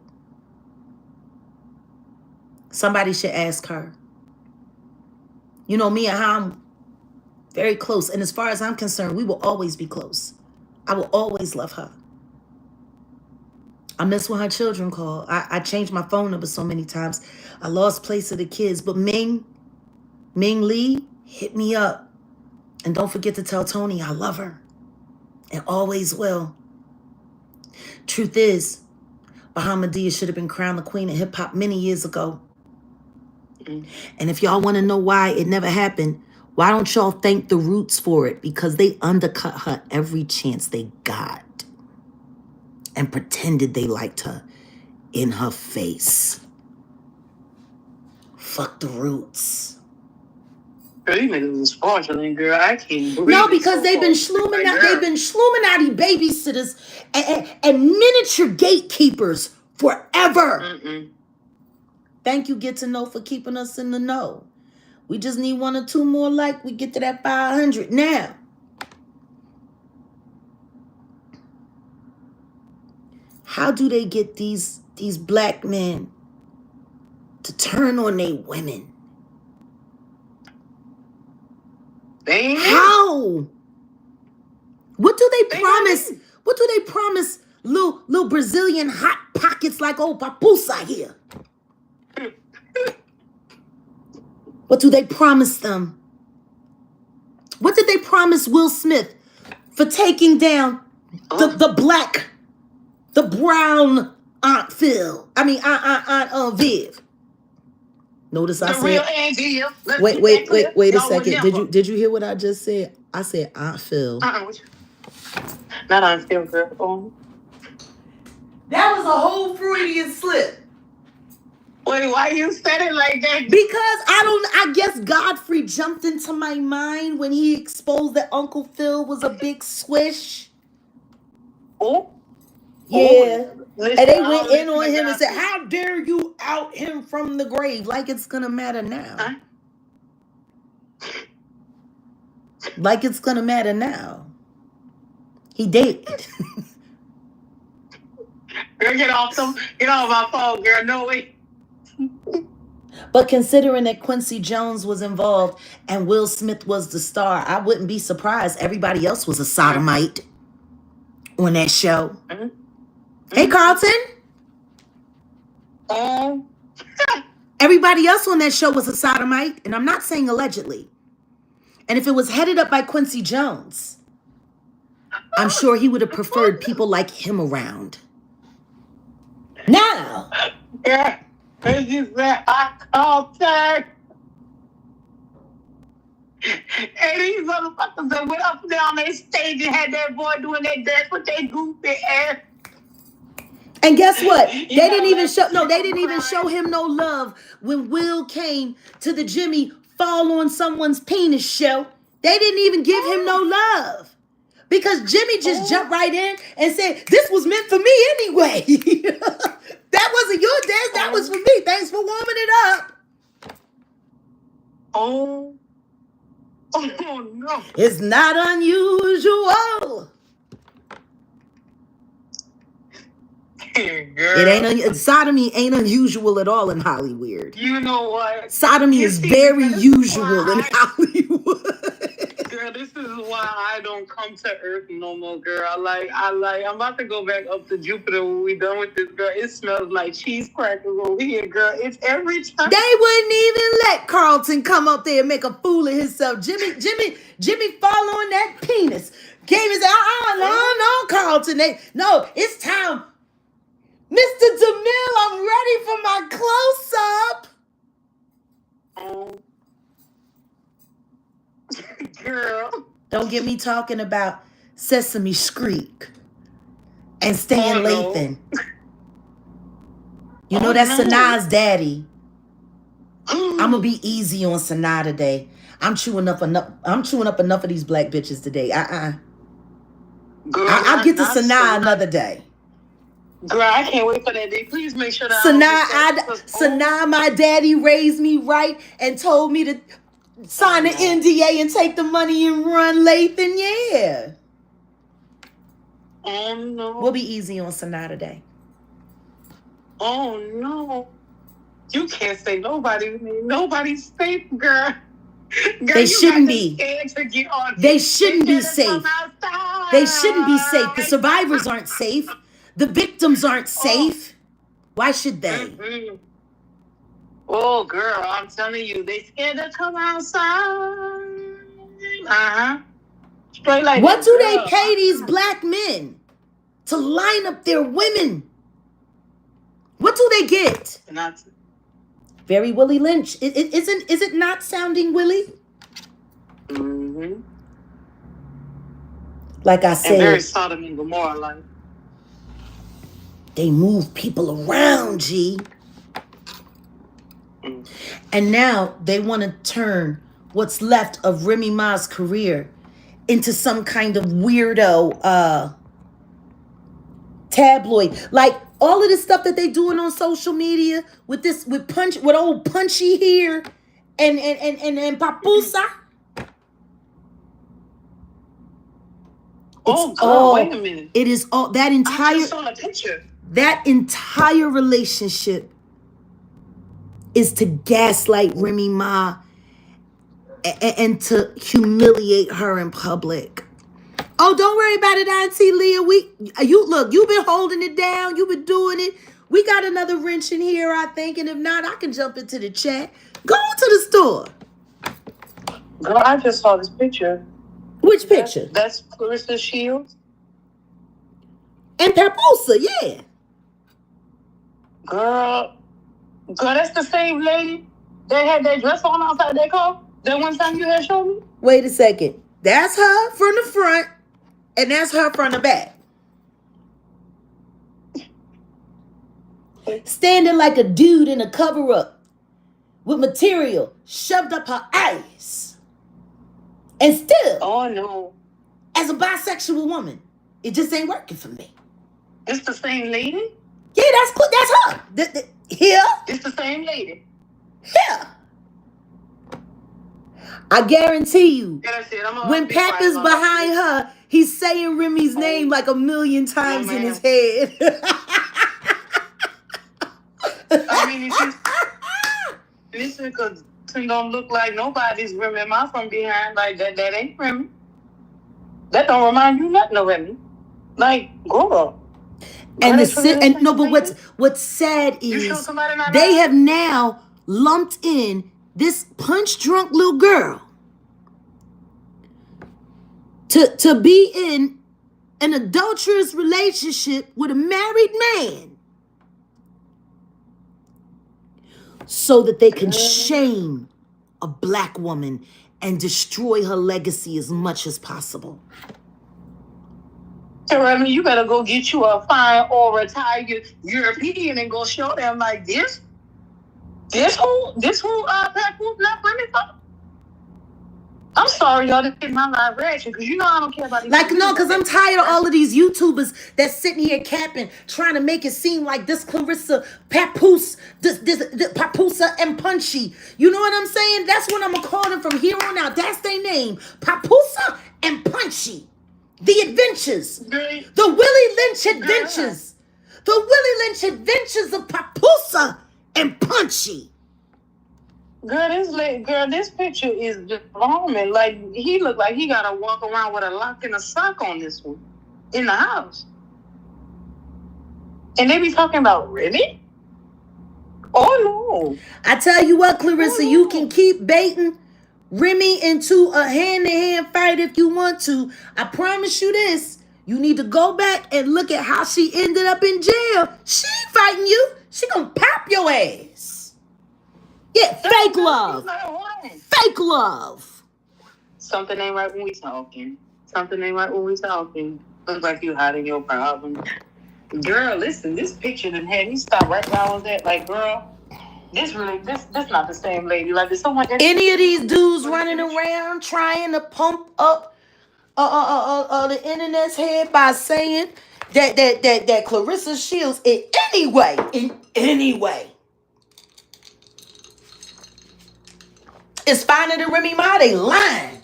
Somebody should ask her. You know me and Ham. Very close. And as far as I'm concerned, we will always be close. I will always love her. I miss when her children call. I changed my phone number so many times. I lost place of the kids. But Ming Lee, hit me up. And don't forget to tell Tony I love her. And always will. Truth is, Bahamadia should have been crowned the queen of hip-hop many years ago. And if y'all want to know why it never happened, why don't y'all thank the Roots for it? Because they undercut her every chance they got. And pretended they liked her in her face. Fuck the Roots. Girl, you niggas is fraudulent, girl. I can't believe No, because they've been Schluminati babysitters and miniature gatekeepers Forever. Mm-mm. Thank you, Get to Know, for keeping us in the know. We just need 1 or 2 more like we get to that 500. Now, how do they get these black men to turn on their women? How? What do they promise? What do they promise little Brazilian hot pockets like old Papusa here? What do they promise them? What did they promise Will Smith for taking down the brown Aunt Phil? I mean, Aunt Viv. Notice I said. Wait a second. Did you hear what I just said? I said Aunt Phil. Not Aunt Phil, girl. That was a whole Freudian slip. Wait, why you said it like that? Because I guess Godfrey jumped into my mind when he exposed that Uncle Phil was a big swish. Oh? Yeah. Listen, and they went in on him and said, how dare you out him from the grave? Like it's going to matter now. Huh? Like it's going to matter now. He did. Girl, get off my phone, girl. No way. But considering that Quincy Jones was involved and Will Smith was the star, I wouldn't be surprised everybody else was a sodomite on that show. Mm-hmm. Hey, Carlton. Everybody else on that show was a sodomite, and I'm not saying allegedly. And if it was headed up by Quincy Jones, I'm sure he would have preferred people like him around. Now. Yeah. And you said, I called her. And these motherfuckers that went up and down their stage and had that boy doing that dance with their goofy ass. And guess what? They didn't even show him no love when Will came to the Jimmy Fall on Someone's Penis show. They didn't even give him no love. Because Jimmy just jumped right in and said, this was meant for me anyway. That wasn't your dance. That was for me. Thanks for warming it up. Oh no. It's not unusual. Girl. Sodomy ain't unusual at all in Hollywood. You know what? Sodomy is very usual in Hollywood. Girl, this is why I don't come to Earth no more, girl. I'm about to go back up to Jupiter when we done with this, girl. It smells like cheese crackers over here, girl. It's every time. They wouldn't even let Carlton come up there and make a fool of himself. Jimmy fall on that penis. Came and said, no, Carlton. No, it's time. Mr. DeMille, I'm ready for my close-up. Girl. Don't get me talking about Sesame Street and Stan Lathan. You know that's Sanaa's daddy. I'm gonna be easy on Sanaa today. I'm chewing up enough of these black bitches today. Girl, I'll get to Sanaa another day. Girl, I can't wait for that day. Please make sure that Sanaa, my daddy raised me right and told me to sign an NDA and take the money and run, Lathan. Yeah. Oh no. We'll be easy on Sanaa today. Oh no. You can't say nobody's safe, girl. They shouldn't be. They shouldn't be safe. They shouldn't be safe. The survivors aren't safe. The victims aren't safe. Why should they? Mm-hmm. Oh, girl, I'm telling you, they scared to come outside. Straight like what do they pay these black men to line up their women? What do they get? Very Willie Lynch. Is it not sounding Willie? Mm-hmm. Like I said, and very Sodom and Gomorrah like. They move people around, G. And now they want to turn what's left of Remy Ma's career into some kind of weirdo tabloid. Like All of this stuff that they doing on social media with old Punchy here and Papusa. Oh, girl, wait a minute. It is all that I entire just saw the picture. that entire relationship is to gaslight Remy Ma and to humiliate her in public. Oh, don't worry about it, Auntie Leah. You've been holding it down. You've been doing it. We got another wrench in here, I think, and if not, I can jump into the chat. Go to the store. Girl, I just saw this picture. Which picture? That's Clarissa Shields. And Papoose, yeah. Girl, that's the same lady that had that dress on outside that car. That one time you had showed me. Wait a second. That's her from the front, and that's her from the back. Standing like a dude in a cover-up with material shoved up her eyes. And still, oh no, as a bisexual woman, it just ain't working for me. It's the same lady? Yeah, that's her. Here. It's the same lady. Here. I guarantee you, when Pap is behind her, he's saying Remy's name like a million times in his head. I mean, this because don't look like nobody's Remy Ma from behind. Like that ain't Remy. That don't remind you nothing of Remy. Like, girl. But what's sad is they have now lumped in this punch drunk little girl to be in an adulterous relationship with a married man so that they can shame a black woman and destroy her legacy as much as possible. Remy, you better go get you a fine or retired European and go show them like this. This who Pat Who's not Remy for? I'm sorry, y'all, to get my live reaction because you know I don't care about these. Like, no, because I'm tired of all of these YouTubers that's sitting here capping, trying to make it seem like this Clarissa Papoose, this Papusa and Punchy. You know what I'm saying? That's what I'm going to call them from here on out. That's their name. Papusa and Punchy. The Adventures. The Willie Lynch Adventures. The Willie Lynch Adventures of Papusa and Punchy. Girl, this picture is just alarming. Like, he looked like he got to walk around with a lock and a sock on this one in the house. And they be talking about Remy? Oh, no. I tell you what, Clarissa, you can keep baiting Remy into a hand-to-hand fight if you want to. I promise you this. You need to go back and look at how she ended up in jail. She ain't fighting you. She gonna pop your ass. Yeah, fake love. Fake love. Something ain't right when we talking. Looks like you hiding your problem. Girl, listen, this picture done had me stop right where I was at. Like, girl, this not the same lady. Like, there's someone. Any of these dudes running around trying to pump up the internet's head by saying that Clarissa Shields in any way is finer than Remy Ma, they lying.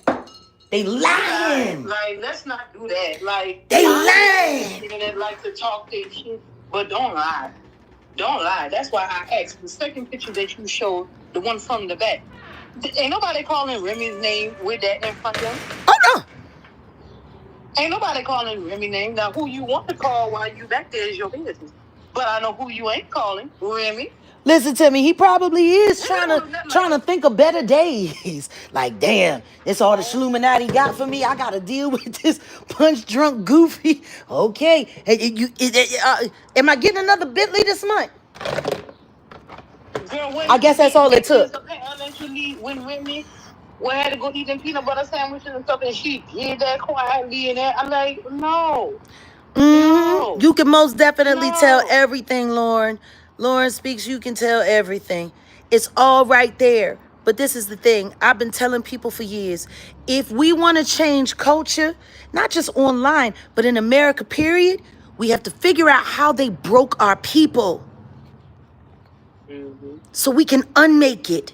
Like, let's not do that. Like, they lying. People that like to talk their shit, but don't lie. Don't lie. That's why I asked. The second picture that you showed, the one from the back, ain't nobody calling Remy's name with that in front of them. Oh, no. Ain't nobody calling Remy's name. Now, who you want to call while you back there is your business. But I know who you ain't calling, Remy. Listen to me. He probably is trying to think of better days. Like, damn, it's all the Shluminati got for me. I got to deal with this punch drunk goofy. Okay. Am I getting another Bentley this month? Girl, I guess that's all it took. When Remy had to go eat them peanut butter sandwiches and stuff, and she did that quietly and that, I'm like, no. No. You can most definitely tell everything, Lauren. Lauren Speaks, you can tell everything. It's all right there. But this is the thing. I've been telling people for years. If we want to change culture, not just online, but in America, period, We have to figure out how they broke our people so we can unmake it.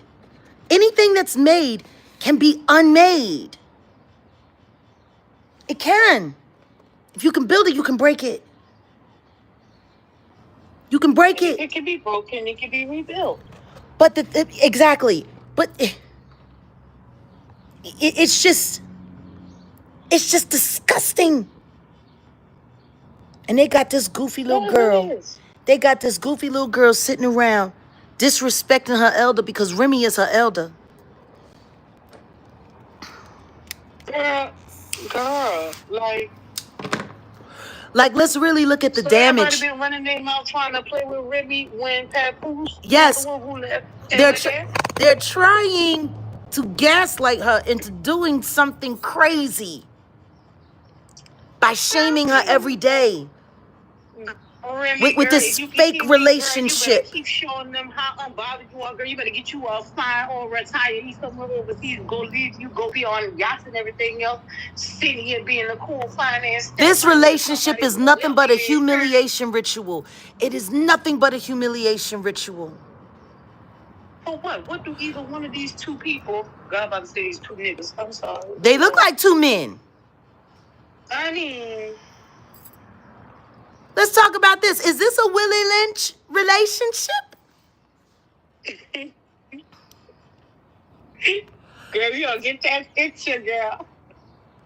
Anything that's made can be unmade. It can. If you can build it, you can break it. You can break it. It can be broken. It can be rebuilt. But exactly. But it's just disgusting. And they got this goofy little girl. They got this goofy little girl sitting around disrespecting her elder because Remy is her elder. Girl, like, let's really look at the damage. Everybody been running their mouth trying to play with Remy when Papoose. Yes, the one who left. They're trying to gaslight her into doing something crazy by shaming her every day. Remy, with this fake relationship. You keep showing them how unbothered you are, girl. You better get you a fine or retire. You somewhere overseas. Go leave. You go be on yachts and everything else. Sitting here being a cool finance. This relationship is nothing but a humiliation ritual. It is nothing but a humiliation ritual. For what? What do either one of these two people? God, I'm about to say these two niggas. I'm sorry. They look like two men. I mean. Let's talk about this. Is this a Willie Lynch relationship? Girl, you don't get that picture, girl.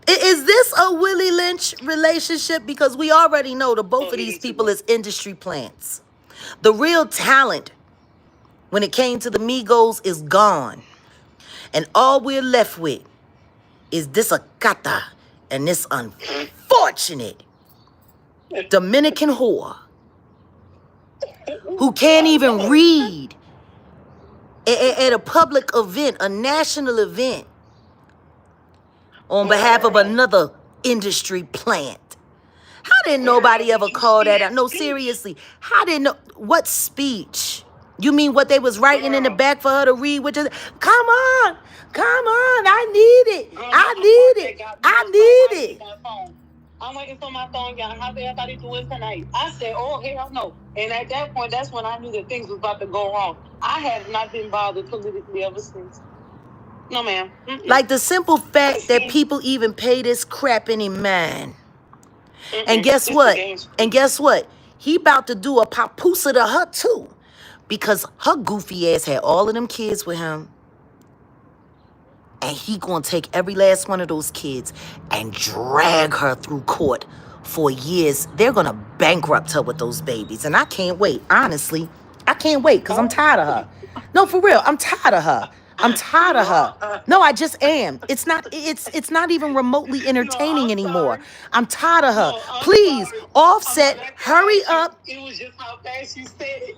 Is this a Willie Lynch relationship? Because we already know that both of these people is industry plants. The real talent when it came to the Migos is gone. And all we're left with is this Acata and this unfortunate Dominican whore who can't even read at a public event, a national event, on behalf of another industry plant. How did nobody ever call that out? No, seriously. How did what speech? You mean what they was writing in the back for her to read? Which is, come on, I need it. I need it. I'm waiting for my phone, y'all. How's everybody doing tonight? I said, oh, hell no. And at that point, that's when I knew that things was about to go wrong. I have not been bothered politically ever since. No, ma'am. Like the simple fact that people even pay this crap any mind. And guess what? He about to do a papusa to her too. Because her goofy ass had all of them kids with him. And he gonna take every last one of those kids and drag her through court for years. They're gonna bankrupt her with those babies. And I can't wait. Honestly, I can't wait because I'm tired of her. No, for real, I'm tired of her. No, I just am. It's not even remotely entertaining anymore. I'm tired of her. Please, Offset, hurry up. It was just how fast you said it.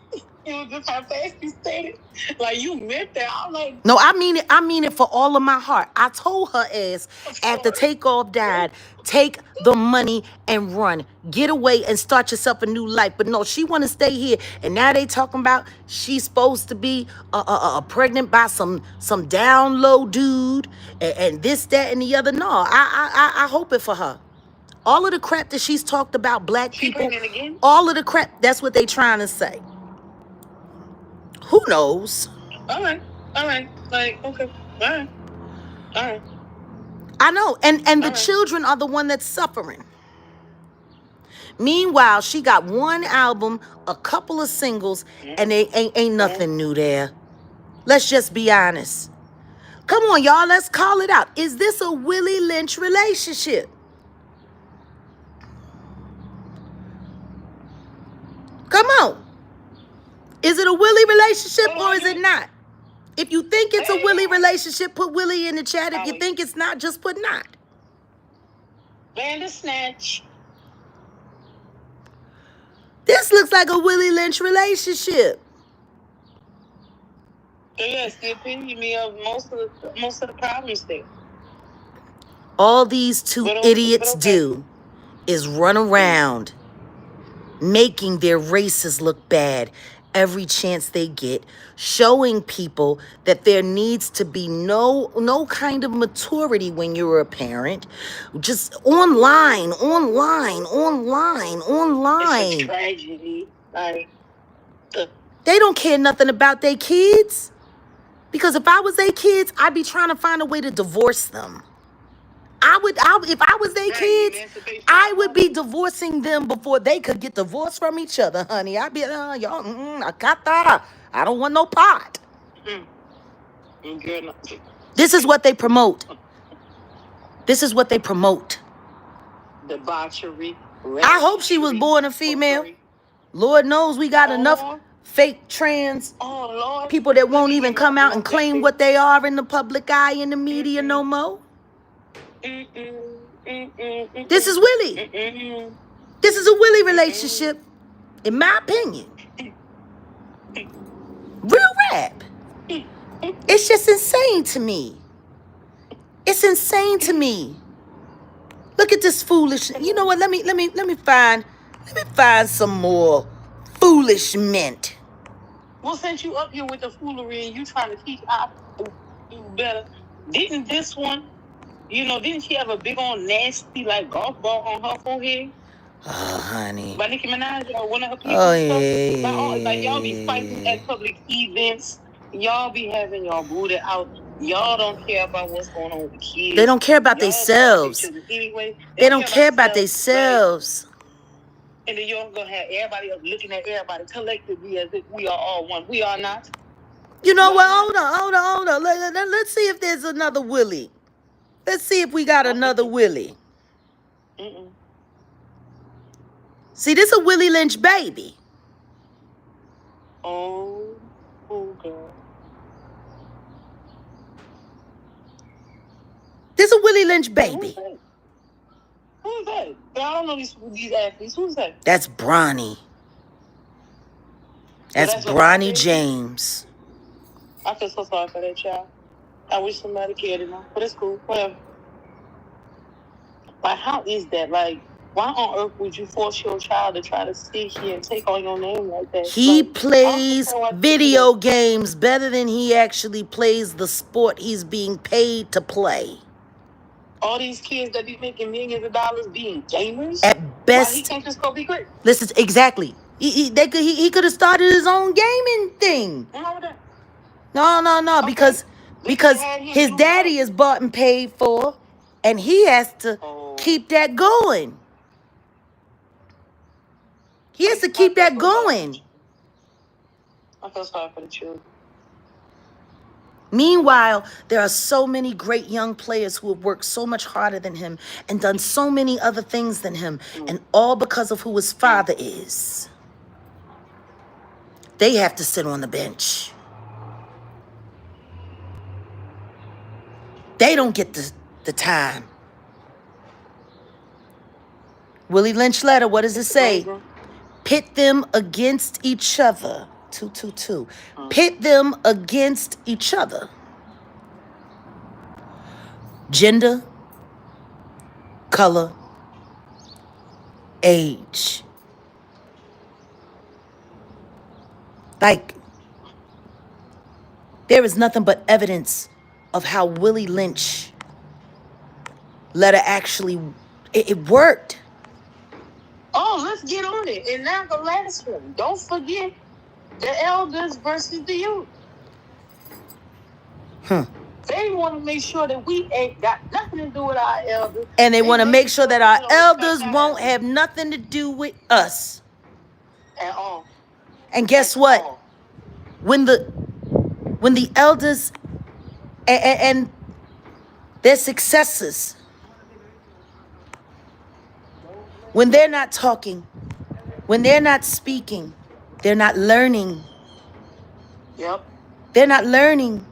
Like, you meant that. I'm like, no, I mean it for all of my heart. I told her ass after Takeoff died, take the money and run. Get away and start yourself a new life. But no, she want to stay here. And now they talking about she's supposed to be pregnant by some down low dude and this, that, and the other. No, I hope it for her. All of the crap that she's talked about black people, all of the crap, that's what they trying to say. Who knows? All right. Like, okay. All right. I know. And the children are the one that's suffering. Meanwhile, she got one album, a couple of singles, and they ain't nothing new there. Let's just be honest. Come on, y'all. Let's call it out. Is this a Willie Lynch relationship? Come on. Is it a Willie relationship or is it not? If you think it's a Willie relationship, put Willie in the chat. If you think it's not, just put not. Bandersnatch. This looks like a Willie Lynch relationship. Yes, the epitome of most of the problems there. All these two idiots do is run around making their races look bad every chance they get, showing people that there needs to be no kind of maturity when you're a parent. Just online. It's a tragedy. Like, they don't care nothing about their kids. Because if I was their kids, I'd be trying to find a way to divorce them. If I was their kids, I would be divorcing them before they could get divorced from each other, honey. I'd be, y'all, I don't want no pot. This is what they promote. Debauchery. I hope she was born a female. Lord knows we got enough fake trans people that won't even come out and claim what they are in the public eye in the media no more. This is Willie. This is a Willie relationship, in my opinion. Real rap. It's just insane to me. It's insane to me. Look at this foolish. You know what? Let me find some more foolish mint. Well, since you up here with the foolery and you trying to teach our do better, didn't this one? Didn't she have a big old nasty like golf ball on her forehead? Oh, honey. By Nicki Minaj or one of her people. Oh, yeah. Like y'all be fighting at public events. Y'all be having y'all booted out. Y'all don't care about what's going on with the kids. They don't care about themselves. Anyway, they don't care about themselves. And then you're gonna have everybody else looking at everybody collectively as if we are all one. We are not. You know what? Hold on. Let's see if there's another Willie. Let's see if we got another Willie. See, this a Willie Lynch baby. Oh, God. This a Willie Lynch baby. Who's that? I don't know these athletes. Who's that? That's Bronny. That's Bronny James. I feel so sorry for that child. I wish somebody cared enough, but it's cool. Whatever. Like, how is that? Like, why on earth would you force your child to try to sit here and take on your name like that? He plays video games better than he actually plays the sport he's being paid to play. All these kids that be making millions of dollars being gamers? At best. Why he can't just go be great? Listen, exactly. He could have started his own gaming thing. No, because his daddy is bought and paid for, and he has to keep that going. He has to keep that going. I feel sorry for the children. Meanwhile, there are so many great young players who have worked so much harder than him and done so many other things than him, and all because of who his father is. They have to sit on the bench. They don't get the time. Willie Lynch letter, what does it say? Pit them against each other. 222. Pit them against each other. Gender, color, age. Like, there is nothing but evidence of how Willie Lynch letter actually, it worked. Oh, let's get on it. And now the last one. Don't forget the elders versus the youth. They want to make sure that we ain't got nothing to do with our elders. And they want to make sure that our elders won't have nothing to do with us. At all. And guess what? When the elders and their successors, when they're not talking, when they're not speaking, they're not learning. Yep. They're not learning.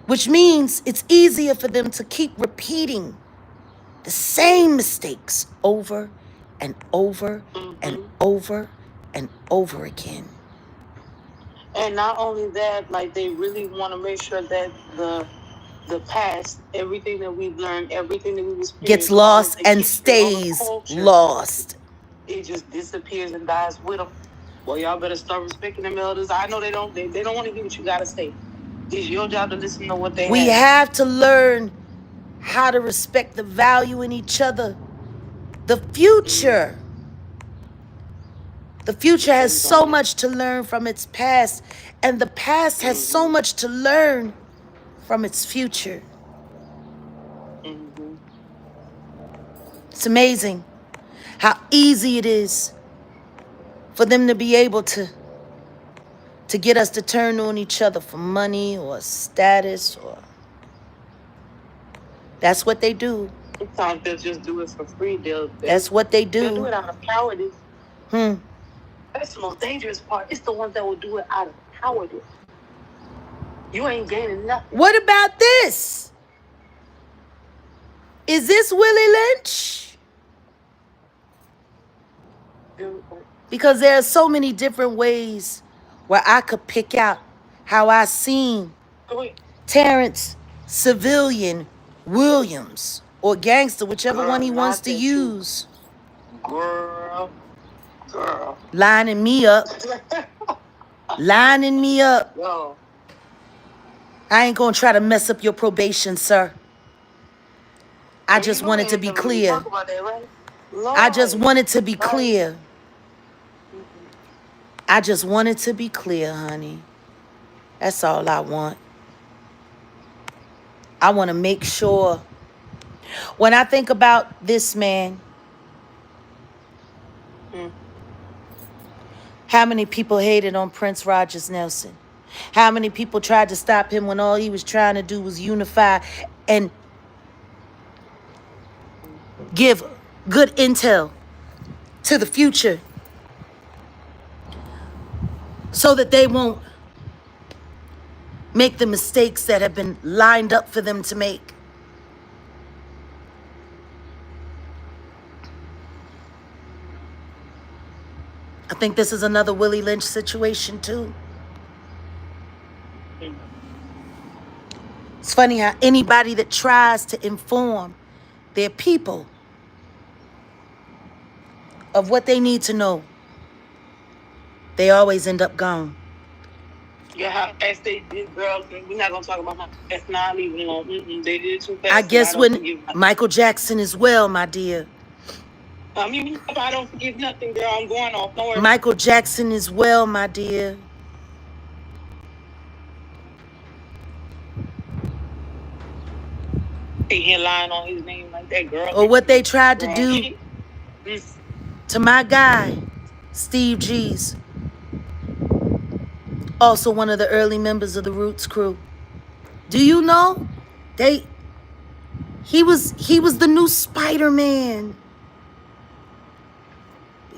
Which means it's easier for them to keep repeating the same mistakes over and over and over and over again. And not only that, like, they really want to make sure that the past, everything that we've learned, everything that we've experienced, gets lost and stays lost. It just disappears and dies with them. Well, y'all better start respecting them elders. I know they don't want to hear what you gotta say. It's your job to listen to what they We have to learn how to respect the value in each other. The future. The future has so much to learn from its past, and the past has so much to learn from its future. It's amazing how easy it is for them to be able to get us to turn on each other for money or status, or that's what they do. Sometimes they'll just do it for free. That's what they do. They'll do it out of cowardice. That's the most dangerous part. It's the ones that will do it out of cowardice. You ain't gaining nothing. What about this? Is this Willie Lynch? Because there are so many different ways where I could pick out how I seen Terrence Civilian Williams, or Gangster, whichever one he wants to use. Girl. Lining me up. Lining me up. Yo. I ain't gonna try to mess up your probation, sir. I just wanted to be clear. I just wanted to be clear. I just wanted to be clear, honey. That's all I want. I want to make sure. When I think about this man, how many people hated on Prince Rogers Nelson? How many people tried to stop him when all he was trying to do was unify and give good intel to the future so that they won't make the mistakes that have been lined up for them to make? I think this is another Willie Lynch situation too. It's funny how anybody that tries to inform their people of what they need to know, they always end up gone. Yeah, as they did, girls. We're not gonna talk about how that's not even on. They did too fast. I guess when Michael Jackson as well, my dear. I don't forgive nothing, girl. I'm going off. Don't worry. Michael Jackson as well, my dear. He lying on his name like that, girl. Or what they tried to do to my guy, Steve G's. Also one of the early members of the Roots crew. Do you know? He was the new Spider-Man.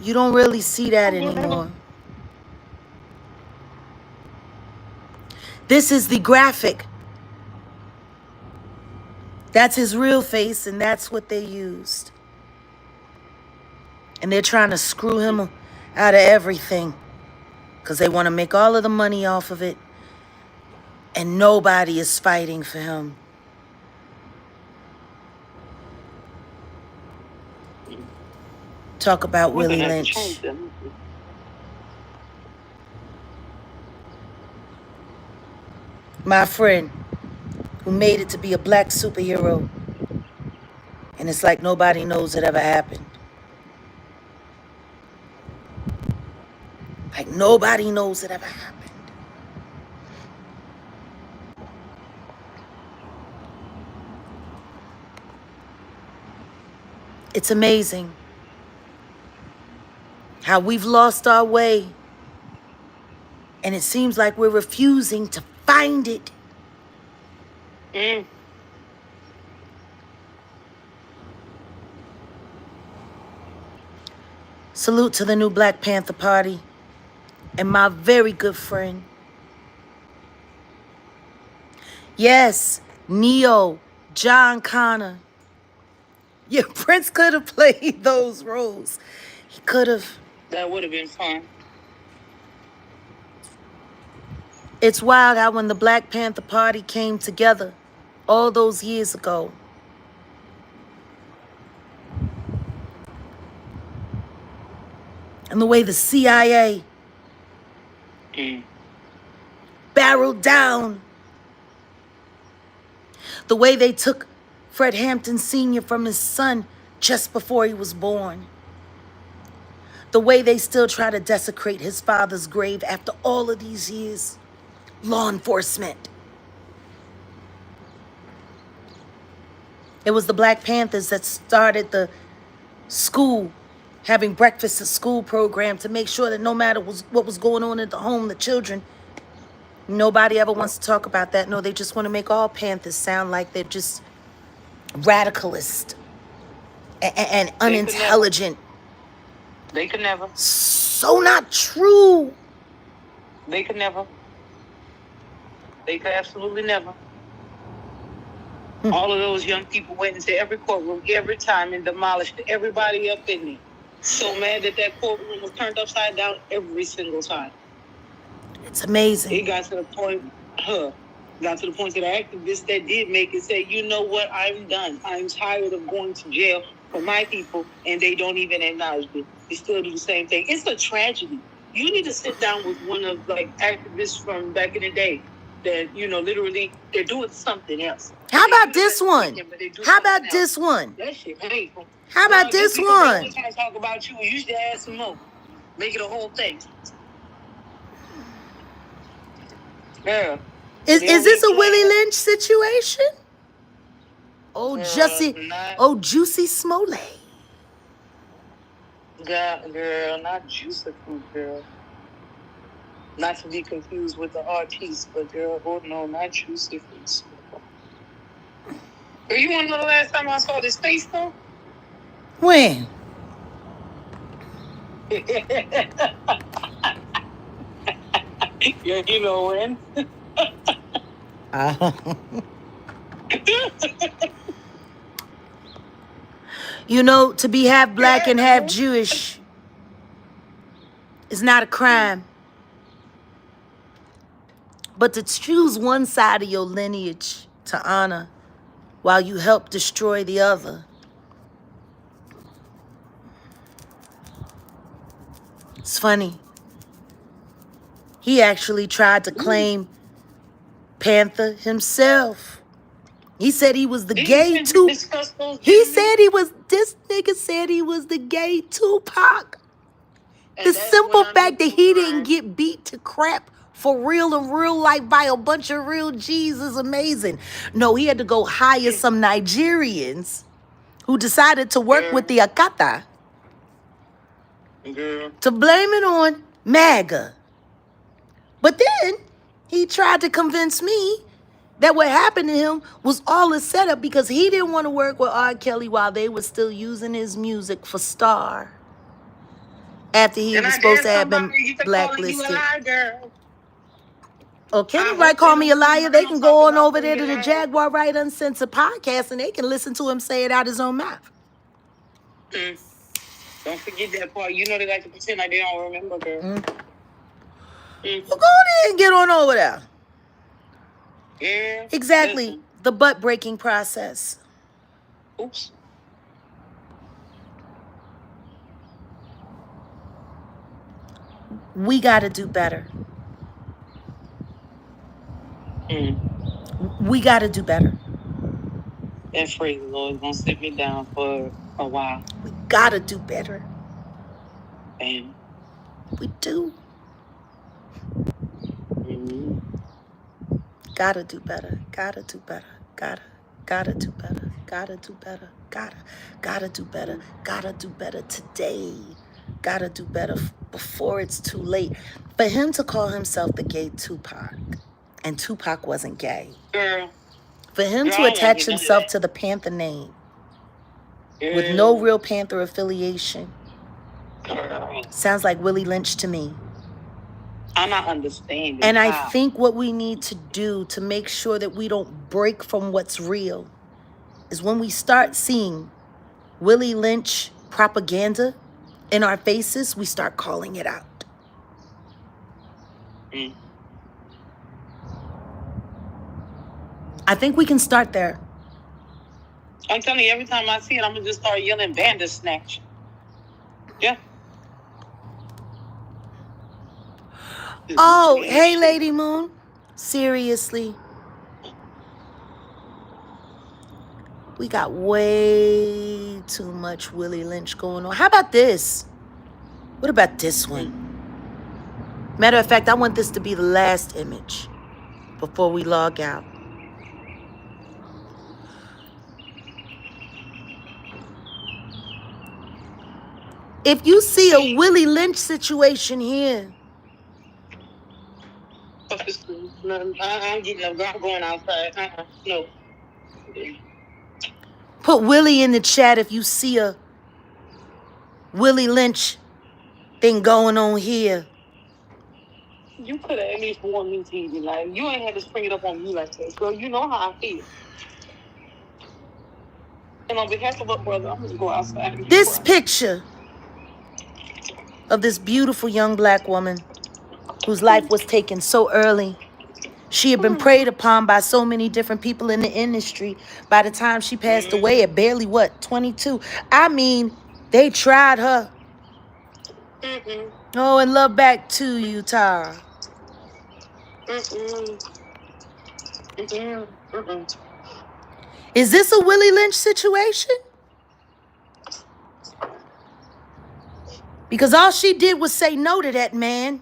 You don't really see that anymore. This is the graphic. That's his real face, and that's what they used. And they're trying to screw him out of everything because they want to make all of the money off of it, and nobody is fighting for him. Talk about Willie Lynch. My friend who made it to be a black superhero, and it's like nobody knows it ever happened. Like nobody knows it ever happened. It's amazing how we've lost our way, and it seems like we're refusing to find it. Salute to the new Black Panther Party and my very good friend. Yes, Neo, John Connor. Yeah, Prince could have played those roles. He could have. That would have been fun. It's wild how when the Black Panther Party came together all those years ago, and the way the CIA Barreled down. The way they took Fred Hampton Sr. from his son just before he was born. The way they still try to desecrate his father's grave after all of these years. Law enforcement. It was the Black Panthers that started the school, having breakfast at school program to make sure that no matter what was going on at the home, the children, nobody ever wants to talk about that. No, they just want to make all Panthers sound like they're just radicalist and unintelligent. They could never. So not true. They could never. They could absolutely never. All of those young people went into every courtroom every time and demolished everybody up in there. So mad that courtroom was turned upside down every single time. It's amazing. It got to the point that the activists that did make it say, you know what, I'm done. I'm tired of going to jail for my people, and they don't even acknowledge me. They still do the same thing. It's a tragedy. You need to sit down with one of activists from back in the day that, literally they're doing something else. How about this one? How about this one? That shit painful. How about this one? Trying to talk about you. You should add some more. Make it a whole thing. Yeah. Is this a Willie Lynch situation? Oh, Juicy Smollett. Girl, not Juicy Fruit, girl. Not to be confused with the artiste, but girl, oh no, not Juicy Fruit. You want to know the last time I saw this face, though? When? Yeah, you know when. To be half black and half Jewish is not a crime. But to choose one side of your lineage to honor while you help destroy the other. It's funny. He actually tried to claim Panther himself. He said he was the gay Tupac. This nigga said he was the gay Tupac. The simple fact that he didn't get beat to crap for real in real life by a bunch of real G's is amazing. No, he had to go hire some Nigerians who decided to work with the Akata to blame it on MAGA. But then he tried to convince me that what happened to him was all a setup because he didn't want to work with R. Kelly while they were still using his music for Star. After he was supposed to have been blacklisted. Okay, anybody call me a liar? They can go on over there to the Jaguar Wright Uncensored podcast and they can listen to him say it out his own mouth. Don't forget that part. You know they like to pretend like they don't remember, girl. Well, go ahead and get on over there. Yeah. Exactly. Listen. The butt-breaking process. Oops. We got to do better. We got to do better. And free, the Lord's going to sit me down for a while. We got to do better. And we do. Gotta do better. Gotta do better. Gotta do better. Gotta do better. Gotta do better. Gotta do better today. Gotta do better before it's too late. For him to call himself the gay Tupac, and Tupac wasn't gay. Girl. For him to attach himself to the Panther name with no real Panther affiliation. Sounds like Willie Lynch to me. I'm not understanding. And I think what we need to do to make sure that we don't break from what's real is when we start seeing Willie Lynch propaganda in our faces, we start calling it out. I think we can start there. I'm telling you, every time I see it, I'm going to just start yelling Bandersnatch. Yeah. Oh, hey, Lady Moon. Seriously. We got way too much Willie Lynch going on. How about this? What about this one? Matter of fact, I want this to be the last image before we log out. If you see a Willie Lynch situation here, I'm getting up. I'm going outside. No. put Willie in the chat if you see a Willie Lynch thing going on here. You could have at least warned me, TV. Like, you ain't had to spring it up on me like that. Girl, you know how I feel. And on behalf of a brother, I'm going to go outside. This picture of this beautiful young black woman whose life was taken so early. She had been preyed upon by so many different people in the industry. By the time she passed away at barely, 22? I mean, they tried her. Oh, and love back to you, Tara. Is this a Willie Lynch situation? Because all she did was say no to that man.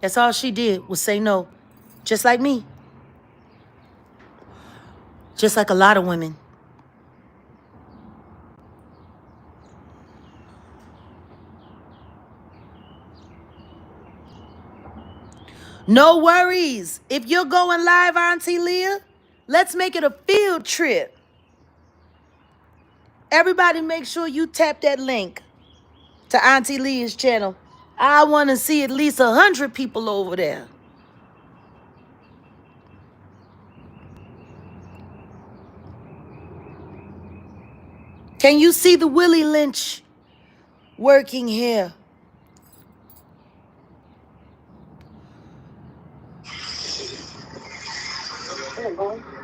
That's all she did was say no. Just like me. Just like a lot of women. No worries. If you're going live, Auntie Leah, let's make it a field trip. Everybody make sure you tap that link to Auntie Leah's channel. I want to see at least 100 people over there. Can you see the Willie Lynch working here?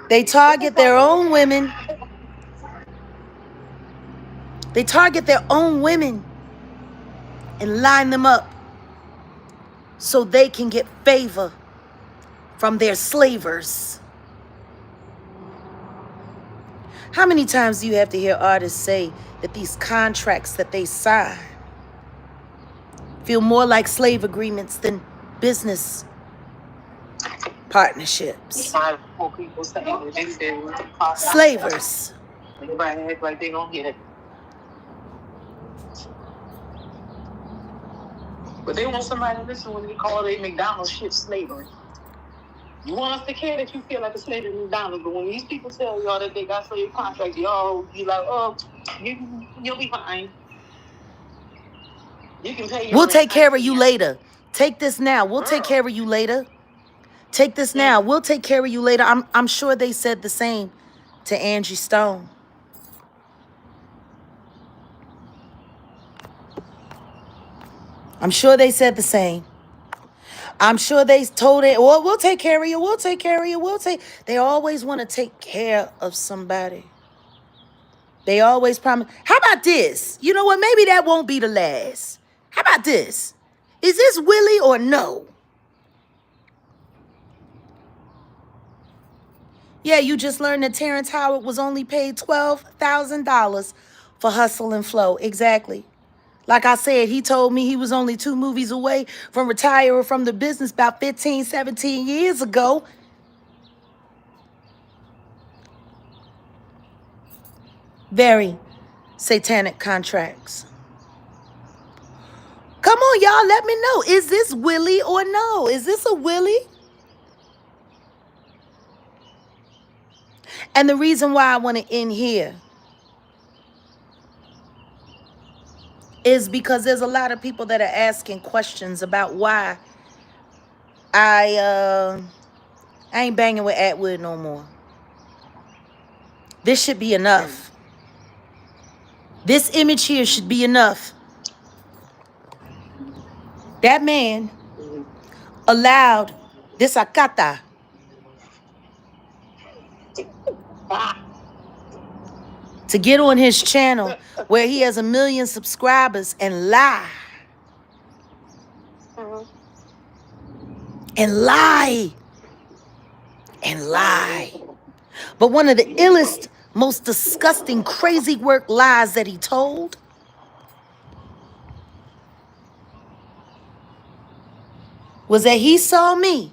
They target their own women. They target their own women and line them up so they can get favor from their slavers. How many times do you have to hear artists say that these contracts that they sign feel more like slave agreements than business partnerships? Slavers. Everybody act like they don't get it. But they want somebody to listen when they call their McDonald's shit slavery. You want us to care that you feel like a slave at McDonald's, but when these people tell y'all that they got slave contracts, y'all be like, oh, you'll be fine. You can pay your We'll rent. take care of you later. Take this now. We'll take care of you later. Take this now. We'll take care of you later. I'm sure they said the same to Angie Stone. I'm sure they said the same. I'm sure they told it, well, we'll take care of you. We'll take care of you. They always want to take care of somebody. They always promise. How about this? You know what? Maybe that won't be the last. How about this? Is this Willie or no? Yeah, you just learned that Terrence Howard was only paid $12,000 for Hustle and Flow. Exactly. Like I said, he told me he was only 2 movies away from retiring from the business about 15, 17 years ago. Very satanic contracts. Come on, y'all, let me know. Is this Willie or no? Is this a Willie? And the reason why I want to end here is because there's a lot of people that are asking questions about why I ain't banging with Atwood no more. This should be enough. This image here should be enough. That man allowed this Akata to get on his channel where he has 1 million subscribers and lie. And lie. And lie. But one of the illest, most disgusting, crazy work lies that he told was that he saw me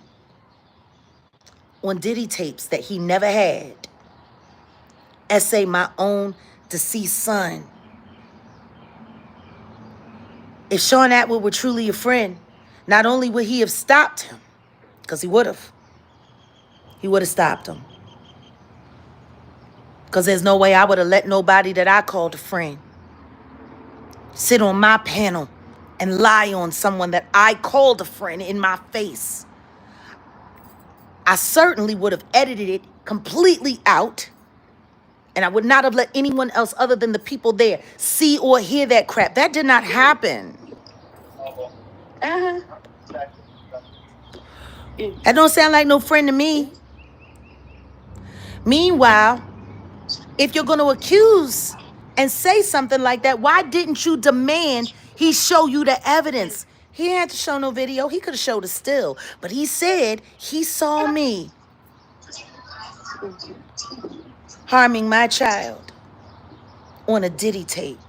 on Diddy tapes that he never had. My own deceased son. If Sean Atwood were truly a friend, not only would he have stopped him, because he would have stopped him. Because there's no way I would have let nobody that I called a friend sit on my panel and lie on someone that I called a friend in my face. I certainly would have edited it completely out. And I would not have let anyone else other than the people there see or hear that crap. That did not happen. That don't sound like no friend to me. Meanwhile, if you're going to accuse and say something like that, why didn't you demand he show you the evidence? He didn't have to show no video. He could have showed a still. But he said he saw me harming my child on a Diddy tape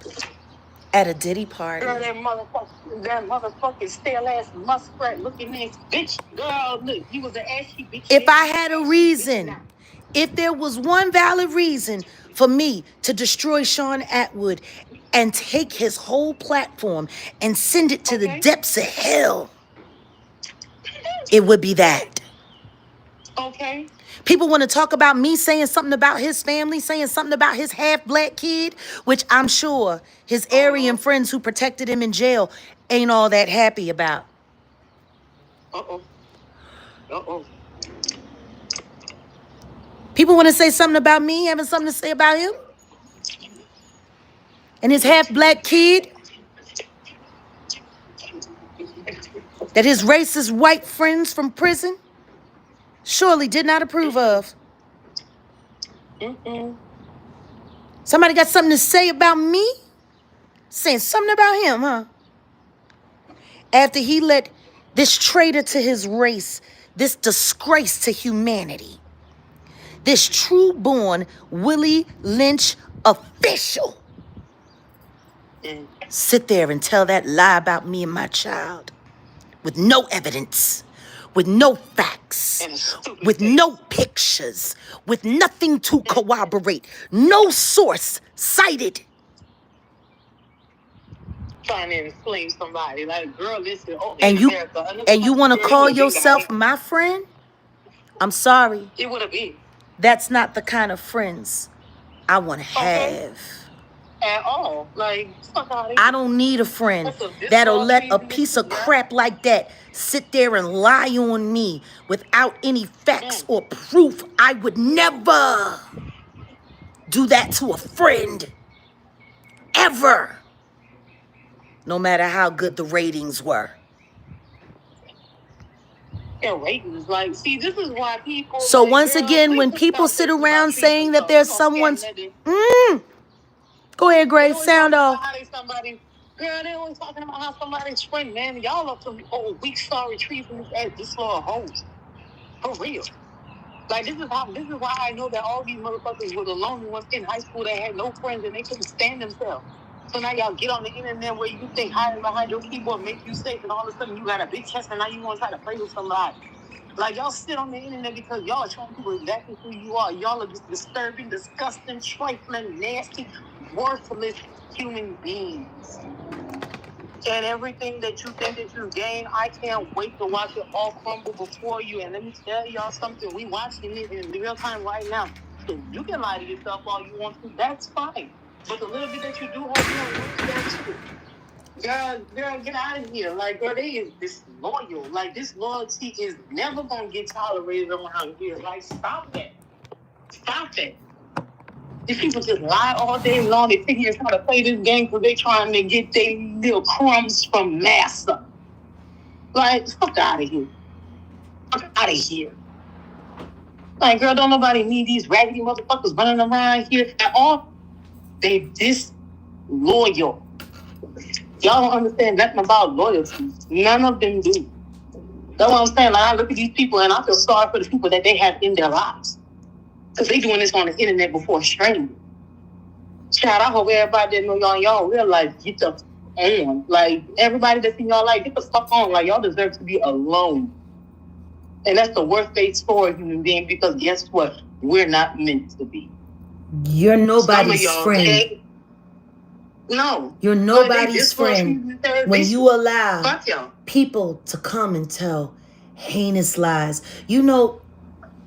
at a Diddy party. Girl, that motherfucking stale-ass muskrat looking ass bitch. Girl, look, you was an ashy bitch. If I had a reason, if there was one valid reason for me to destroy Sean Atwood and take his whole platform and send it to the depths of hell, it would be that. Okay. People want to talk about me saying something about his family, saying something about his half-black kid, which I'm sure his Aryan friends who protected him in jail ain't all that happy about. People want to say something about me, having something to say about him and his half-black kid that his racist white friends from prison surely did not approve of. Somebody got something to say about me? Saying something about him, huh? After he let this traitor to his race, this disgrace to humanity, this true-born Willie Lynch official sit there and tell that lie about me and my child with no evidence, with no facts, with no pictures, with nothing to corroborate, no source cited. Trying to inflame somebody, like, girl, listen. And you want to call yourself my friend? I'm sorry. It would have been. That's not the kind of friends I want to have. At all. Like, fuck out of here. I don't need a friend that'll let a piece of crap like that sit there and lie on me without any facts or proof. I would never do that to a friend. Ever. No matter how good the ratings were. Yeah, ratings. Like, see, this is why people... So once again, when people sit around saying that there's someone's... Go ahead, Grace. Sound off. Girl, they always talking about how somebody's friend, man. Y'all are some old weak, sorry trees and this little hoes. For real. Like, this is why I know that all these motherfuckers were the lonely ones in high school that had no friends and they couldn't stand themselves. So now y'all get on the internet where you think hiding behind your keyboard make you safe, and all of a sudden you got a big chest and now you want to try to play with somebody. Like, y'all sit on the internet because y'all are showing people exactly who you are. Y'all are just disturbing, disgusting, trifling, nasty, worthless human beings. And everything that you think that you gain, I can't wait to watch it all crumble before you. And let me tell y'all something. We watching it in real time right now. So you can lie to yourself all you want to. That's fine. But the little bit that you do have, you don't lose that too. Girl, get out of here. Like, girl, they is disloyal. Like, this loyalty is never going to get tolerated around here. Like, stop that. Stop it. These people just lie all day long. They think you're trying to play this game because they're trying to get their little crumbs from massa. Like, fuck out of here. Fuck out of here. Like, girl, don't nobody need these raggedy motherfuckers running around here at all. they disloyal. Y'all don't understand nothing about loyalty. None of them do. That's what I'm saying. Like, I look at these people and I feel sorry for the people that they have in their lives. Because they doing this on the internet before strangers. Child, I hope everybody that know y'all real life get the on. Like, everybody that's in y'all life, get the fuck on. Like, y'all deserve to be alone. And that's the worst fate for a human being, because guess what? We're not meant to be. You're nobody's friend. No. You're nobody's friend when you allow people to come and tell heinous lies. You know,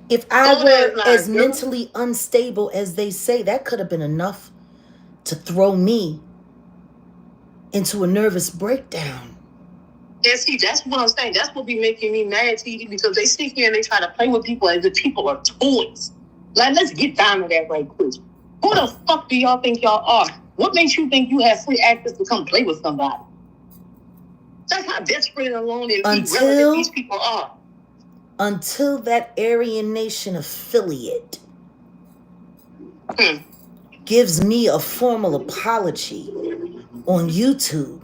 if I were as mentally unstable as they say, that could have been enough to throw me into a nervous breakdown. Yeah, see, that's what I'm saying. That's what be making me mad, TD, because they sit here and they try to play with people as if people are toys. Like, let's get down to that right quick. Who the fuck do y'all think y'all are? What makes you think you have free access to come play with somebody? That's how desperate and alone and irrelevant these people are. Until that Aryan Nation affiliate gives me a formal apology on YouTube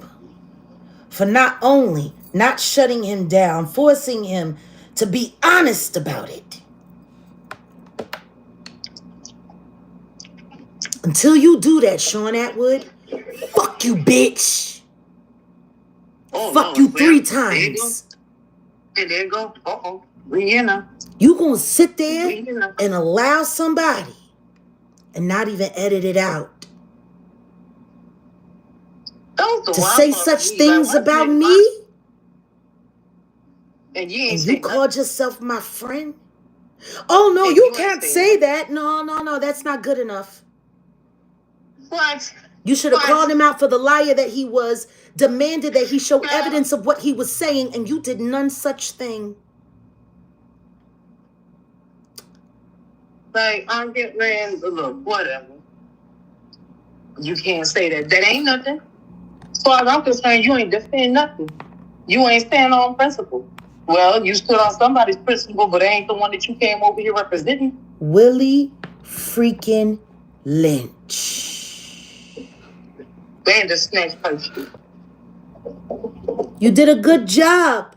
for not only not shutting him down, forcing him to be honest about it. Until you do that, Sean Atwood, fuck you, bitch. Fuck you 3 times. And there you go. Uh-oh. Rihanna. You gonna sit there and allow somebody and not even edit it out to say such things about me? And you called yourself my friend? Oh, no, you can't say that. No, that's not good enough. What? You should have called him out for the liar that he was, demanded that he show evidence of what he was saying, and you did none such thing. Like, I'm getting ready to look, whatever. You can't say that. That ain't nothing. As far as I'm concerned, you ain't defending nothing. You ain't standing on principle. Well, you stood on somebody's principle, but it ain't the one that you came over here representing. Willie freaking Lynch. Bandersnatch person. You did a good job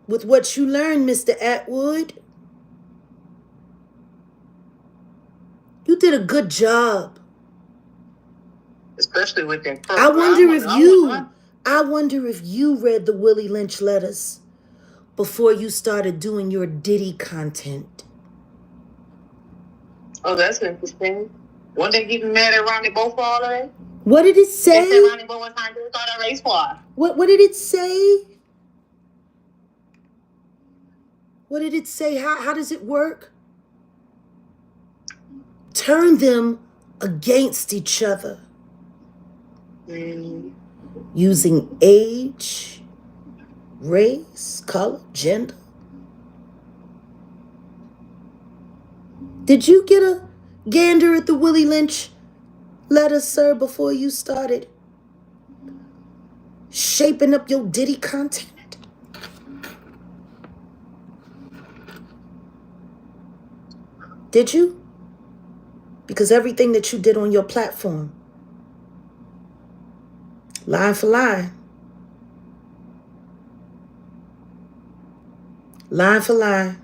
with what you learned, Mr. Atwood. You did a good job. Especially with that. I wonder if you read the Willie Lynch letters before you started doing your Diddy content. Oh, that's interesting. Weren't they getting mad at Ronnie Bo for all of that? What did it say? They said Ronnie Bo was trying to start a race war. What did it say? What did it say? How does it work? Turn them against each other. Using age, race, color, gender. Did you get a gander at the Willie Lynch letter, sir, before you started shaping up your Diddy content? Did you? Because everything that you did on your platform, line for line, line for line,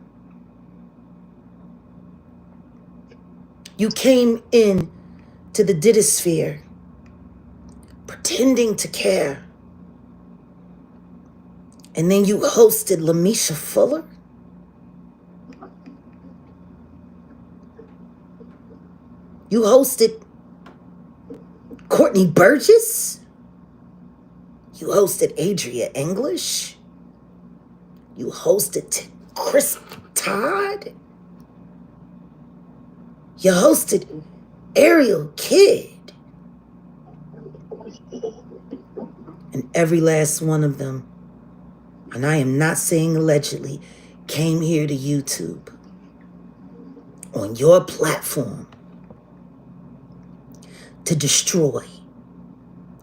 you came in to the Didisphere pretending to care. And then you hosted Lamisha Fuller? You hosted Courtney Burgess? You hosted Adria English? You hosted Chris Todd? You hosted Ariel Kidd? And every last one of them, and I am not saying allegedly, came here to YouTube on your platform to destroy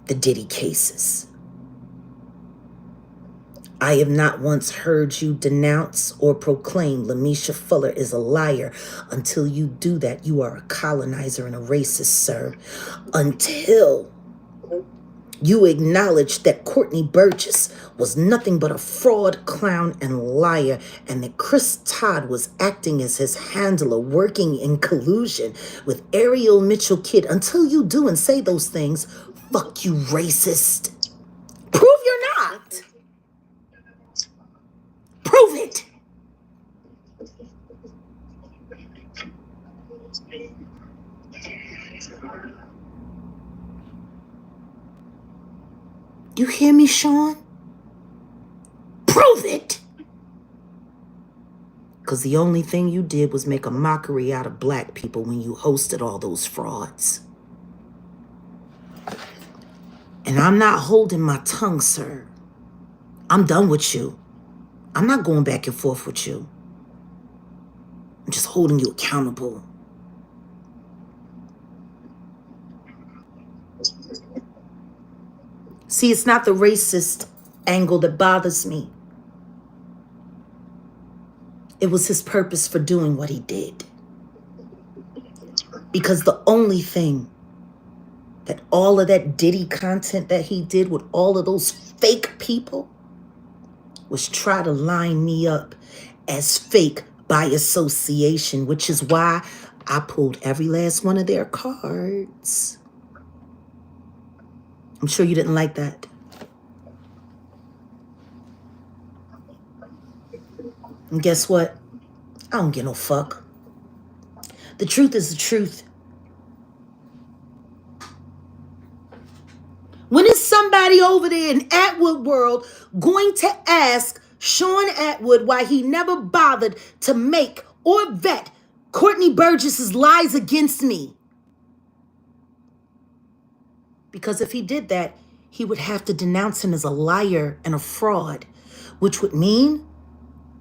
the Diddy cases. I have not once heard you denounce or proclaim Lamisha Fuller is a liar. Until you do that, you are a colonizer and a racist, sir. Until you acknowledge that Courtney Burgess was nothing but a fraud, clown, and liar, and that Chris Todd was acting as his handler, working in collusion with Ariel Mitchell Kidd. Until you do and say those things, fuck you, racist. Prove you're not. Prove it. You hear me, Sean? Prove it. Because the only thing you did was make a mockery out of black people when you hosted all those frauds. And I'm not holding my tongue, sir. I'm done with you. I'm not going back and forth with you. I'm just holding you accountable. See, it's not the racist angle that bothers me. It was his purpose for doing what he did. Because the only thing that all of that Diddy content that he did with all of those fake people was try to line me up as fake by association, which is why I pulled every last one of their cards. I'm sure you didn't like that. And guess what? I don't give no fuck. The truth is the truth. When is somebody over there in Atwood world going to ask Sean Atwood why he never bothered to make or vet Courtney Burgess's lies against me? Because if he did that, he would have to denounce him as a liar and a fraud, which would mean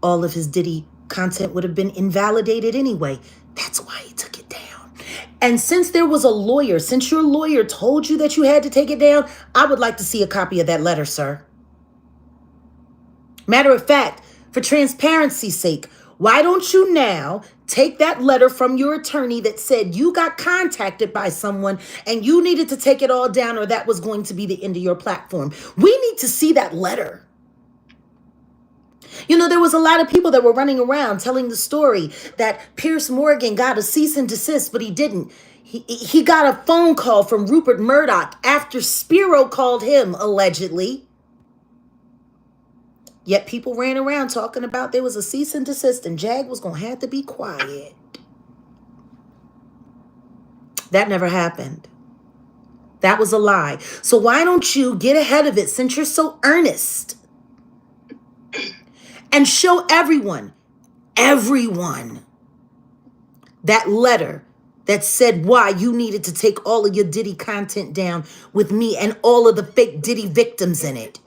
all of his Diddy content would have been invalidated anyway. That's why he took it down. And since there was a lawyer, since your lawyer told you that you had to take it down, I would like to see a copy of that letter, sir. Matter of fact, for transparency's sake, why don't you now take that letter from your attorney that said you got contacted by someone and you needed to take it all down or that was going to be the end of your platform? We need to see that letter. You know, there was a lot of people that were running around telling the story that Pierce Morgan got a cease and desist, but he didn't. He got a phone call from Rupert Murdoch after Spiro called him, allegedly. Yet people ran around talking about there was a cease and desist and Jag was going to have to be quiet. That never happened. That was a lie. So why don't you get ahead of it since you're so earnest and show everyone, that letter that said why you needed to take all of your Diddy content down with me and all of the fake Diddy victims in it.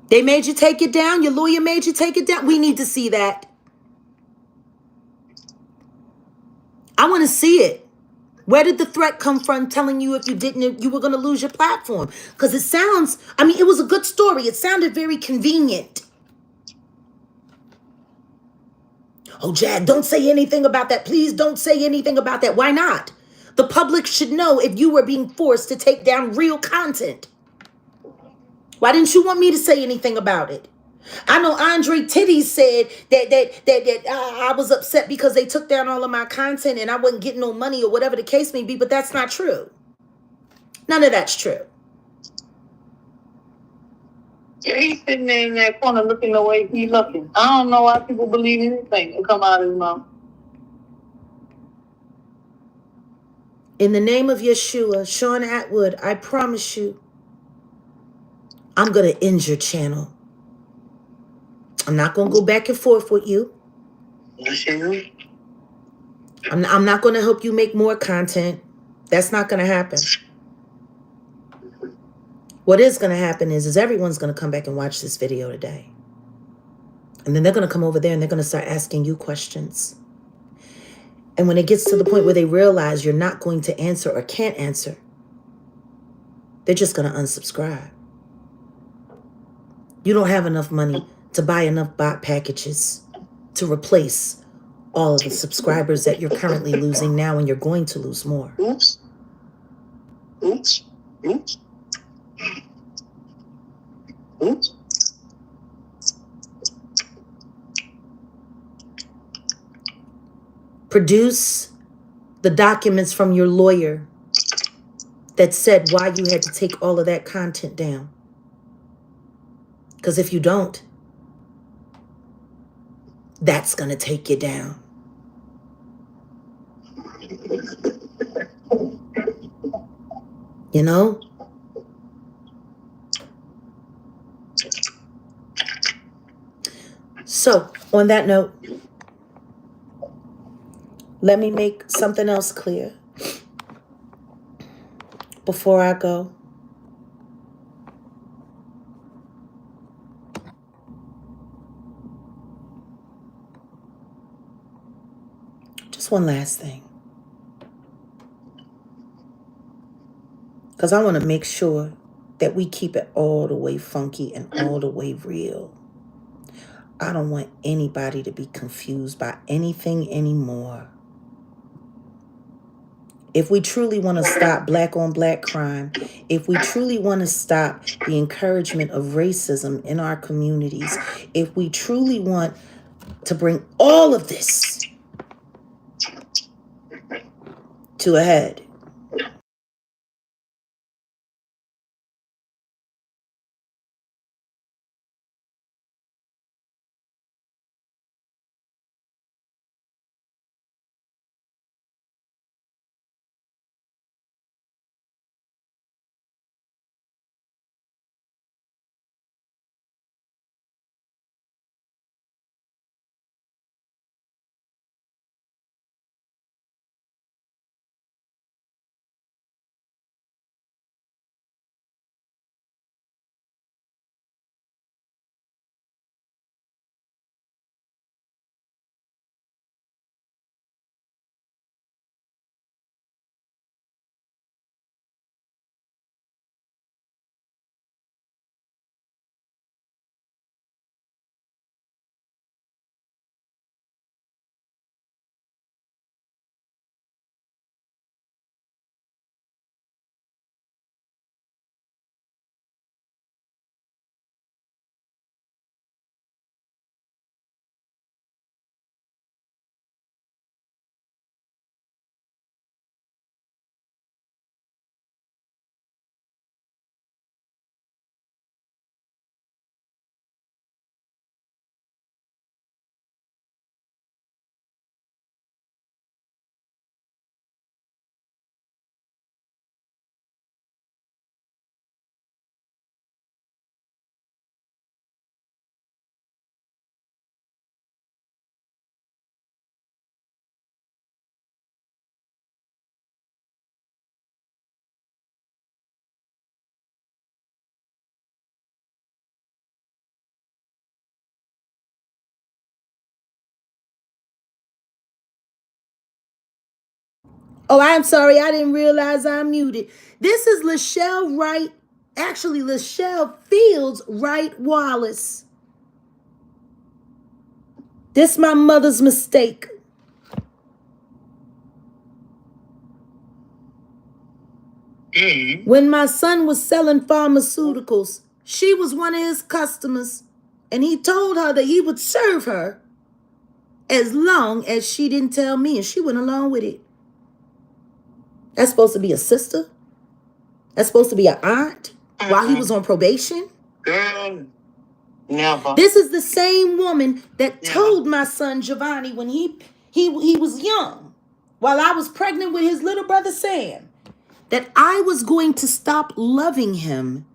They made you take it down? Your lawyer made you take it down? We need to see that. I want to see it. Where did the threat come from telling you if you didn't, you were going to lose your platform? Because it sounds, I mean, it was a good story. It sounded very convenient. Oh, Jag, don't say anything about that. Please don't say anything about that. Why not? The public should know if you were being forced to take down real content. Why didn't you want me to say anything about it? I know Andre Titties said that I was upset because they took down all of my content and I wasn't getting no money or whatever the case may be, but that's not true. None of that's true. Yeah, he's sitting there in that corner looking the way he's looking. I don't know why people believe anything that come out of his mouth. In the name of Yeshua, Sean Atwood, I promise you, I'm going to end your channel. I'm not going to go back and forth with you. I'm not going to help you make more content. That's not going to happen. What is going to happen is everyone's going to come back and watch this video today. And then they're going to come over there and they're going to start asking you questions. And when it gets to the point where they realize you're not going to answer or can't answer, they're just going to unsubscribe. You don't have enough money to buy enough bot packages to replace all of the subscribers that you're currently losing now, and you're going to lose more. Oops. Oops. Oops. Oops. Produce the documents from your lawyer that said why you had to take all of that content down. Because if you don't, that's going to take you down. You know? So, on that note, let me make something else clear before I go. Just one last thing. Because I want to make sure that we keep it all the way funky and all the way real. I don't want anybody to be confused by anything anymore. If we truly want to stop black on black crime, if we truly want to stop the encouragement of racism in our communities, if we truly want to bring all of this to a head, oh, I'm sorry. I didn't realize I'm muted. This is Lachelle Wright. Actually, Lachelle Fields Wright Wallace. This my mother's mistake. When my son was selling pharmaceuticals, she was one of his customers. And he told her that he would serve her as long as she didn't tell me. And she went along with it. That's supposed to be a sister? That's supposed to be an aunt while he was on probation? Girl, never. This is the same woman that told my son Giovanni when he was young, while I was pregnant with his little brother Sam, that I was going to stop loving him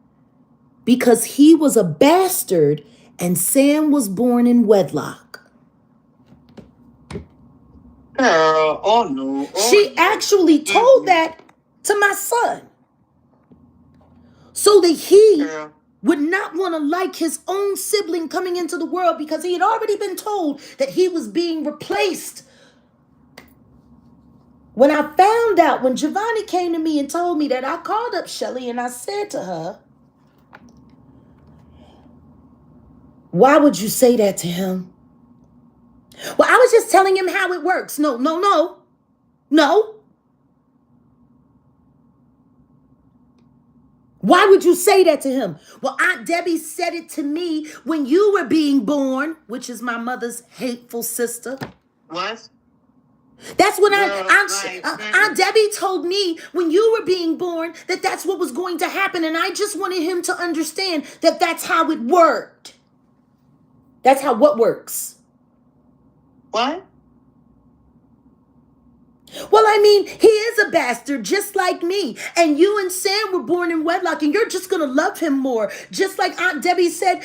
because he was a bastard and Sam was born in wedlock. Girl, oh no. She actually told that to my son so that he would not want to like his own sibling coming into the world because he had already been told that he was being replaced. When I found out, when Giovanni came to me and told me that, I called up Shelly and I said to her, why would you say that to him? Well, I was just telling him how it works. No. Why would you say that to him? Well, Aunt Debbie said it to me when you were being born, which is my mother's hateful sister. What? That's when Aunt Debbie told me when you were being born that that's what was going to happen. And I just wanted him to understand that that's how it worked. That's how what works. What? Well, I mean, he is a bastard just like me. And you and Sam were born in wedlock and you're just going to love him more. Just like Aunt Debbie said,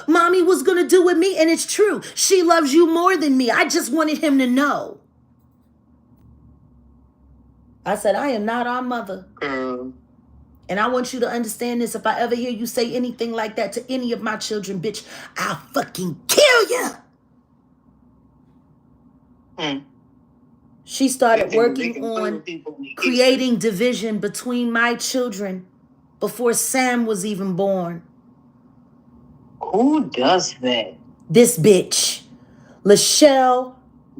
mommy was going to do with me. And it's true. She loves you more than me. I just wanted him to know. I said, I am not our mother. And I want you to understand this. If I ever hear you say anything like that to any of my children, bitch, I'll fucking kill you. She started working on creating division between my children before Sam was even born. Who does that? This bitch. Lachelle,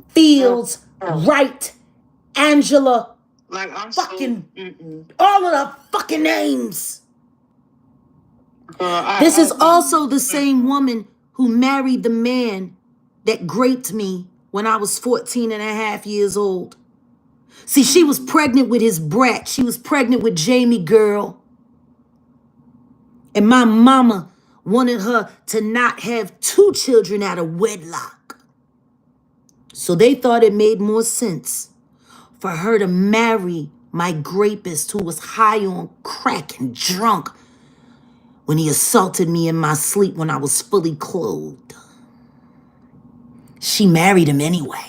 Fields, Wright, Angela, like I'm fucking all of the fucking names. This is also the same woman who married the man that raped me when I was 14 and a half years old. See, she was pregnant with his brat. She was pregnant with Jamie girl. And my mama wanted her to not have 2 children out of wedlock. So they thought it made more sense for her to marry my rapist who was high on crack and drunk when he assaulted me in my sleep when I was fully clothed. She married him anyway.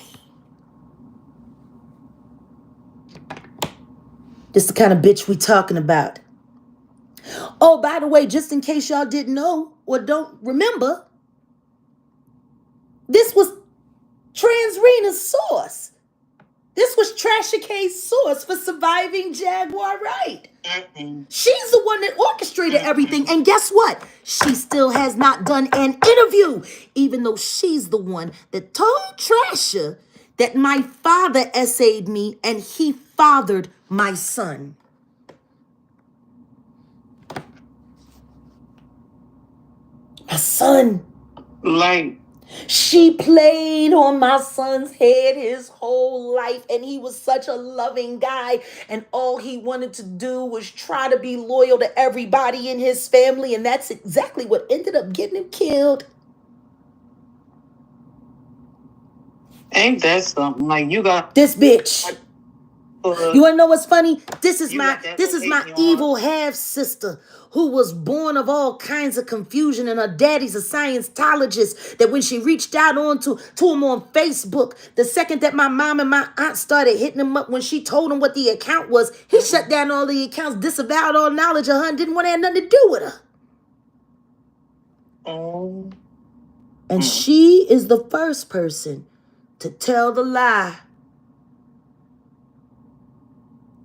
This the kind of bitch we talking about. Oh, by the way, just in case y'all didn't know or don't remember, this was Transrena's source. This was Trasha K's source for surviving Jaguar Wright. She's the one that orchestrated everything. And guess what? She still has not done an interview, even though she's the one that told Trasha that my father essayed me and he fathered my son. My son. Like, she played on my son's head his whole life, and he was such a loving guy, and all he wanted to do was try to be loyal to everybody in his family, and that's exactly what ended up getting him killed. Ain't that something? Like, you got this bitch. You want to know what's funny? This is my evil half sister who was born of all kinds of confusion, and her daddy's a Scientologist. That when she reached out to him on Facebook, the second that my mom and my aunt started hitting him up when she told him what the account was, he shut down all the accounts, disavowed all knowledge of her, and didn't want to have nothing to do with her. And she is the first person to tell the lie.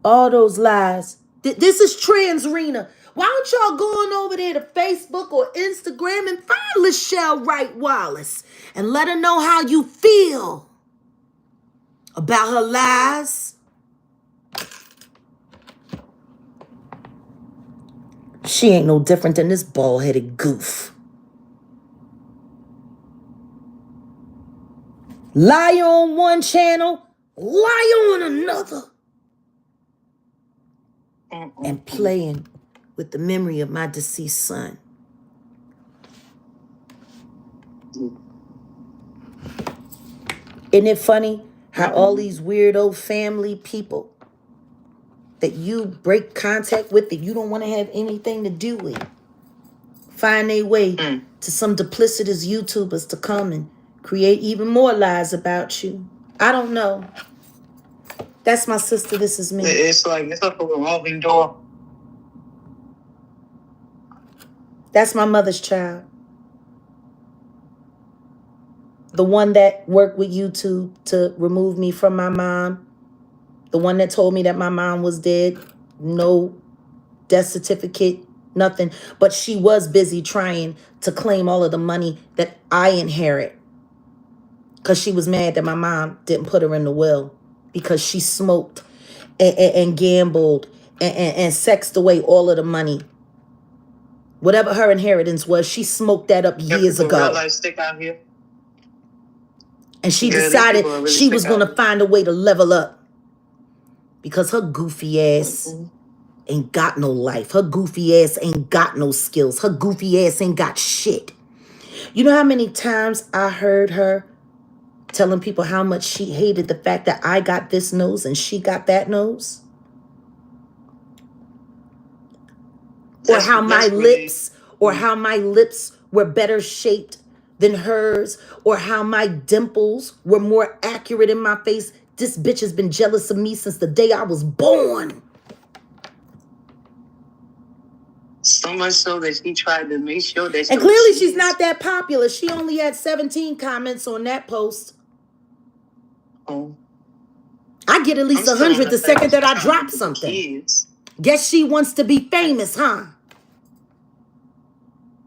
All those lies. This is Transrena. Why don't y'all go on over there to Facebook or Instagram and find Lachelle Wright Wallace and let her know how you feel about her lies? She ain't no different than this bald-headed goof. Lie on one channel, lie on another. And playing with the memory of my deceased son. Isn't it funny how all these weirdo family people that you break contact with, that you don't want to have anything to do with, find their way to some duplicitous YouTubers to come and create even more lies about you? I don't know. That's my sister. This is me. It's like it's like a revolving door. That's my mother's child. The one that worked with YouTube to remove me from my mom. The one that told me that my mom was dead. No death certificate, nothing. But she was busy trying to claim all of the money that I inherit. Because she was mad that my mom didn't put her in the will. Because she smoked and gambled and sexed away all of the money. Whatever her inheritance was, she smoked that up years ago. Real life stick out here. And she decided she was going to find a way to level up. Because her goofy ass ain't got no life. Her goofy ass ain't got no skills. Her goofy ass ain't got shit. You know how many times I heard her telling people how much she hated the fact that I got this nose and she got that nose? Or how my lips were better shaped than hers, or how my dimples were more accurate in my face. This bitch has been jealous of me since the day I was born. So much so that she tried to make sure that... And clearly she's not that popular. She only had 17 comments on that post. Oh. I get at least 100 the second that I drop something. Kids. Guess she wants to be famous, huh?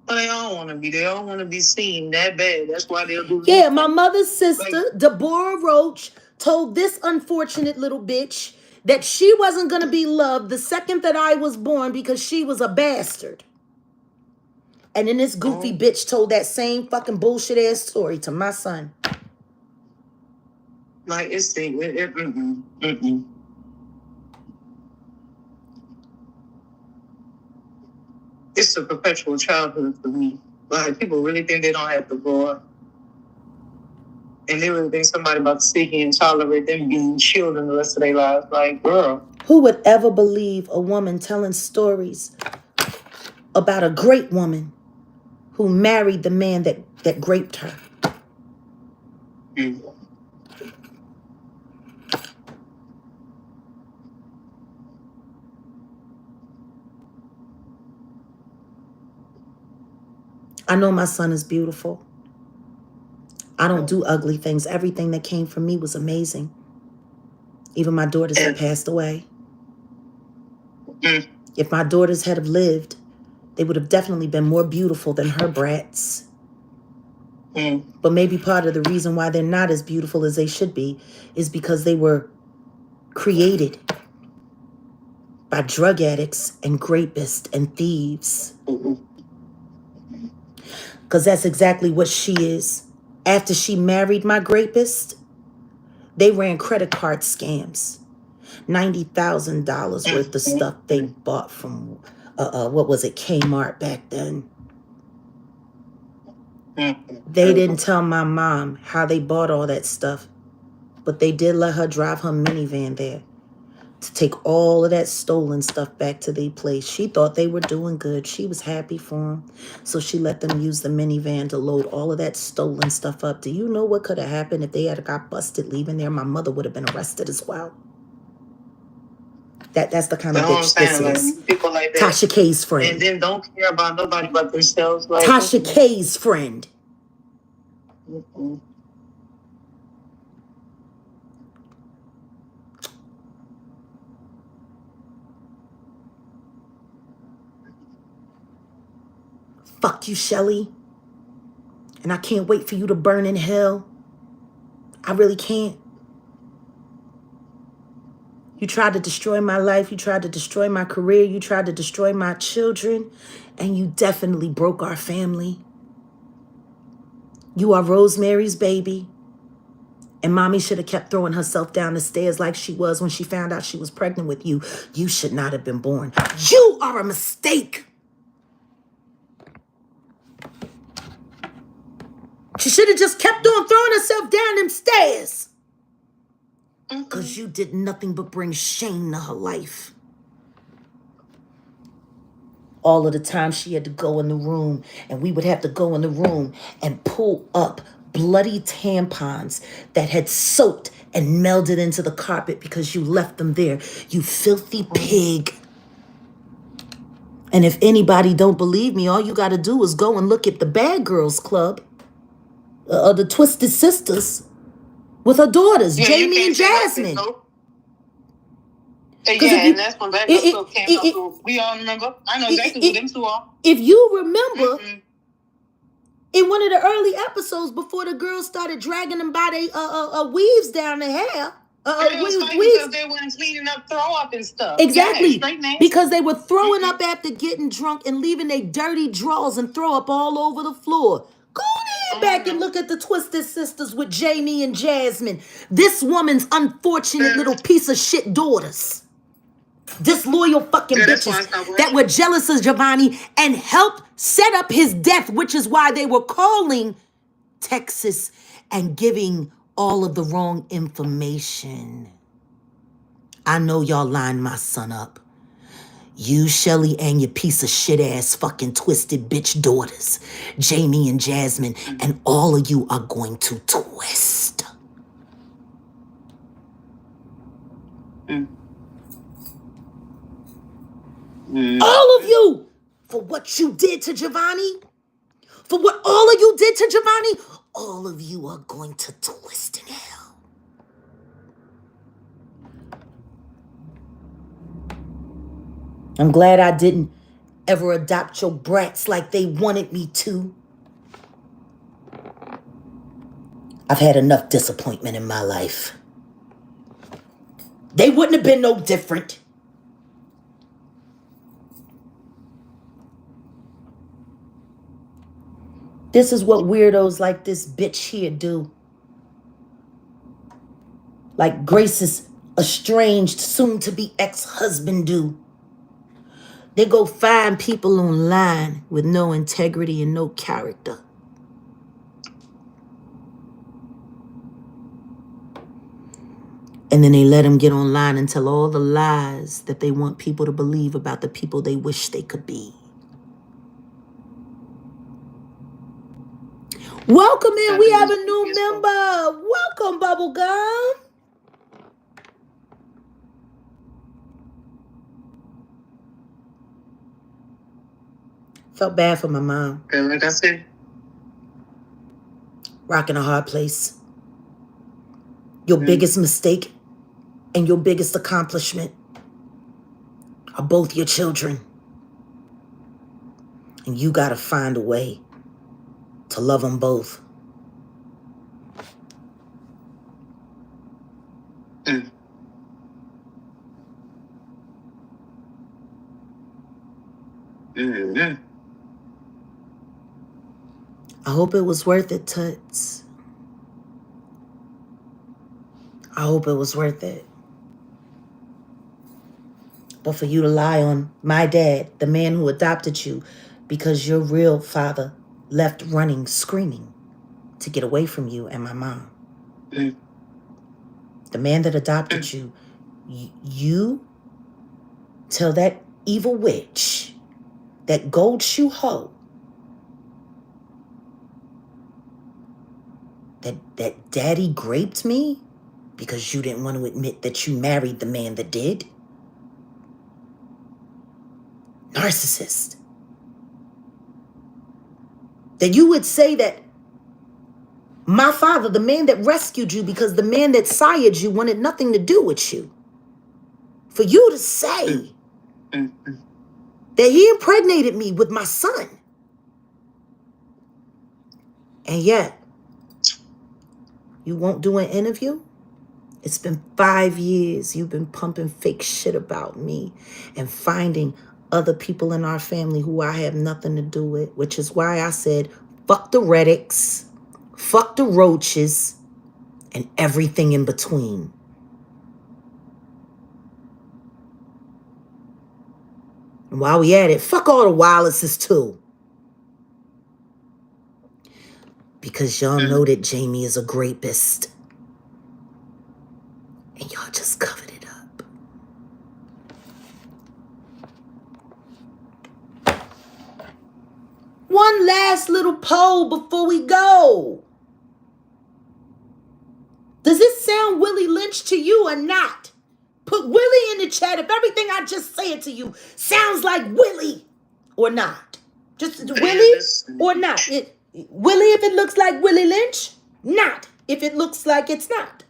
Well, they all want to be. They all want to be seen that bad. That's why they'll do... Yeah, my mother's sister, Deborah Roach, told this unfortunate little bitch that she wasn't going to be loved the second that I was born because she was a bastard. And then this goofy bitch told that same fucking bullshit ass story to my son. Like, it's the... It's a perpetual childhood for me. Like, people really think they don't have to grow up. And they really think somebody about to sit here and tolerate them being children the rest of their lives. Like, girl. Who would ever believe a woman telling stories about a great woman who married the man that raped her? Mm. I know my son is beautiful. I don't do ugly things. Everything that came from me was amazing. Even my daughters that passed away. If my daughters had have lived, they would have definitely been more beautiful than her brats. But maybe part of the reason why they're not as beautiful as they should be is because they were created by drug addicts and rapists and thieves. Because that's exactly what she is. After she married my rapist, they ran credit card scams. $90,000 worth of stuff they bought from, what was it, Kmart back then. They didn't tell my mom how they bought all that stuff, but they did let her drive her minivan there to take all of that stolen stuff back to their place. She thought they were doing good. She was happy for them. So she let them use the minivan to load all of that stolen stuff up. Do you know what could have happened if they had got busted leaving there? My mother would have been arrested as well. That's the kind of bitch this is. People like that. Tasha K's friend. And then don't care about nobody but themselves. Like, Tasha K's friend. Fuck you, Shelly. And I can't wait for you to burn in hell. I really can't. You tried to destroy my life. You tried to destroy my career. You tried to destroy my children. And you definitely broke our family. You are Rosemary's baby. And mommy should have kept throwing herself down the stairs like she was when she found out she was pregnant with you. You should not have been born. You are a mistake. She should have just kept on throwing herself down them stairs. Because you did nothing but bring shame to her life. All of the time she had to go in the room, and we would have to go in the room and pull up bloody tampons that had soaked and melded into the carpet because you left them there. You filthy pig. And if anybody don't believe me, all you got to do is go and look at the Bad Girls Club, the Twisted Sisters, with her daughters, Jamie and Jasmine. And that's when Bad Girls Club came out. We all remember. I know exactly who them two are. If you remember, in one of the early episodes, before the girls started dragging them by their weaves down their hair, because they weren't cleaning up throw up and stuff. Exactly. Because they were throwing up after getting drunk and leaving their dirty drawers and throw up all over the floor. Go ahead back and look at the Twisted Sisters with Jamie and Jasmine. This woman's unfortunate little piece of shit daughters. Disloyal fucking bitches that were jealous of Giovanni and helped set up his death, which is why they were calling Texas and giving all of the wrong information. I know y'all lined my son up. You, Shelly, and your piece of shit ass fucking twisted bitch daughters, Jamie and Jasmine, and all of you are going to twist. All of you, for what you did to Giovanni, for what all of you did to Giovanni, all of you are going to twist in hell. I'm glad I didn't ever adopt your brats like they wanted me to. I've had enough disappointment in my life. They wouldn't have been no different. This is what weirdos like this bitch here do. Like Grace's estranged, soon-to-be ex-husband do. They go find people online with no integrity and no character. And then they let them get online and tell all the lies that they want people to believe about the people they wish they could be. Welcome in. We have a new member. Welcome, Bubblegum. Felt bad for my mom. And like I said, rocking a hard place. Your biggest mistake and your biggest accomplishment are both your children. And you got to find a way to love them both. I hope it was worth it, Toots. I hope it was worth it. But for you to lie on my dad, the man who adopted you, because your real father left running, screaming to get away from you and my mom. The man that adopted you, you tell that evil witch, that gold shoe hoe, that daddy raped me because you didn't want to admit that you married the man that did. Narcissist. That you would say that my father, the man that rescued you because the man that sired you wanted nothing to do with you. For you to say that he impregnated me with my son. And yet, you won't do an interview? It's been 5 years you've been pumping fake shit about me and finding other people in our family who I have nothing to do with, which is why I said, fuck the Reddicks, fuck the Roaches, and everything in between. And while we at it, fuck all the Wallaces too. Because y'all know that Jamie is a rapist. And y'all just covered it up. One last little poll before we go. Does this sound Willie Lynch to you or not? Put Willie in the chat if everything I just said to you sounds like Willie. or not? Just Willie or not? Willie if it looks like Willie Lynch, not if it looks like it's not.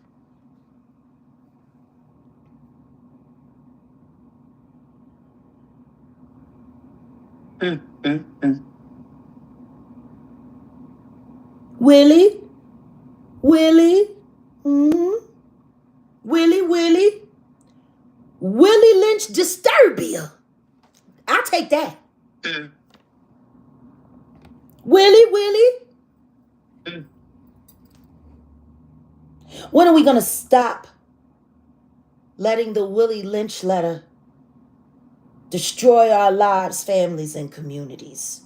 Willie, Willie, Willie Lynch Disturbia. I'll take that. Willie. When are we going to stop letting the Willie Lynch letter destroy our lives, families, and communities?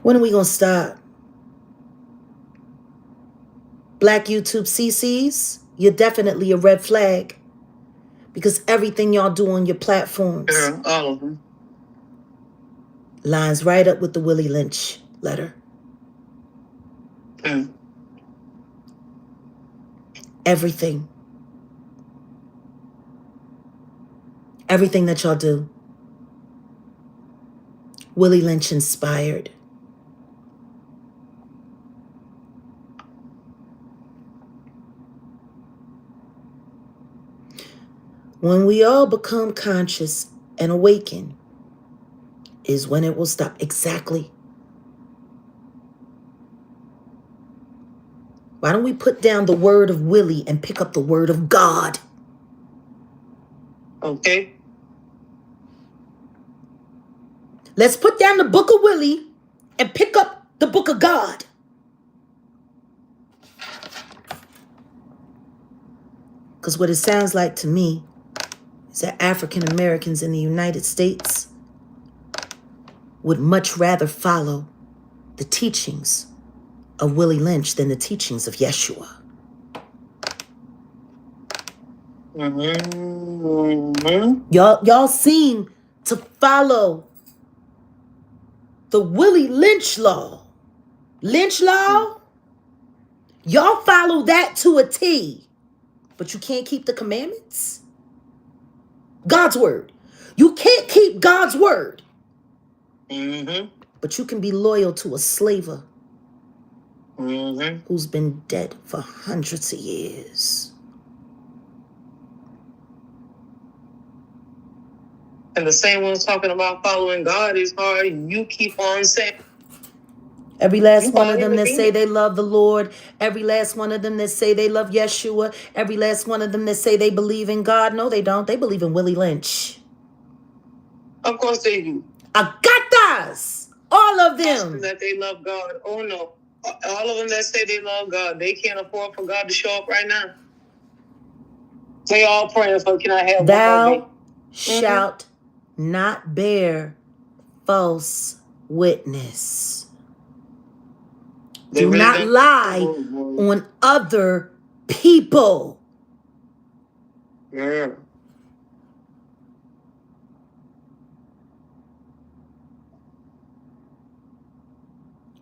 When are we going to stop? Black YouTube CCs, you're definitely a red flag. Because everything y'all do on your platforms, all of them, lines right up with the Willie Lynch letter. Everything. Everything that y'all do. Willie Lynch inspired. When we all become conscious and awaken is when it will stop. Exactly. Why don't we put down the word of Willie and pick up the word of God? Okay. Let's put down the book of Willie and pick up the book of God. Because what it sounds like to me is that African Americans in the United States would much rather follow the teachings of Willie Lynch than the teachings of Yeshua. Y'all seem to follow the Willie Lynch law. Lynch law? Y'all follow that to a T. But you can't keep the commandments? God's word. You can't keep God's word. But you can be loyal to a slaver who's been dead for hundreds of years. And the same ones talking about following God is hard. You keep on saying. Every last one of them that say they love the Lord. Every last one of them that say they love Yeshua. Every last one of them that say they believe in God. No, they don't. They believe in Willie Lynch. Of course they do. Agatas! All of them. That they love God. Oh, no. All of them that say they love God, they can't afford for God to show up right now. They all praying for, can I have Thou shalt not bear false witness. Do not lie on other people. Yeah.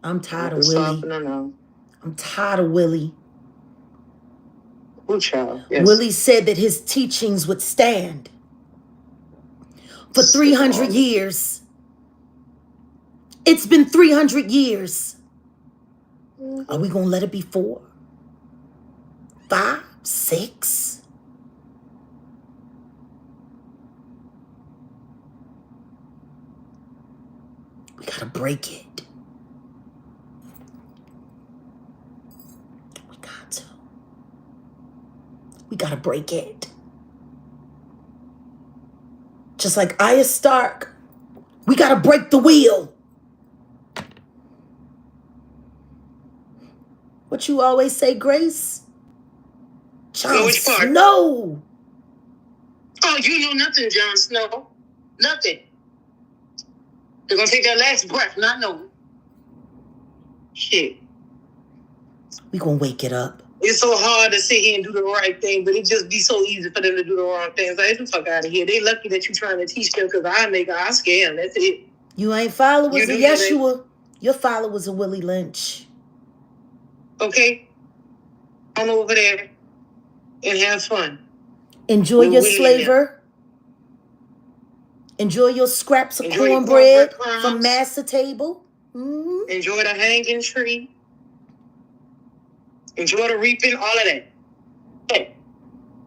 I'm tired of Willie. I'm tired of Willie. Good child. Yes. Willie said that his teachings would stand for 300 years. It's been 300 years. Are we going to let it be 4, 5, 6? We got to break it. We got to break it. Just like Arya Stark, we got to break the wheel. What you always say, Grace? Jon Snow. Oh, you know nothing, Jon Snow. Nothing. They're going to take that last breath, not knowing. Shit. We going to wake it up. It's so hard to sit here and do the right thing, but it just be so easy for them to do the wrong things. Like, get the fuck out of here. They lucky that you're trying to teach them because I scare them. That's it. You ain't followers of Yeshua. You're followers of Willie Lynch. Okay? Come over there and have fun. Enjoy your slaver. Enjoy your scraps of Enjoy your cornbread cornbread from crumbs. master table. Mm-hmm. Enjoy the hanging tree. Enjoy the reaping, all of that. Hey,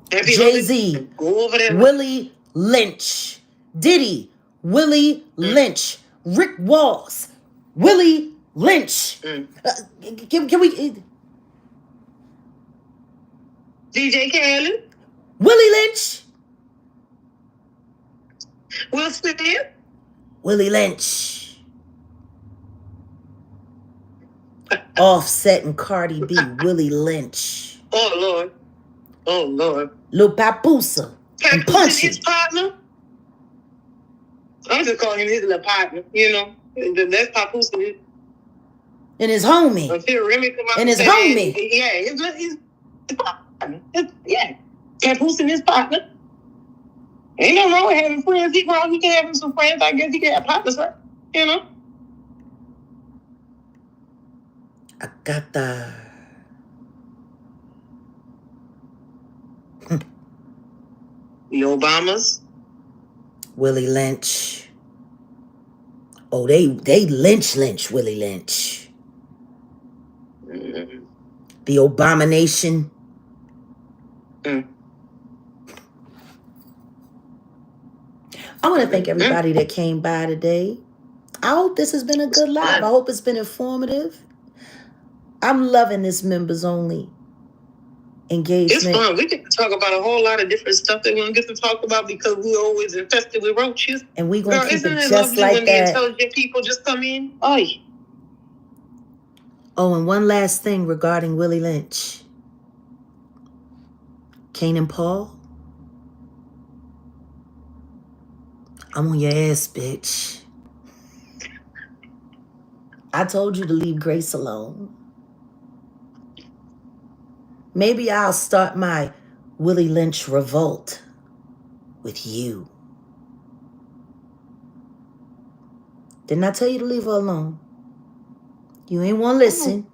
Jay-Z, go over there. Willie Lynch, Diddy, Willie Lynch, Rick Ross, Willie Lynch. Can we? DJ Khaled, Willie Lynch, Will Smith, Willie Lynch, Offset and Cardi B, Willie Lynch. Oh Lord, oh Lord. Lil Papoose and Papoose Punchy. his partner. I'm just calling him his little partner. You know, that's Papoose. And his homie. Until Remy come out and his say, homie. Yeah, his partner. Yeah, Papoose and his partner. Ain't nothing wrong with having friends. He can have him some friends. I guess he can have partners, right? You know. I got the. The Obamas. Willie Lynch. Oh, they Lynch Willie Lynch. The Abomination. I want to thank everybody that came by today. I hope this has been a good live. I hope it's been informative. I'm loving this members only engagement. It's fun. We get to talk about a whole lot of different stuff that we don't get to talk about because we're always infested with roaches. And we're going to keep it just lovely like when that. the intelligent people just come in? Oh, yeah. Oh, and one last thing regarding Willie Lynch. Kane and Paul. I'm on your ass, bitch. I told you to leave Grace alone. Maybe I'll start my Willie Lynch revolt with you. Didn't I tell you to leave her alone? You ain't want to listen.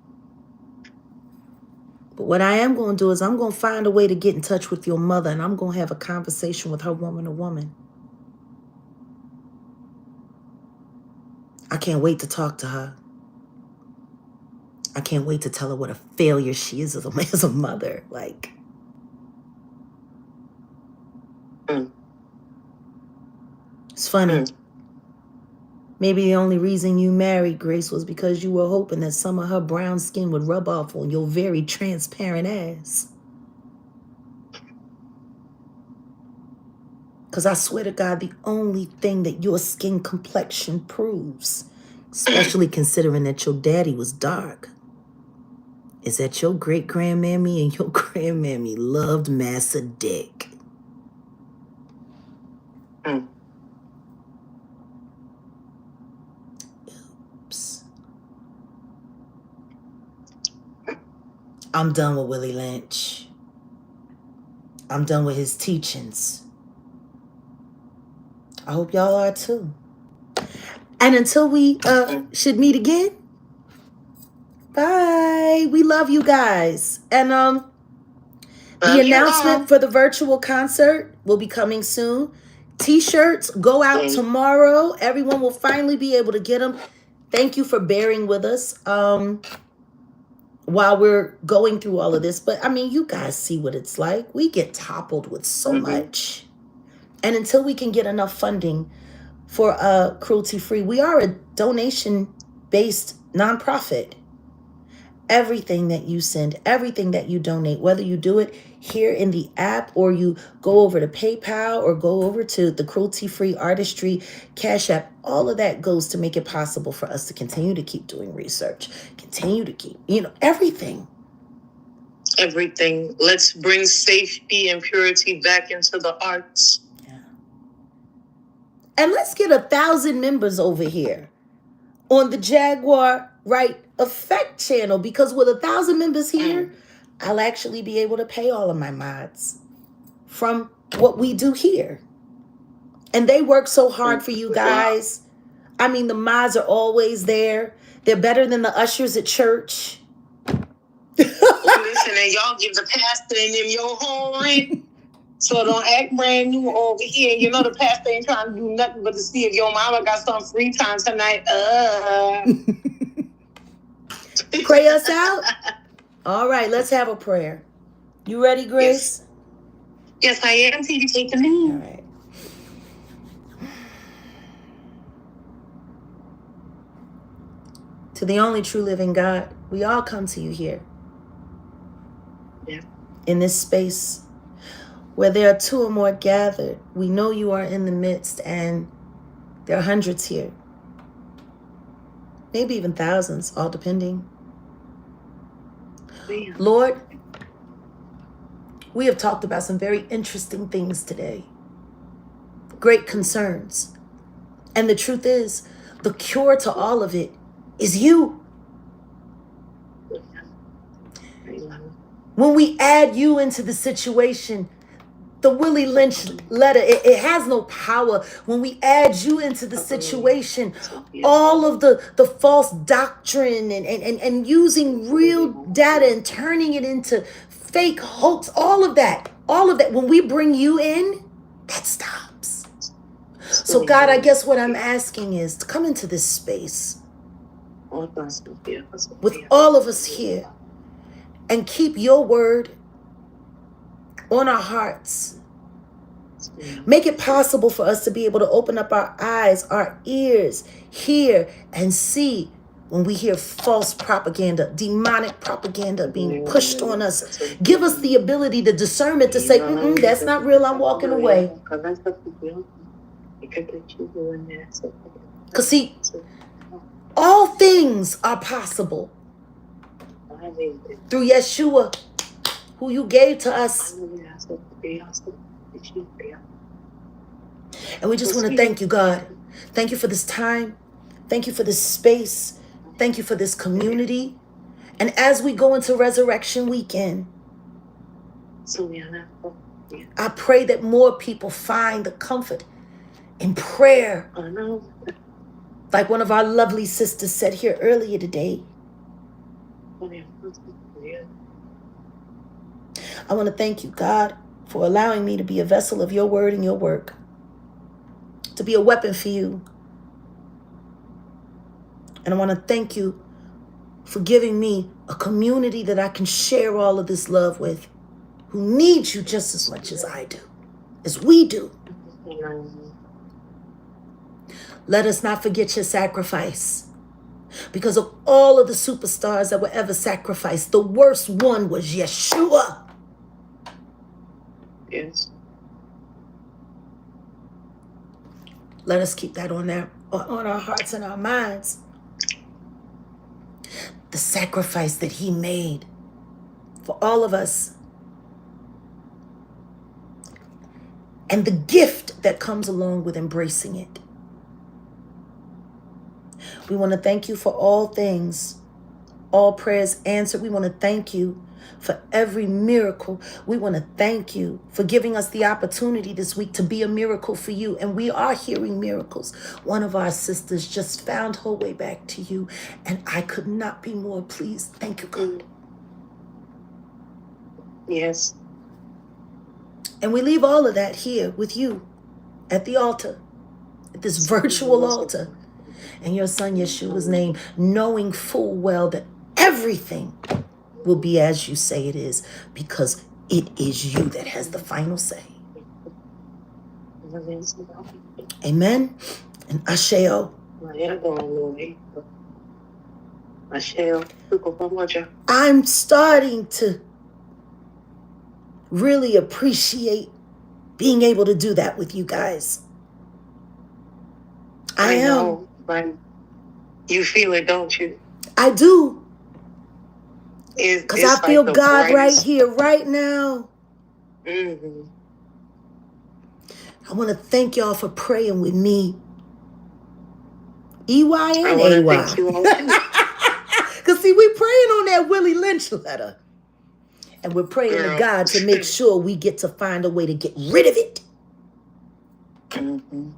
But what I am going to do is I'm going to find a way to get in touch with your mother, and I'm going to have a conversation with her woman to woman. I can't wait to talk to her. I can't wait to tell her what a failure she is as a mother. Like, it's funny. Maybe the only reason you married Grace was because you were hoping that some of her brown skin would rub off on your very transparent ass. Because I swear to God, the only thing that your skin complexion proves, especially considering that your daddy was dark, is that your great-grandmammy and your grandmammy loved massa dick. Oops. I'm done with Willie Lynch. I'm done with his teachings. I hope y'all are too. And until we should meet again, bye. We love you guys. And the announcement for the virtual concert will be coming soon. T-shirts go out tomorrow. Everyone will finally be able to get them. Thank you for bearing with us while we're going through all of this. But I mean, you guys see what it's like. We get toppled with so much. And until we can get enough funding for Cruelty Free, we are a donation-based nonprofit. Everything that you send, everything that you donate, whether you do it here in the app or you go over to PayPal or go over to the Cruelty Free Artistry Cash App, all of that goes to make it possible for us to continue to keep doing research, continue to keep, everything. Everything. Let's bring safety and purity back into the arts. Yeah. And let's get 1,000 members over here on the Jaguar Wright Effect channel, because with 1,000 members here, I'll actually be able to pay all of my mods from what we do here. And they work so hard for you guys. I mean, the mods are always there. They're better than the ushers at church. Listen, and y'all give the pastor and them your whole rent. So don't act brand new over here. You know the pastor ain't trying to do nothing but to see if your mama got some free time tonight. Pray us out? All right, let's have a prayer. You ready, Grace? Yes, I am. So you take the lead. All right. To the only true living God, we all come to you here. Yeah. In this space where there are two or more gathered, we know you are in the midst, and there are hundreds here. Maybe even thousands, all depending. Yeah. Lord, we have talked about some very interesting things today. Great concerns. And the truth is, the cure to all of it is you. When we add you into the situation, the Willie Lynch letter, it has no power. When we add you into the situation, all of the false doctrine and using real data and turning it into fake hoax, all of that, when we bring you in, that stops. So God, I guess what I'm asking is to come into this space with all of us here and keep your word on our hearts. Make it possible for us to be able to open up our eyes, our ears, hear and see when we hear false propaganda, demonic propaganda being pushed on us. Give us the ability to discern it, to say, that's not real, I'm walking away. Because see, all things are possible through Yeshua, who you gave to us. And we just want to thank you, God. Thank you for this time. Thank you for this space. Thank you for this community. And as we go into Resurrection Weekend, I pray that more people find the comfort in prayer. Like one of our lovely sisters said here earlier today. I want to thank you, God, for allowing me to be a vessel of your word and your work, to be a weapon for you. And I want to thank you for giving me a community that I can share all of this love with, who needs you just as much as I do, as we do. Let us not forget your sacrifice. Because of all of the superstars that were ever sacrificed, the worst one was Yeshua. Yes. Let us keep that on our hearts and our minds. The sacrifice that he made for all of us. And the gift that comes along with embracing it. We want to thank you for all things, all prayers answered. We want to thank you for every miracle. We want to thank you for giving us the opportunity this week to be a miracle for you. And we are hearing miracles. One of our sisters just found her way back to you, and I could not be more pleased. Thank you, God. Yes. And we leave all of that here with you at the altar, at this virtual altar, in your son Yeshua's name, knowing full well that everything will be as you say it is, because it is you that has the final say. Amen and Asheo. I'm starting to really appreciate being able to do that with you guys. I am. But you feel it, don't you? I do. Because I feel like God right here, right now. Mm-hmm. I want to thank y'all for praying with me. EY and AY. Because see, we praying on that Willie Lynch letter. And we're praying to God to make sure we get to find a way to get rid of it. Mm-hmm.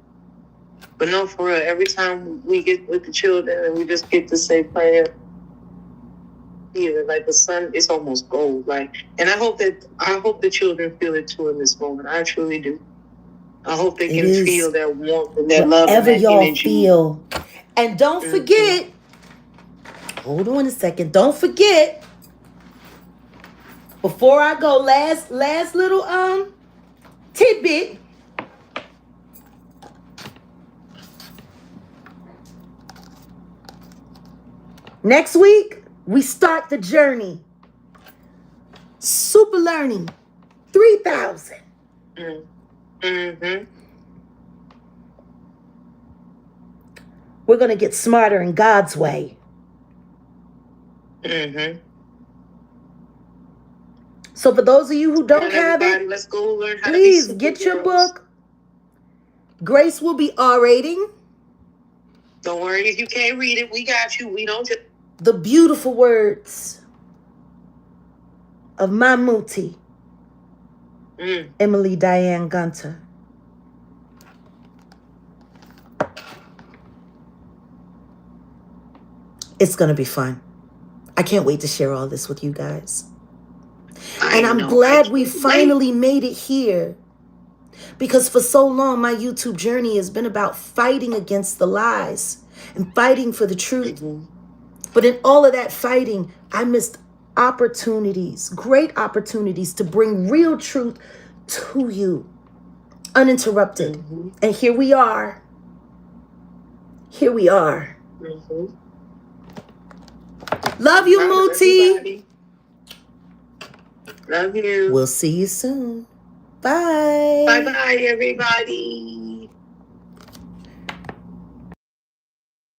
But no, for real, every time we get with the children and we just get to say prayer, feel it. Like the sun is almost gold. Like, and I hope the children feel it too in this moment. I truly do. I hope they can feel that warmth and that love and that y'all energy. feel. And don't forget, hold on a second. Don't forget, before I go, last little tidbit. Next week, we start the journey. Super Learning 3000. We're going to get smarter in God's way. So for those of you who don't have it, let's go learn how please to be get your book. Grace will be R-rating. Don't worry if you can't read it. We got you. We don't just... The beautiful words of my Muti, Emily Diane Gunter. It's going to be fun. I can't wait to share all this with you guys. And I'm glad we finally made it here. Because for so long, my YouTube journey has been about fighting against the lies and fighting for the truth. But in all of that fighting, I missed opportunities, great opportunities to bring real truth to you, uninterrupted. And here we are. Here we are. Love you, Muti. Love you. We'll see you soon. Bye. Bye-bye, everybody.